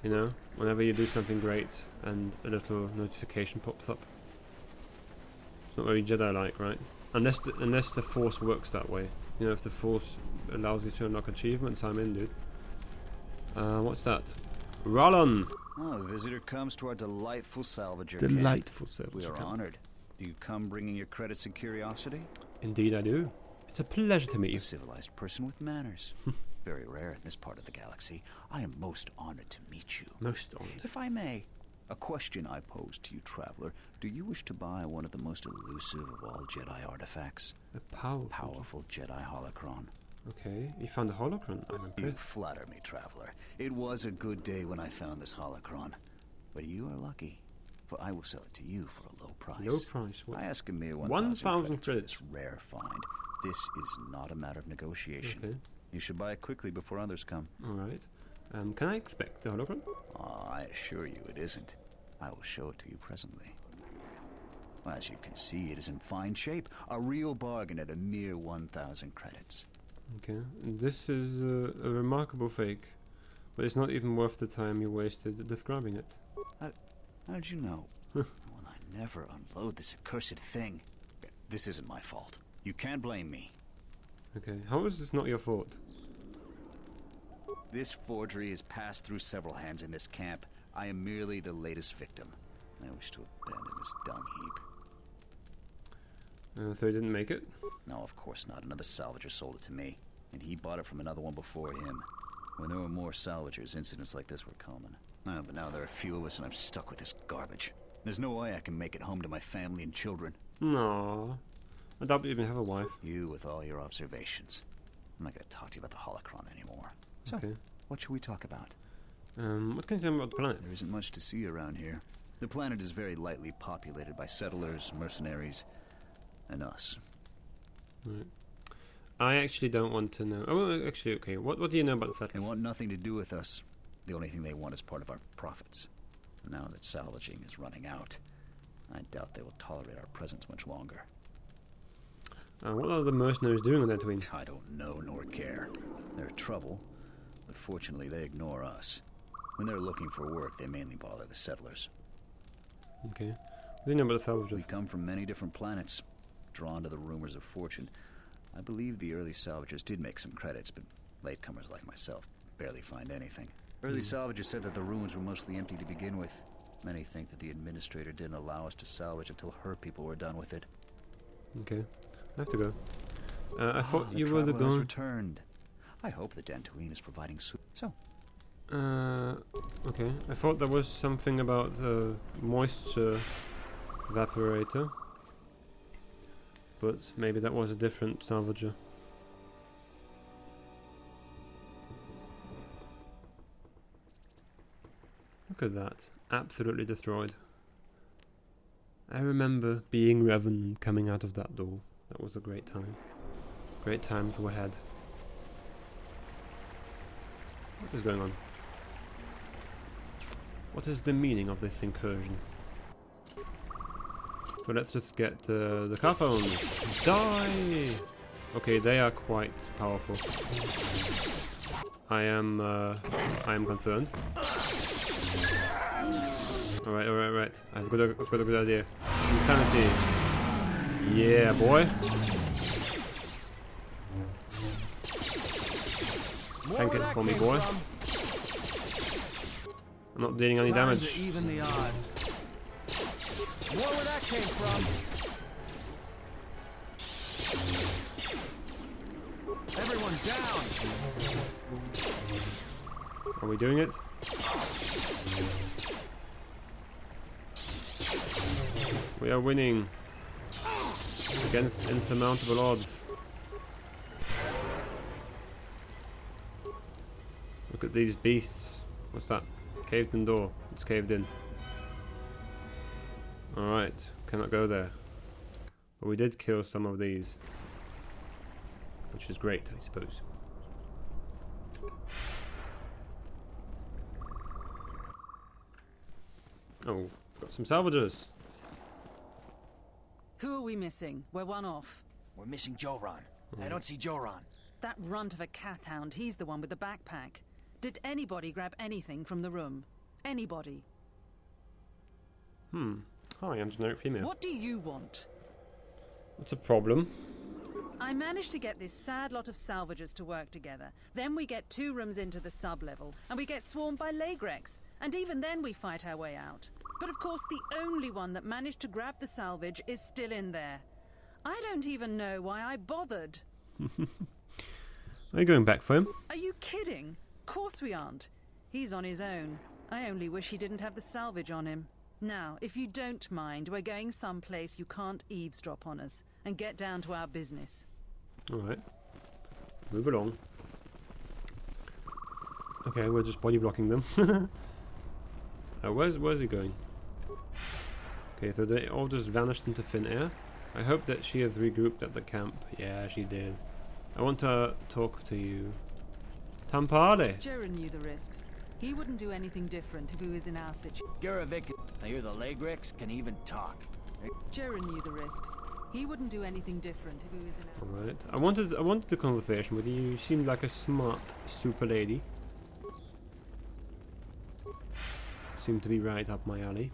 You know, whenever you do something great and a little notification pops up. It's not very Jedi-like, right? Unless the Force works that way. You know, if the Force allows you to unlock achievements, I'm in, dude. What's that? Ralon! Oh, a visitor comes to our delightful salvager. Delightful camp. salvager We are camp. honored. Do you come bringing your credits and curiosity? Indeed I do. It's a pleasure to meet you. A civilized person with manners. very rare in this part of the galaxy. I am most honored to meet you. Most honored. If I may, a question I pose to you, traveler. Do you wish to buy one of the most elusive of all Jedi artifacts? A powerful Jedi holocron. Okay, you found a holocron. I'm impressed. You flatter me, traveler. It was a good day when I found this holocron. But you are lucky, for I will sell it to you for a low price. Low price? What? I ask a mere 1,000 credits credits. for this rare find. This is not a matter of negotiation. Okay. You should buy it quickly before others come. Alright. Can I expect the holocron? I assure you it isn't. I will show it to you presently. As you can see, it is in fine shape. A real bargain at a mere 1,000 credits. Okay, this is a remarkable fake, but it's not even worth the time you wasted describing it. How did you know? Well, I never unload this accursed thing. This isn't my fault. You can't blame me. Okay, how is this not your fault? This forgery has passed through several hands in this camp. I am merely the latest victim. I wish to abandon this dung heap. So he didn't make it? No, of course not. Another salvager sold it to me, and he bought it from another one before him. When there were more salvagers, incidents like this were common. But now there are few of us, and I'm stuck with this garbage. There's no way I can make it home to my family and children. No, I doubt you even have a wife. You with all your observations. I'm not going to talk to you about the holocron anymore. So, okay. What should we talk about? What can you tell me about the planet? There isn't much to see around here. The planet is very lightly populated by settlers, mercenaries, and us. Right. I actually don't want to know. Oh, actually, okay. What do you know about the settlers? They want nothing to do with us. The only thing they want is part of our profits. Now that salvaging is running out, I doubt they will tolerate our presence much longer. What are the mercenaries doing on Tatooine? I don't know nor care. They're trouble, but fortunately they ignore us. When they're looking for work, they mainly bother the settlers. Okay. What do you know about the salvagers? We come from many different planets, drawn to the rumors of fortune. I believe the early salvagers did make some credits, but latecomers like myself barely find anything. Early salvagers said that the ruins were mostly empty to begin with. Many think that the administrator didn't allow us to salvage until her people were done with it. Okay. I have to go. I thought the you were the traveler has gone. returned. I hope that Dantooine is providing so. Okay. I thought there was something about the moisture evaporator, but maybe that was a different salvager. Look at that. Absolutely destroyed. I remember being Revan and coming out of that door. That was a great time. Great times were had. What is going on? What is the meaning of this incursion? So let's just get the Carphones. Die! Okay, they are quite powerful. I am concerned. Alright. I've got a good idea. Insanity. Yeah, boy. Tank it for me, boy. I'm not dealing any damage. To even the odds. More where that came from. Everyone down. Are we doing it? We are winning against insurmountable odds. Look at these beasts. What's that? Caved in door. It's caved in. Alright, cannot go there. But we did kill some of these, which is great, I suppose. Oh, got some salvagers. Who are we missing? We're one off. We're missing Joran. I don't see Joran. That runt of a Cathhound, he's the one with the backpack. Did anybody grab anything from the room? Anybody? Hi, I'm generic female. What do you want? What's a problem? I managed to get this sad lot of salvagers to work together. Then we get 2 rooms into the sub-level, and we get swarmed by Lagrex. And even then we fight our way out. But of course the only one that managed to grab the salvage is still in there. I don't even know why I bothered. Are you going back for him? Are you kidding? Course we aren't. He's on his own. I only wish he didn't have the salvage on him. Now, if you don't mind, we're going someplace you can't eavesdrop on us, and get down to our business. Alright. Move along. Okay, we're just body blocking them. Where's he going? Okay, so they all just vanished into thin air. I hope that she has regrouped at the camp. Yeah, she did. I want to talk to you. Tampade! Jaren knew the risks. He wouldn't do anything different if he was in our situation. Garavik, I hear the Legrex can even talk. Jaren knew the risks. He wouldn't do anything different if he was in our Alright. I wanted the conversation with you. You seemed like a smart super lady. Seemed to be right up my alley.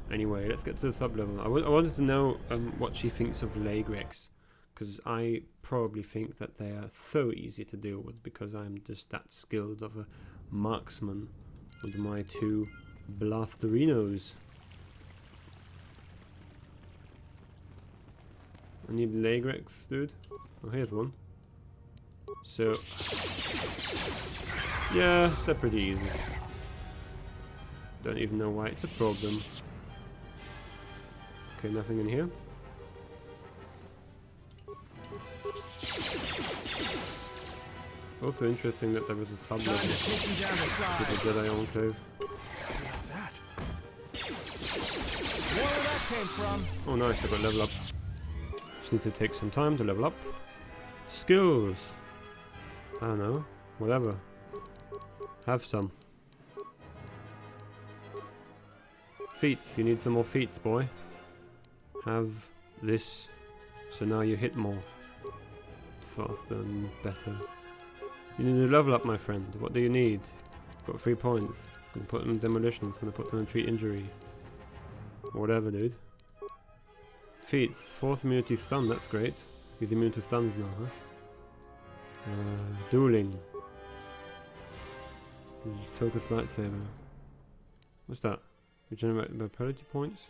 Anyway, let's get to the sub-level. I wanted to know what she thinks of Legrex, because I probably think that they are so easy to deal with because I'm just that skilled of a marksman with my 2 blasterinos. I need Legrex, dude. Oh, here's one. So, yeah, they're pretty easy. Don't even know why it's a problem. Okay, nothing in here. Also interesting that there was a sub-level to the Jedi Enclave. Where that came from? Oh nice, I got level up. Just need to take some time to level up. Skills! I don't know, whatever. Have some. Feats, you need some more feats, boy. Have this, so now you hit more. Faster and better. You need to level up, my friend. What do you need? Got 3 points. Gonna put them in demolition, gonna put them in treat injury. Whatever, dude. Feats, 4th immunity stun, that's great. He's immune to stuns now, huh? Dueling. Focus lightsaber. What's that? Regenerate mobility points?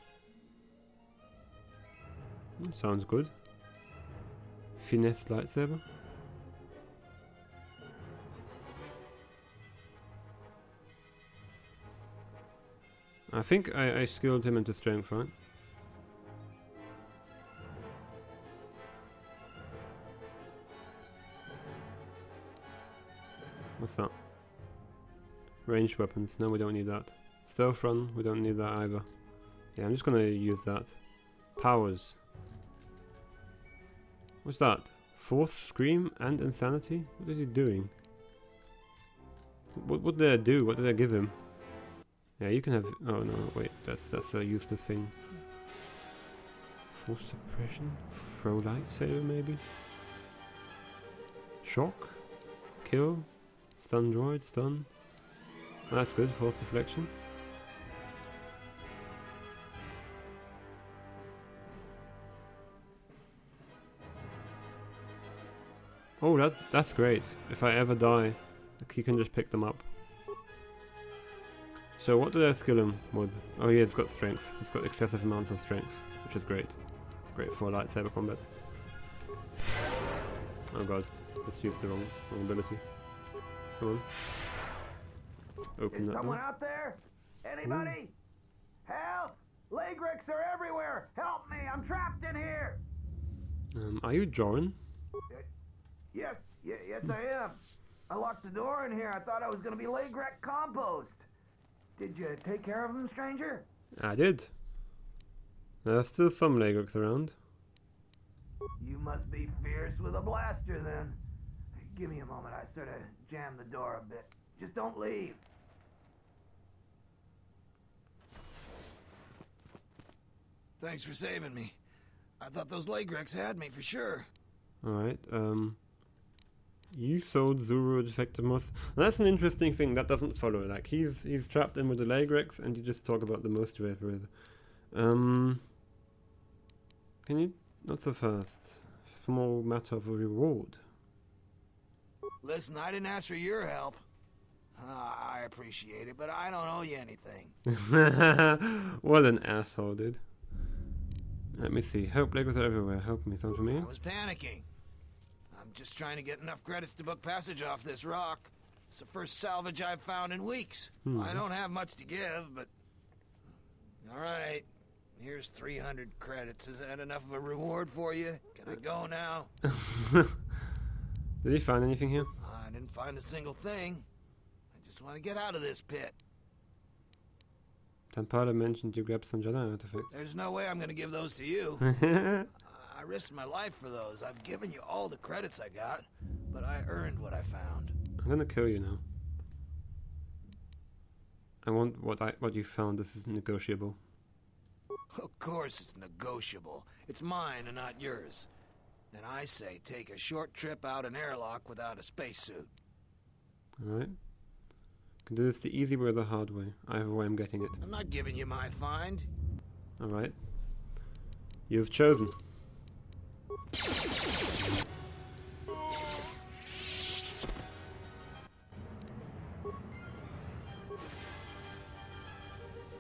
That sounds good. Finesse lightsaber. I think I skilled him into strength, right? What's that? Ranged weapons. No, we don't need that. Stealth run. We don't need that either. Yeah, I'm just gonna use that. Powers. What's that? Force, Scream, and Insanity? What is he doing? What did I do? What did I give him? Yeah, you can have... Oh no, wait. That's a useless thing. Force suppression? Throw lightsaber, maybe? Shock? Kill? Stun droid? Stun? Oh, that's good. Force deflection. Oh, that's great. If I ever die, he can just pick them up. So what did I skill him with? Oh yeah, it's got strength. It's got excessive amounts of strength, which is great. Great for lightsaber combat. Oh god, let's use the wrong ability. Come on. Open that door. Someone out there? Anybody? Help! Legrex are everywhere! Help me! I'm trapped in here! Are you Joran? Yes, I am. I locked the door in here. I thought I was gonna be Legrex compost. Did you take care of him, stranger? I did. There's still some Legrex around. You must be fierce with a blaster, then. Give me a moment. I sort of jammed the door a bit. Just don't leave. Thanks for saving me. I thought those Legrex had me for sure. Alright, you sold Zuru a defective moth. That's an interesting thing that doesn't follow. Like, he's trapped in with the Legrex, and you just talk about the most vaporizer. Can you... Not so fast. Small matter of a reward. Listen, I didn't ask for your help. I appreciate it, but I don't owe you anything. What an asshole, dude. Let me see. Help Legos are everywhere. Help me. Sound familiar? I was panicking. I'm just trying to get enough credits to book passage off this rock. It's the first salvage I've found in weeks. I don't have much to give, but... Alright, here's 300 credits. Is that enough of a reward for you? Can I go now? Did he find anything here? I didn't find a single thing. I just want to get out of this pit. Tampala mentioned you grabbed some Jedi artifacts. There's no way I'm going to give those to you. I risked my life for those. I've given you all the credits I got, but I earned what I found. I'm gonna kill you now. I want what you found. This is negotiable. Of course it's negotiable. It's mine and not yours. And I say take a short trip out an airlock without a spacesuit. Alright. Can do this the easy way or the hard way. Either way I'm getting it. I'm not giving you my find. Alright. You've chosen.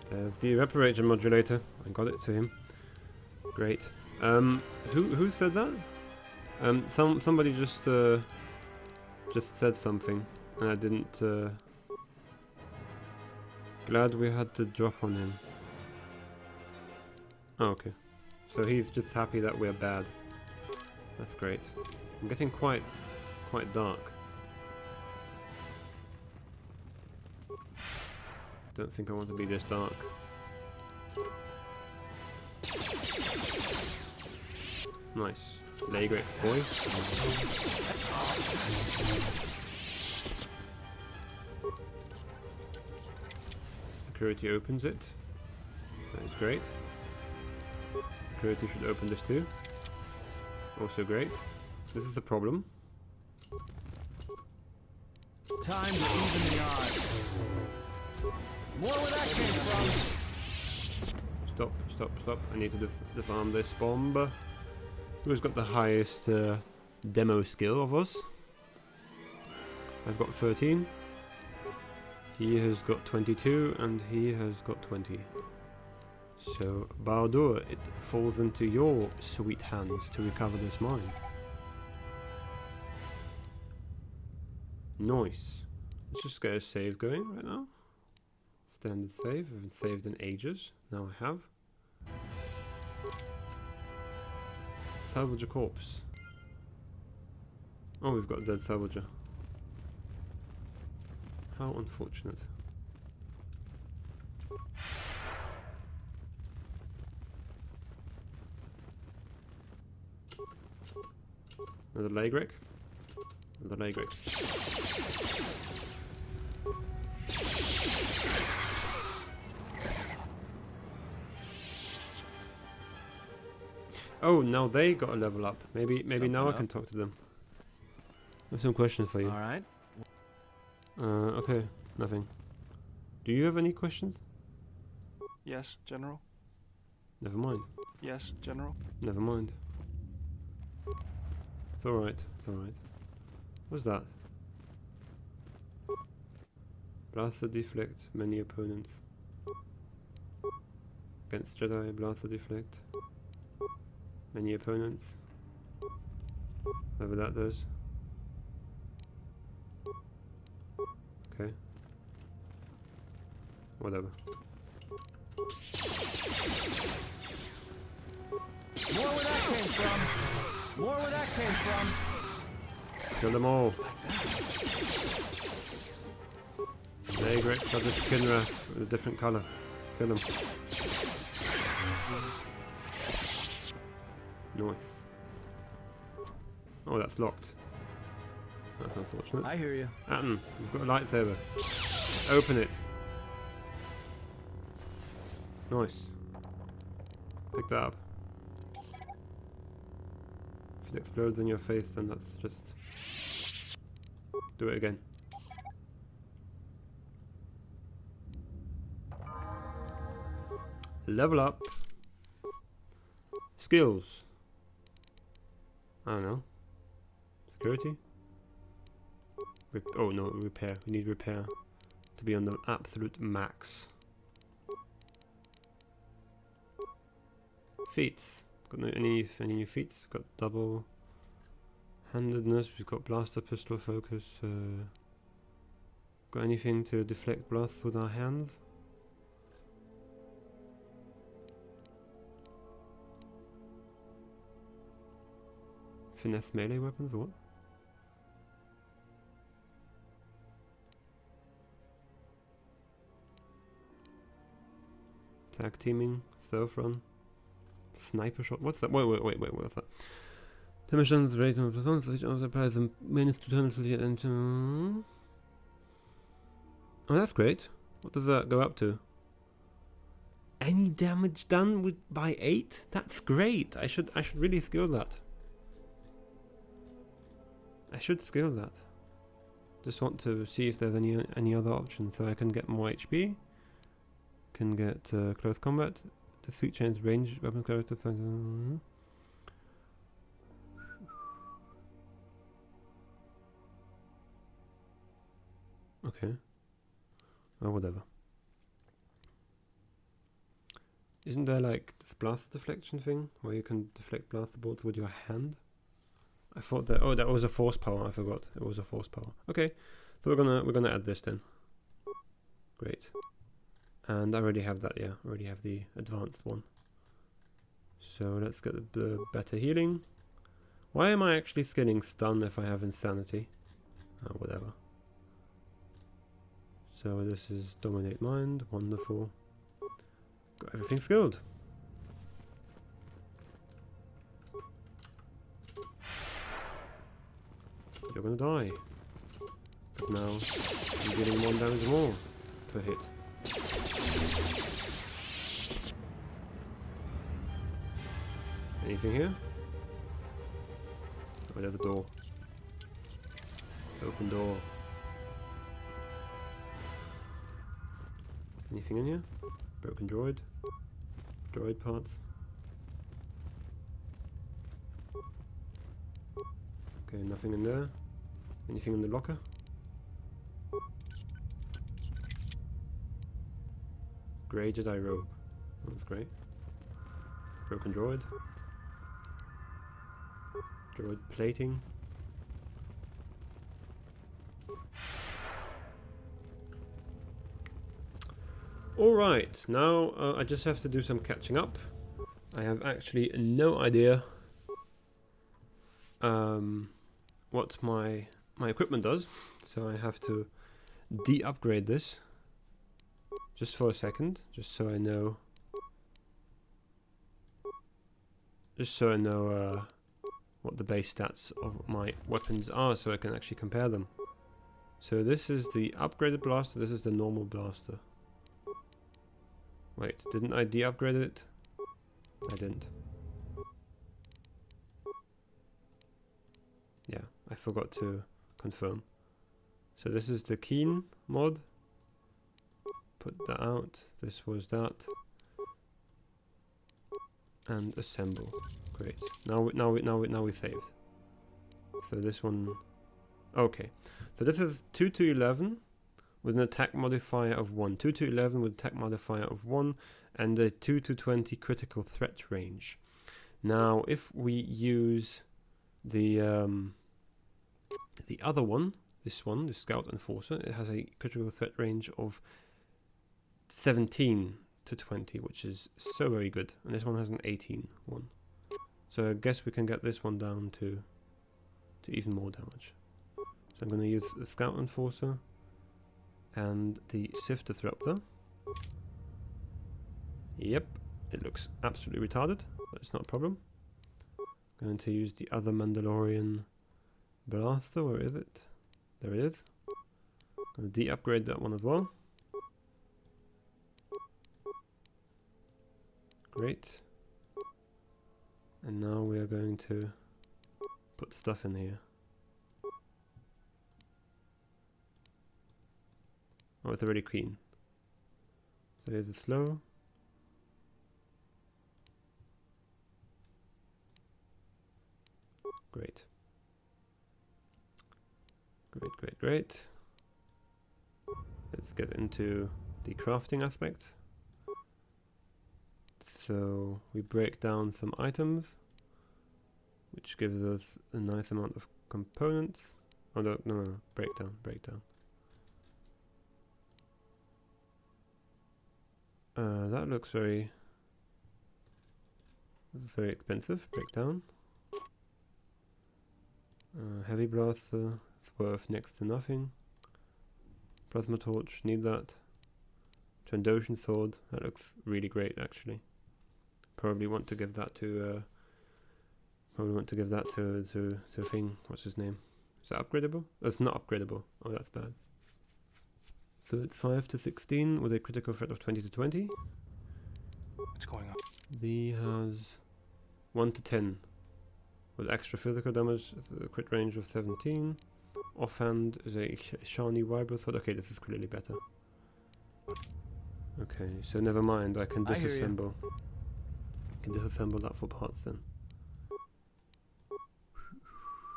There's the evaporator modulator. I got it to him. Great. Who said that? Somebody just said something, and I didn't. Glad we had to drop on him. Oh, okay. So he's just happy that we're bad. That's great. I'm getting quite dark. Don't think I want to be this dark. Nice. Lagrix boy. Security opens it. That is great. Security should open this too. Also great. This is the problem. Time to even the odds. More where that came from. Stop. I need to disarm this bomb. Who's got the highest demo skill of us? I've got 13. He has got 22 and he has got 20. So, Baldur, it falls into your sweet hands to recover this mine. Nice. Let's just get a save going right now. Standard save. I haven't saved in ages. Now I have. Salvage a corpse. Oh, we've got a dead salvager. How unfortunate. Another Lagrix. Another Lagrix. Oh, now they got a level up. Maybe now I can talk to them. I have some questions for you. Alright. Okay, nothing. Do you have any questions? Yes, General. Never mind. Yes, General. Never mind. It's alright, What's that? Blaster deflect, many opponents. Against Jedi, blaster deflect. Many opponents. Whatever that does. Okay. Whatever. More where that came from. More where that came from. Kill them all. Lagrix or this Kinrath with a different colour. Kill them. Nice. Oh, that's locked. That's unfortunate. I hear you. Atten, you've got a lightsaber. Open it. Nice. Pick that up. If it explodes in your face, then that's just... Do it again. Level up. Skills. I don't know. Security? Oh no, repair. We need repair to be on the absolute max. Feats. Got any new feats? Got double Handedness, we've got blaster, pistol, focus. Got anything to deflect blasts with our hands? Finesse melee weapons, what? Tag teaming, surf run, sniper shot. What's that? Wait, what's that? Damage done the rate of performance, which also applies the menace to turn into. Oh, that's great. What does that go up to? Any damage done with by 8? That's great. I should really skill that. I should skill that. Just want to see if there's any other options, so I can get more HP. Can get close combat. Defeat chains range weapon character. Okay. Or whatever. Isn't there like this blast deflection thing where you can deflect blaster bolts with your hand? I thought that. Oh, that was a force power. I forgot. It was a force power. Okay, so we're gonna add this then. Great. And I already have that. Yeah, I already have the advanced one. So let's get the better healing. Why am I actually skilling stun if I have insanity? Oh, whatever. So this is dominate mind. Wonderful. Got everything skilled. You're gonna die. But now you're dealing 1 damage more per hit. Anything here? Oh, there's a door. Open door. Anything in here? Broken droid. Droid parts. Okay, nothing in there. Anything in the locker? Grey Jedi robe. Oh, that's great. Broken droid. Droid plating. Alright, now I just have to do some catching up. I have actually no idea what my equipment does, so I have to de-upgrade this just for a second, just so I know what the base stats of my weapons are, so I can actually compare them. So this is the upgraded blaster, this is the normal blaster. Wait, didn't I de-upgrade it? I didn't. Yeah, I forgot to confirm. So this is the Keen mod. Put that out. This was that. And assemble. Great. Now we saved. So this one. Okay. So this is 2 to 11 with an attack modifier of 1. 2 to 11 with attack modifier of 1 and a 2 to 20 critical threat range. Now, if we use the other one, this one, the Scout Enforcer, it has a critical threat range of 17 to 20, which is so very good. And this one has an 18 one. So I guess we can get this one down to even more damage. So I'm going to use the Scout Enforcer and the Sith Disruptor. Yep, it looks absolutely retarded, but it's not a problem. I'm going to use the other Mandalorian blaster. Where is it? There it is. I'm going to de-upgrade that one as well. Great. And now we are going to put stuff in here. Oh, it's already clean. So here's the slow. Great. Great. Let's get into the crafting aspect. So we break down some items. which gives us a nice amount of components. Oh no, breakdown. That looks very expensive. Breakdown. Heavy blaster, it's worth next to nothing. Plasma torch, need that. Trandoshan sword, that looks really great actually. Probably want to give that to to thing. What's his name? Is that upgradable? Oh, it's not upgradable. Oh, that's bad. So it's 5 to 16 with a critical threat of 20 to 20. What's going on? The has 1 to 10 with extra physical damage, a crit range of 17. Offhand is a shiny vibro sword. Okay, this is clearly better. Okay, so never mind. I can disassemble. I can disassemble that for parts then.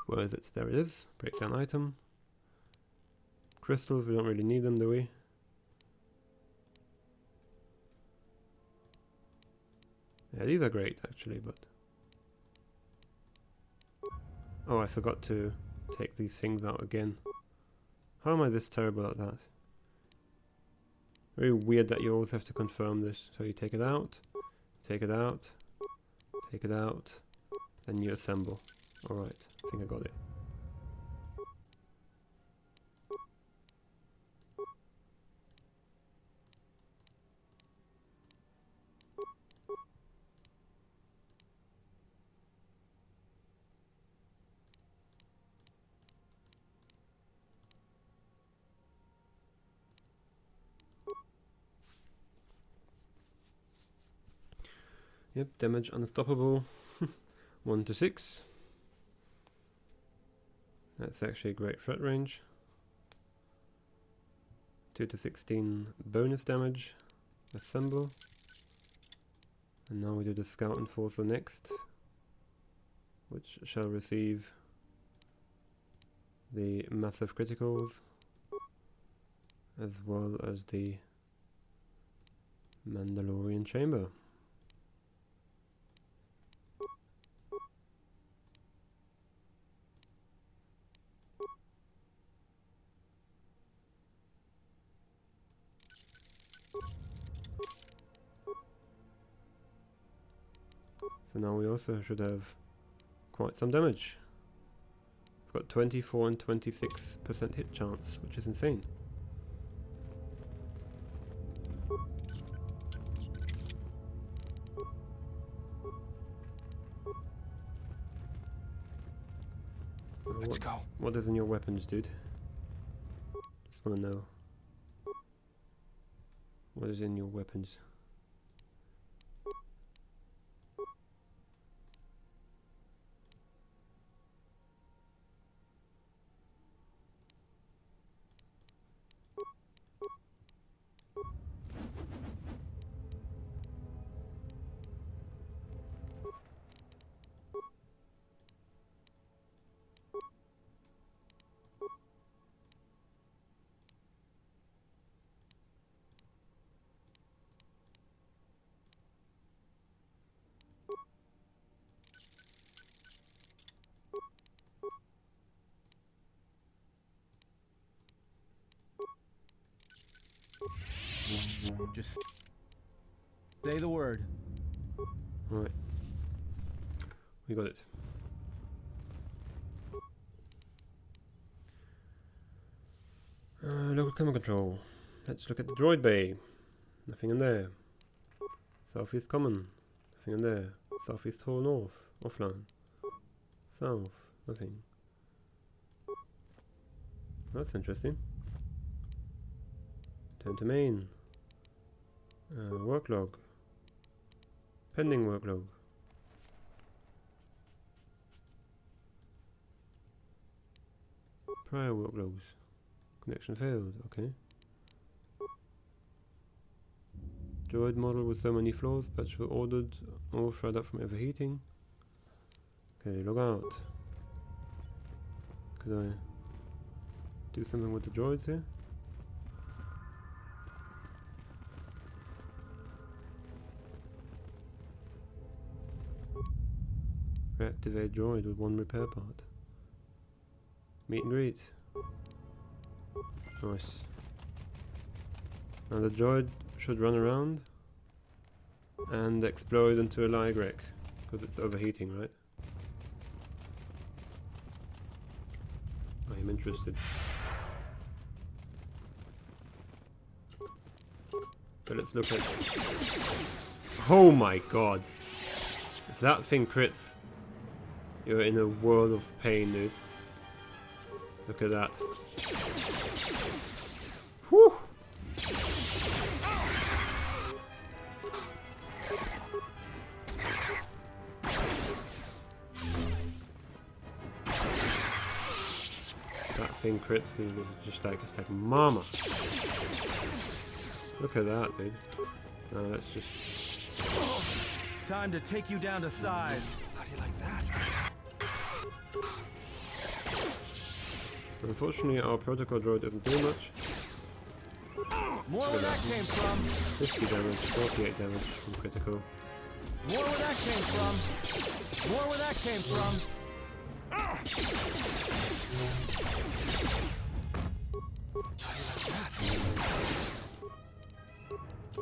Where is it? There it is. Breakdown item. Crystals, we don't really need them, do we? Yeah, these are great actually, but... Oh, I forgot to take these things out again. How am I this terrible at that? Very weird that you always have to confirm this. So you take it out, take it out, take it out, then you assemble. Alright, I think I got it. Yep, damage unstoppable. 1 to 6. That's actually a great threat range. 2 to 16 bonus damage. Assemble. And now we do the Scout Enforcer next, which shall receive the massive criticals as well as the Mandalorian Chamber. So now we also should have quite some damage. We've got 24 and 26% hit chance, which is insane. Let's go. What is in your weapons, dude? Just want to know. What is in your weapons? Just say the word. Alright. We got it. Local command control. Let's look at the droid bay. Nothing in there. Southeast common. Nothing in there. Southeast hall north. Offline. South. Nothing. That's interesting. Turn to main. Work log. Pending work log. Prior work logs. Connection failed. Okay. Droid model with so many flaws. Patch were ordered. All fried up from overheating. Okay, log out. Could I do something with the droids here? Rec. Activate droid with 1 repair part. Meet and greet. Nice. Now the droid should run around and explode into a Lygrek, because it's overheating, right? I am interested. But let's look at... Oh my god! If that thing crits, you're in a world of pain, dude. Look at that. Whew! That thing crits, it's like mama. Look at that, dude. No, let's just... Time to take you down to size. How do you like that? Unfortunately, our protocol droid doesn't do much. More where that came from. 50 damage, 48 damage from critical. More where that came from. More where that came from.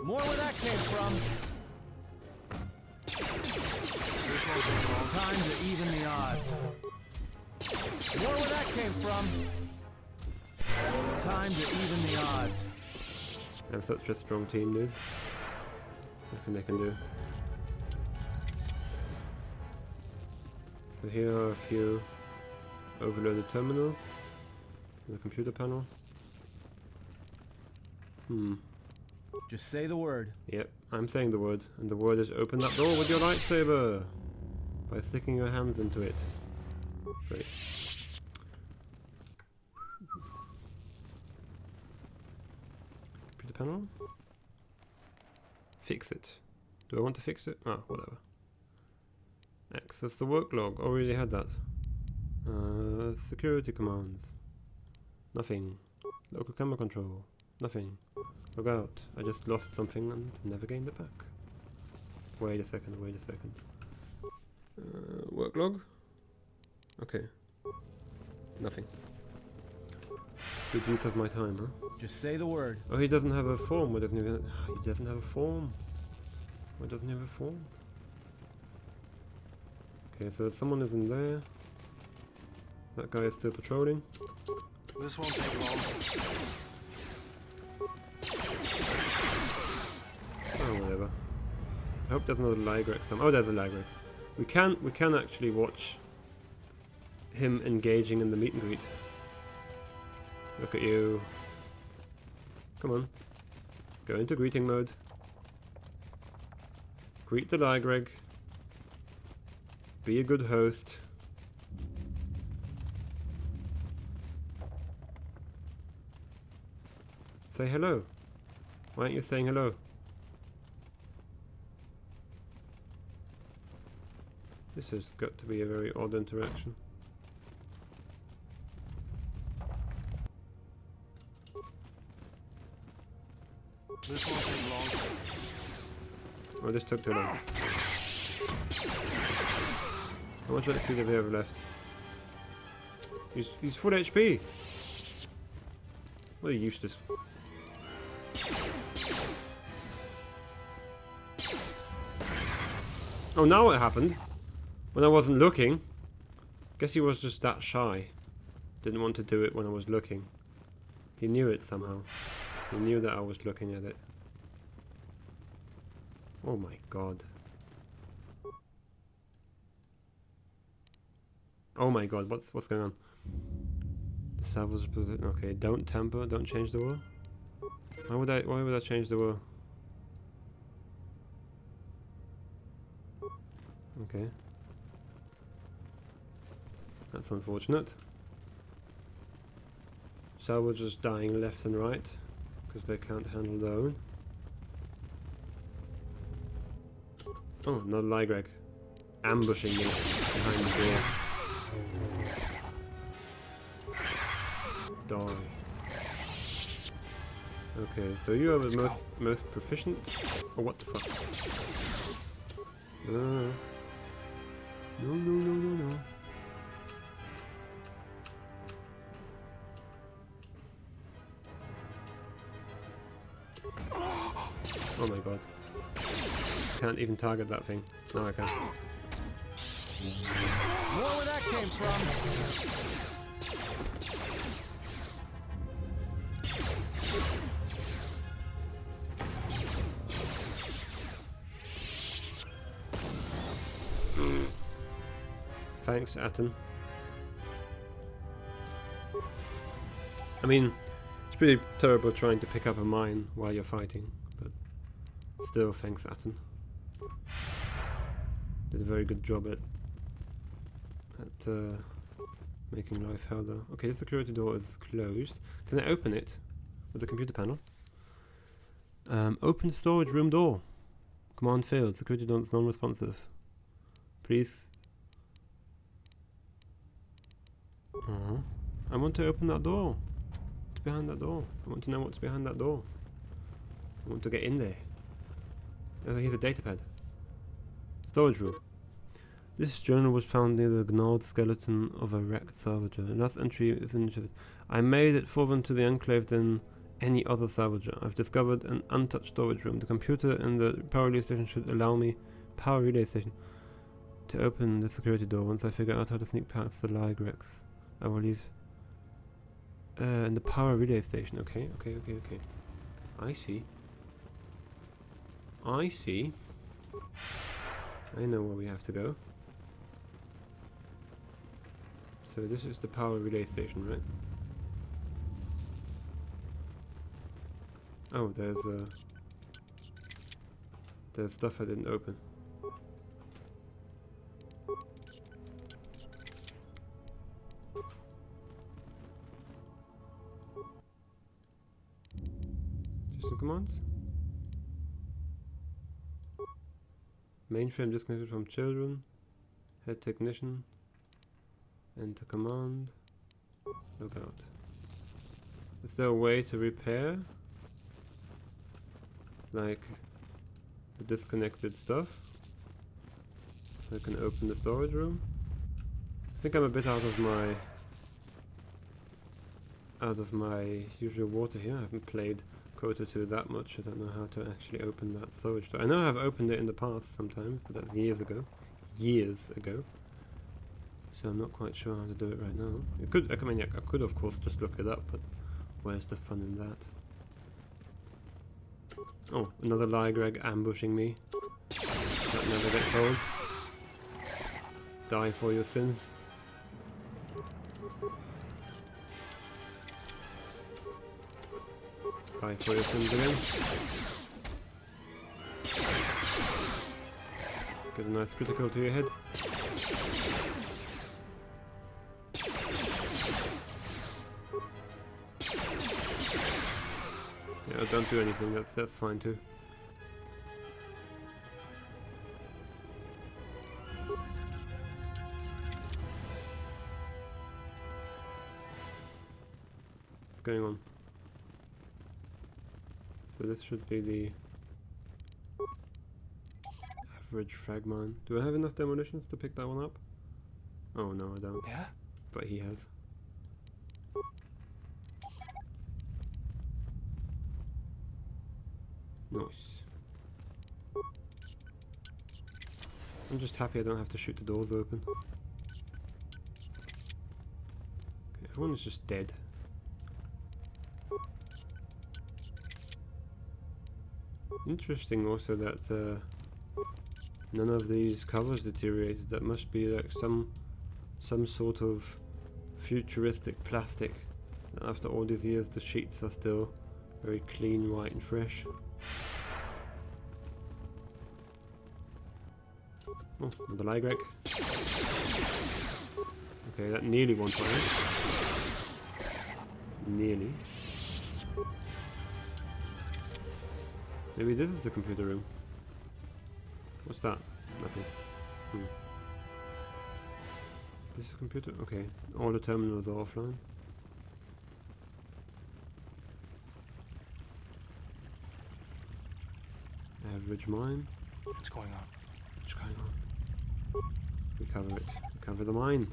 More where that came from. Time to even the odds. More where that came from. Time to even the odds. They have such a strong team, dude. Nothing they can do. So here are a few overloaded terminals. The computer panel. Just say the word. Yep, I'm saying the word. And the word is open that door with your lightsaber. By sticking your hands into it. Great. Computer panel. Fix it. Do I want to fix it? Oh, whatever. Access the work log. Already had that. Security commands. Nothing. Local camera control. Nothing. Log out. I just lost something and never gained it back. Wait a second, wait a second. Work log? Okay. Nothing. Good use of my time, huh? Just say the word. Oh, he doesn't have a form. Why doesn't he have he doesn't have a form? Why doesn't he have a form? Okay, so someone is in there. That guy is still patrolling. This won't take long. Oh, whatever. I hope there's another Lygrek somewhere. Oh, there's a Lygrek. We can actually watch him engaging in the meet and greet. Look at you. Come on. Go into greeting mode. Greet the Lygrek. Be a good host. Say hello. Why aren't you saying hello? This has got to be a very odd interaction. This won't take long. Oh, this took too long. How much HP do they have left? He's full HP! What a useless. Oh, now it happened. When I wasn't looking. Guess he was just that shy. Didn't want to do it when I was looking. He knew it somehow. He knew that I was looking at it. Oh my god. Oh my god, what's going on? Salvage position. Okay, don't tamper, don't change the war. Why would I change the war? Okay. That's unfortunate. Salvagers dying left and right because they can't handle their own. Oh, not Lygrek. Ambushing me behind the door. Die. Okay, so you are the most proficient. Oh, what the fuck? No, no, no, no, no. Oh my god. Can't even target that thing. No, I can. More where that came from. Thanks, Atten. I mean, it's pretty terrible trying to pick up a mine while you're fighting, but still, thanks, Atten. Did a very good job at making life hell though. Okay, the security door is closed. Can I open it with the computer panel? Open storage room door. Command failed. Security door is non-responsive. Please. I want to open that door. What's behind that door? I want to know what's behind that door. I want to get in there. Oh, here's a datapad. Storage room. This journal was found near the gnawed skeleton of a wrecked salvager. The last entry is in. I made it further to the enclave than any other salvager. I've discovered an untouched storage room. The computer in the power relay station should allow me to open the security door. Once I figure out how to sneak past the Ligrex, I will leave. In the power relay station. Okay. I see. I know where we have to go. So this is the power relay station, right? Oh, there's stuff I didn't open. Just some commands. Mainframe disconnected from children. Head technician. Enter command. Logout. Is there a way to repair? Like the disconnected stuff? So I can open the storage room? I think I'm a bit out of my usual water here. I haven't played Kotor II that much. I don't know how to actually open that storage door. I know I've opened it in the past sometimes, but that's years ago. So I'm not quite sure how to do it right now. I could of course just look it up, but where's the fun in that? Oh, another Ligreg ambushing me. That never gets old. Die for your sins. Die for your sins again. Get a nice critical to your head. Yeah, don't do anything, that's fine too. What's going on? So this should be the average frag mine. Do I have enough demolitions to pick that one up? Oh no, I don't. Yeah? But he has. Nice. I'm just happy I don't have to shoot the doors open. Okay, everyone is just dead. Interesting also that none of these covers deteriorated. That must be like some sort of futuristic plastic. After all these years the sheets are still very clean, white and fresh. Oh, another Ligreg. Okay, that nearly one fire. Nearly. Maybe this is the computer room. What's that? Nothing. This is a computer? Okay. All the terminals are offline. Average mine. What's going on? What's going on? Recover it. Recover the mine.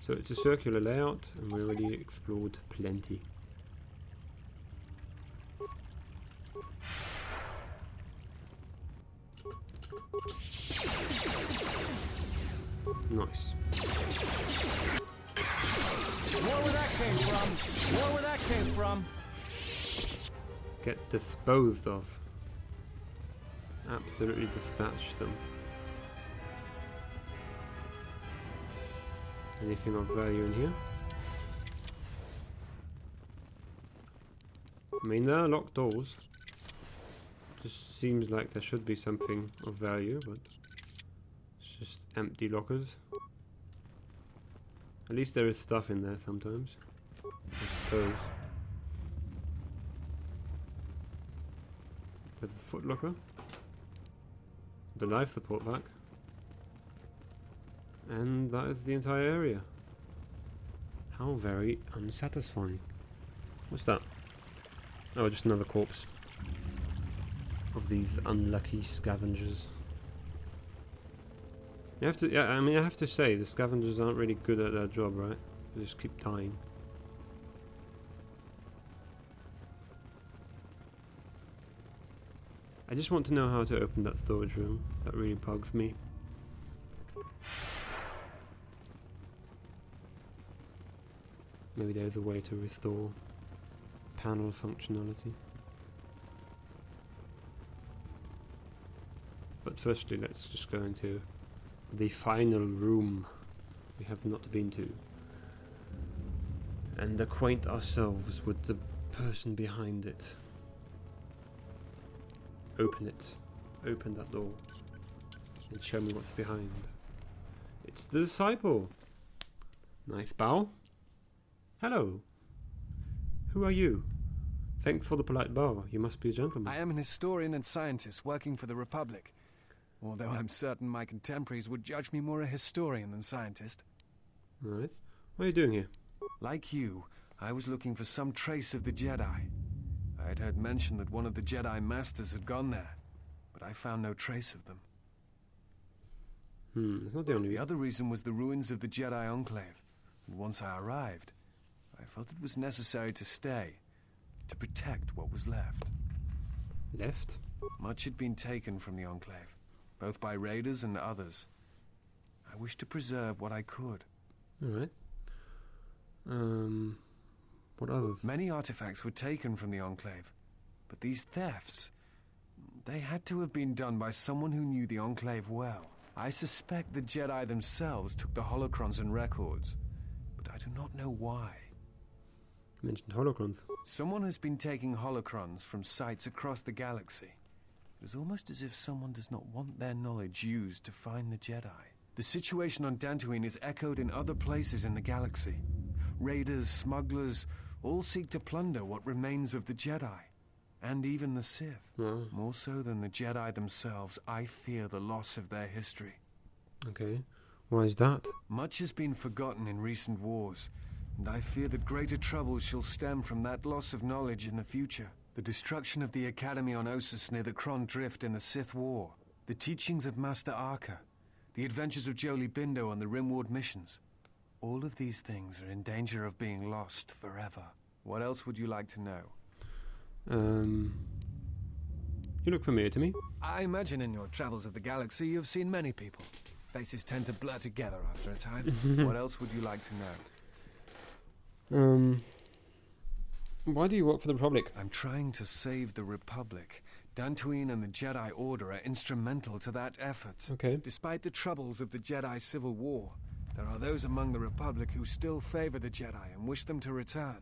So it's a circular layout, and we already explored plenty. Nice. More where that came from. More where that came from. Get disposed of. Absolutely dispatch them. Anything of value in here? I mean, there are locked doors. Just seems like there should be something of value, but it's just empty lockers. At least there is stuff in there sometimes, I suppose. There's a foot locker. The life support back. And that is the entire area. How very unsatisfying. What's that? Oh, just another corpse of these unlucky scavengers. You have to, yeah, I mean, I have to say, the scavengers aren't really good at their job, right? They just keep dying. I just want to know how to open that storage room. That really bugs me. Maybe there's a way to restore panel functionality. But firstly, let's just go into the final room we have not been to and acquaint ourselves with the person behind it. Open it. Open that door and show me what's behind. It's the disciple. Nice bow. Hello. Who are you? Thanks for the polite bow. You must be a gentleman. I am an historian and scientist working for the Republic. Although I'm certain my contemporaries would judge me more a historian than scientist. Right. What are you doing here? Like you, I was looking for some trace of the Jedi. I had heard mention that one of the Jedi Masters had gone there, but I found no trace of them. It's not the only. The other reason was the ruins of the Jedi Enclave. And once I arrived, I felt it was necessary to stay, to protect what was left. Left? Much had been taken from the Enclave, both by raiders and others. I wished to preserve what I could. Alright. What others? Many artifacts were taken from the Enclave, but these thefts, they had to have been done by someone who knew the Enclave well. I suspect the Jedi themselves took the holocrons and records, but I do not know why. You mentioned holocrons. Someone has been taking holocrons from sites across the galaxy. It is almost as if someone does not want their knowledge used to find the Jedi. The situation on Dantooine is echoed in other places in the galaxy. Raiders, smugglers, all seek to plunder what remains of the Jedi. And even the Sith. Wow. More so than the Jedi themselves, I fear the loss of their history. Okay. Why is that? Much has been forgotten in recent wars, and I fear that greater troubles shall stem from that loss of knowledge in the future. The destruction of the Academy on Ossus near the Kron Drift in the Sith War, the teachings of Master Arca, the adventures of Jolie Bindo on the Rimward missions. All of these things are in danger of being lost forever. What else would you like to know? You look familiar to me. I imagine in your travels of the galaxy you've seen many people. Faces tend to blur together after a time. What else would you like to know? Why do you work for the Republic? I'm trying to save the Republic. Dantooine and the Jedi Order are instrumental to that effort. Okay. Despite the troubles of the Jedi Civil War, there are those among the Republic who still favor the Jedi and wish them to return.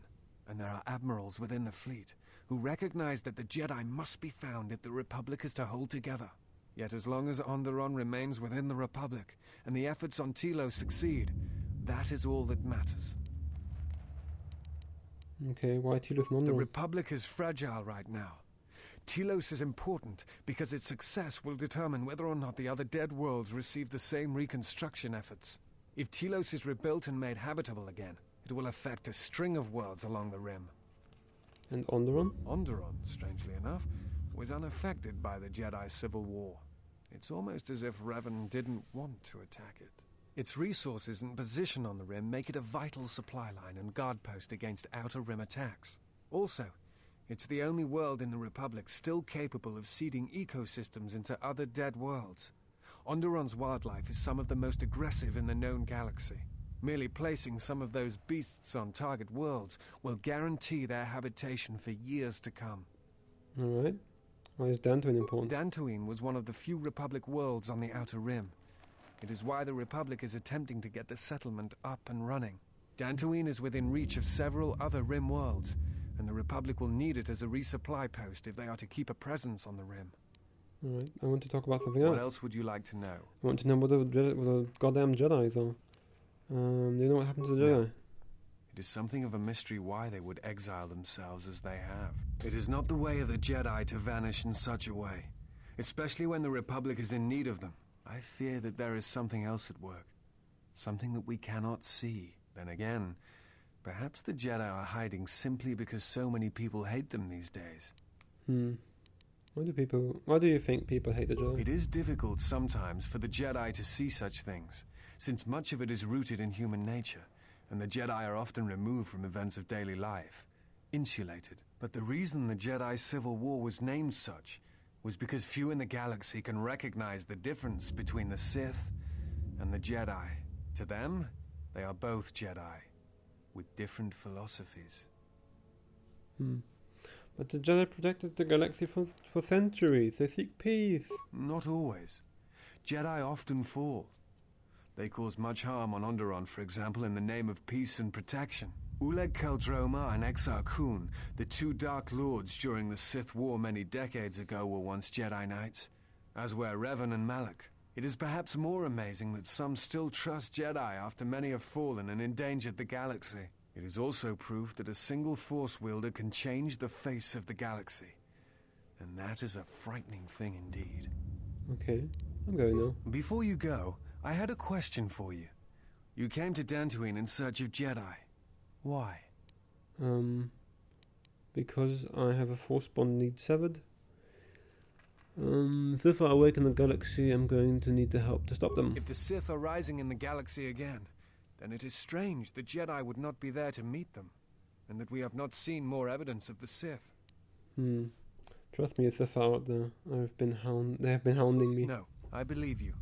And there are admirals within the fleet who recognize that the Jedi must be found if the Republic is to hold together. Yet as long as Onderon remains within the Republic, and the efforts on Telos succeed, that is all that matters. Okay, why Telos and The Onderon? Republic is fragile right now. Telos is important because its success will determine whether or not the other dead worlds receive the same reconstruction efforts. If Telos is rebuilt and made habitable again, it will affect a string of worlds along the Rim. And Onderon? Onderon, strangely enough, was unaffected by the Jedi Civil War. It's almost as if Revan didn't want to attack it. Its resources and position on the Rim make it a vital supply line and guard post against Outer Rim attacks. Also, it's the only world in the Republic still capable of seeding ecosystems into other dead worlds. Onderon's wildlife is some of the most aggressive in the known galaxy. Merely placing some of those beasts on target worlds will guarantee their habitation for years to come. Alright. Why is Dantooine important? Dantooine was one of the few Republic worlds on the Outer Rim. It is why the Republic is attempting to get the settlement up and running. Dantooine is within reach of several other Rim worlds, and the Republic will need it as a resupply post if they are to keep a presence on the Rim. Alright, I want to talk about something else. What else would you like to know? I want to know what the goddamn Jedis are. Do you know what happened to the Jedi? It is something of a mystery why they would exile themselves as they have. It is not the way of the Jedi to vanish in such a way, especially when the Republic is in need of them. I fear that there is something else at work, something that we cannot see. Then again, perhaps the Jedi are hiding simply because so many people hate them these days. Why do you think people hate the Jedi? It is difficult sometimes for the Jedi to see such things, since much of it is rooted in human nature, and the Jedi are often removed from events of daily life, insulated. But the reason the Jedi Civil War was named such was because few in the galaxy can recognize the difference between the Sith and the Jedi. To them, they are both Jedi, with different philosophies. But the Jedi protected the galaxy for centuries. They seek peace. Not always. Jedi often fall. They cause much harm on Onderon, for example, in the name of peace and protection. Uleg Keldroma and Exar Kun, the two Dark Lords during the Sith War many decades ago, were once Jedi Knights, as were Revan and Malak. It is perhaps more amazing that some still trust Jedi after many have fallen and endangered the galaxy. It is also proof that a single Force wielder can change the face of the galaxy. And that is a frightening thing indeed. Okay, I'm going now. Before you go, I had a question for you. You came to Dantooine in search of Jedi. Why? Because I have a Force bond need severed. If I awaken the galaxy, I'm going to need the help to stop them. If the Sith are rising in the galaxy again, then it is strange the Jedi would not be there to meet them, and that we have not seen more evidence of the Sith. Trust me, Sith are out there. They have been hounding me. No, I believe you.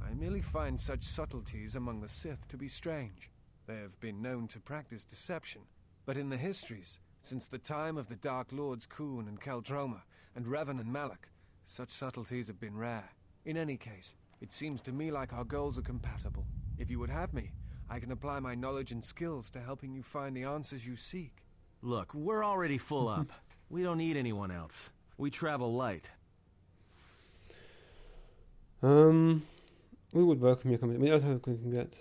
I merely find such subtleties among the Sith to be strange. They have been known to practice deception, but in the histories, since the time of the Dark Lords Kun and Keldroma, and Revan and Malak, such subtleties have been rare. In any case, it seems to me like our goals are compatible. If you would have me, I can apply my knowledge and skills to helping you find the answers you seek. Look, we're already full up. We don't need anyone else. We travel light. We would welcome your company. We don't have we can get.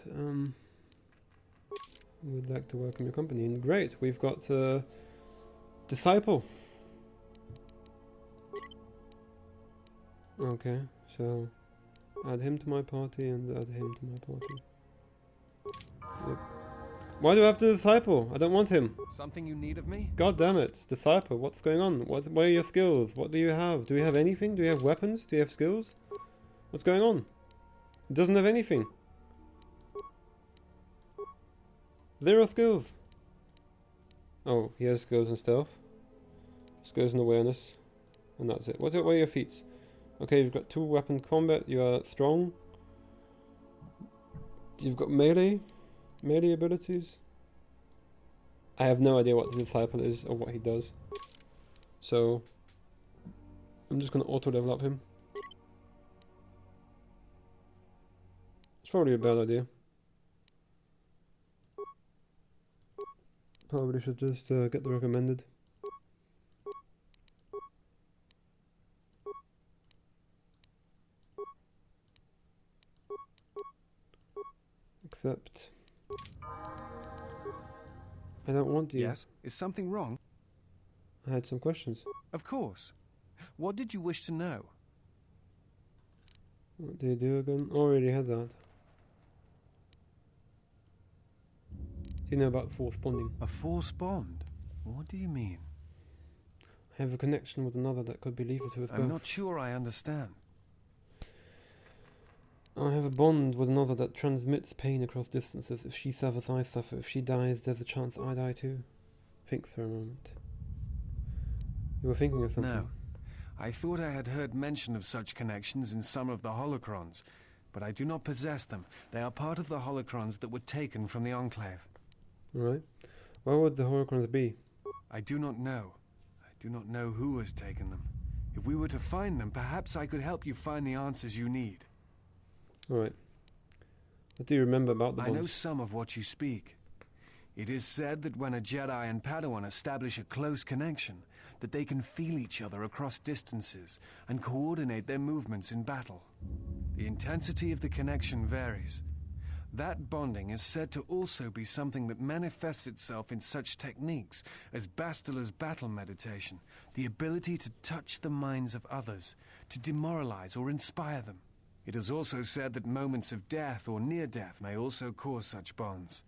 We would like to welcome your company. And great, we've got Disciple. Okay, so add him to my party and add him to my party. Yep. Why do I have the Disciple? I don't want him. Something you need of me? God damn it, Disciple, what's going on? What are your skills? What do you have? Do you have anything? Do you have weapons? Do you have skills? What's going on? It doesn't have anything. 0 skills. Oh, he has skills and stealth. Skills and awareness. And that's it. What are your feats? Okay, you've got 2 weapon combat. You are strong. You've got melee abilities. I have no idea what the Disciple is or what he does. So, I'm just going to auto level up him. It's probably a bad idea. Probably should just get the recommended. Except I don't want you. Yes? Is something wrong? I had some questions. Of course. What did you wish to know? What do you do again? Already had that. Do you know about force bonding? A force bond? What do you mean? I have a connection with another that could be lethal to us both. I'm not sure I understand. I have a bond with another that transmits pain across distances. If she suffers, I suffer. If she dies, there's a chance I die too. Thinks for a moment. You were thinking of something? No. I thought I had heard mention of such connections in some of the holocrons, but I do not possess them. They are part of the holocrons that were taken from the Enclave. Right. Where would the holocrons be? I do not know. I do not know who has taken them. If we were to find them, perhaps I could help you find the answers you need. Alright. What do you remember about the I bonds? know some of what you speak. It is said that when a Jedi and Padawan establish a close connection, that they can feel each other across distances and coordinate their movements in battle. The intensity of the connection varies. That bonding is said to also be something that manifests itself in such techniques as Bastila's battle meditation, the ability to touch the minds of others, to demoralize or inspire them. It is also said that moments of death or near death may also cause such bonds.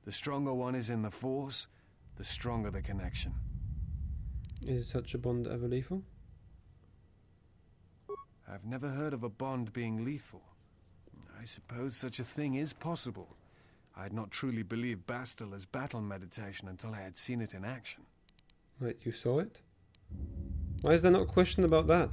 The stronger one is in the Force, the stronger the connection. Is such a bond ever lethal? I've never heard of a bond being lethal. I suppose such a thing is possible. I had not truly believed Bastila's battle meditation until I had seen it in action. Wait, you saw it? Why is there not a question about that?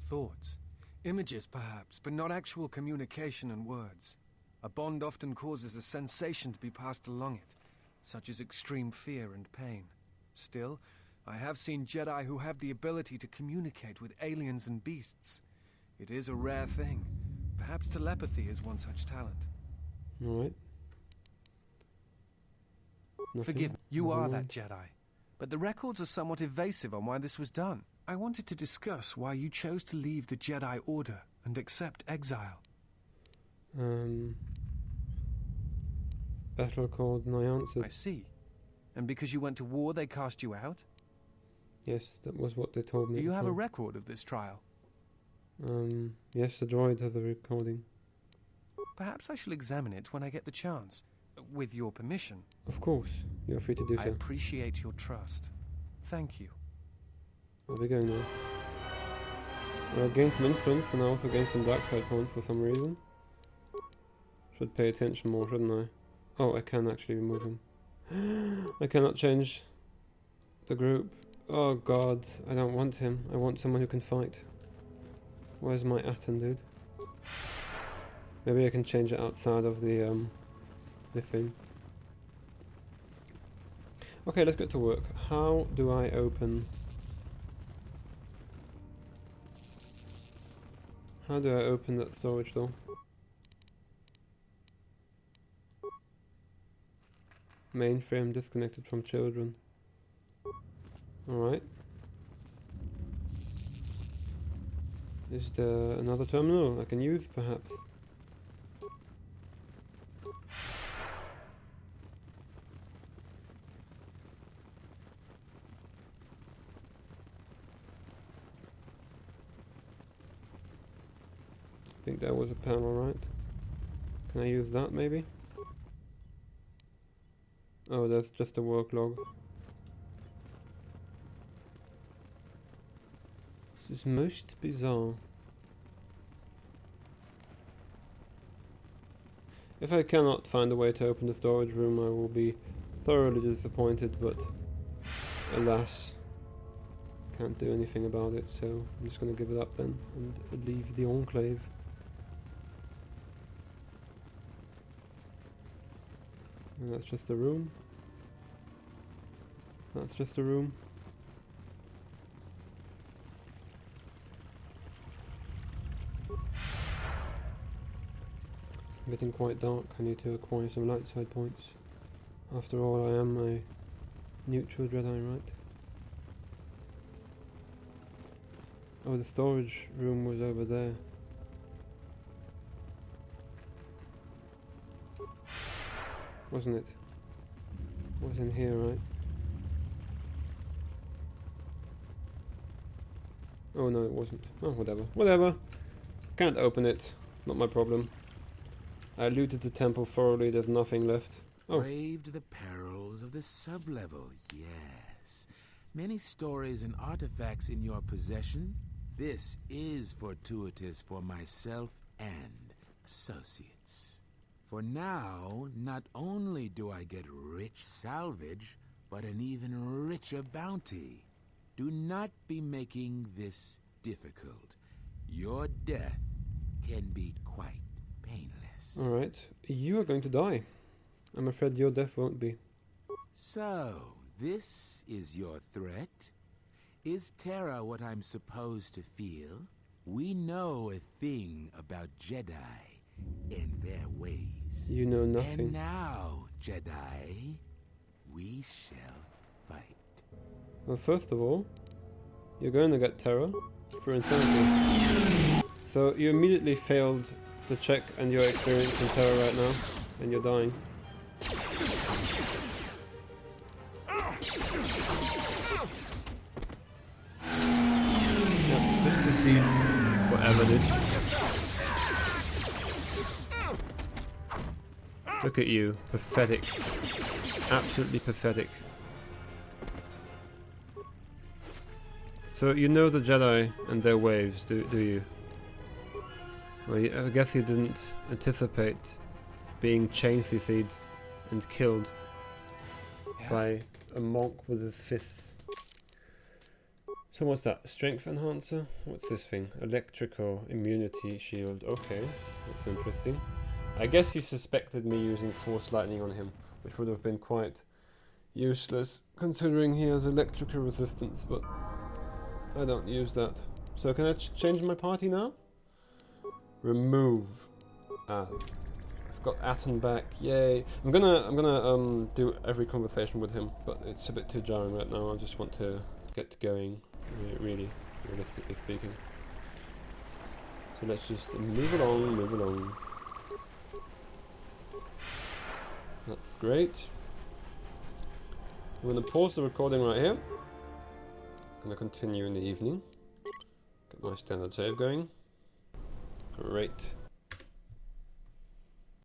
Thoughts. Images, perhaps, but not actual communication and words. A bond often causes a sensation to be passed along it, such as extreme fear and pain. Still, I have seen Jedi who have the ability to communicate with aliens and beasts. It is a rare thing. Perhaps telepathy is one such talent. Alright. Forgive me, you are that Jedi. But the records are somewhat evasive on why this was done. I wanted to discuss why you chose to leave the Jedi Order and accept exile. Battle called and I answered. I see. And because you went to war, they cast you out? Yes, that was what they told me. Do you have a record of this trial? Yes, the droid has a recording. Perhaps I shall examine it when I get the chance. With your permission. Of course, you're free to do so. I appreciate your trust. Thank you. Where are we going now? I gained some influence and I also gained some dark side points for some reason. Should pay attention more, shouldn't I? Oh, I can actually remove him. I cannot change the group. Oh god, I don't want him. I want someone who can fight. Where's my Atten, dude? Maybe I can change it outside of the thing. Okay, let's get to work. How do I open... How do I open that storage door? Mainframe disconnected from children. Alright. Is there another terminal I can use, perhaps? I think there was a panel, right? Can I use that, maybe? Oh, that's just a work log. This is most bizarre. If I cannot find a way to open the storage room, I will be thoroughly disappointed, but alas, can't do anything about it, so I'm just gonna give it up then and leave the Enclave. And that's just a room. That's just a room. Getting quite dark. I need to acquire some light side points. After all, I am a neutral Jedi, right? Oh, the storage room was over there. Wasn't it? Was in here, right? Oh no, it wasn't. Oh, whatever. Whatever. Can't open it. Not my problem. I looted the temple thoroughly, there's nothing left. Oh. Braved the perils of the sublevel, yes. Many stories and artifacts in your possession. This is fortuitous for myself and associates. For now, not only do I get rich salvage, but an even richer bounty. Do not be making this difficult. Your death can be quite painless. Alright, you are going to die. I'm afraid your death won't be. So, this is your threat? Is terror what I'm supposed to feel? We know a thing about Jedi and their ways. You know nothing. And now, Jedi, we shall fight. Well, first of all, you're going to get terror for insanity. So you immediately failed the check and you're experiencing terror right now, and you're dying. Yeah, just to see forever, dude. Look at you, pathetic. Absolutely pathetic. So you know the Jedi and their waves, do you? Well, I guess you didn't anticipate being chain CC'd and killed by a monk with his fists. So what's that? Strength enhancer? What's this thing? Electrical immunity shield. Okay, that's interesting. I guess he suspected me using force lightning on him, which would have been quite useless considering he has electrical resistance, but I don't use that. So can I change my party now? Remove. I've got Atten back. Yay! I'm gonna do every conversation with him, but it's a bit too jarring right now. I just want to get going, really, realistically speaking. So let's just move along, move along. That's great. I'm gonna pause the recording right here. Gonna continue in the evening. Get my standard save going. Great.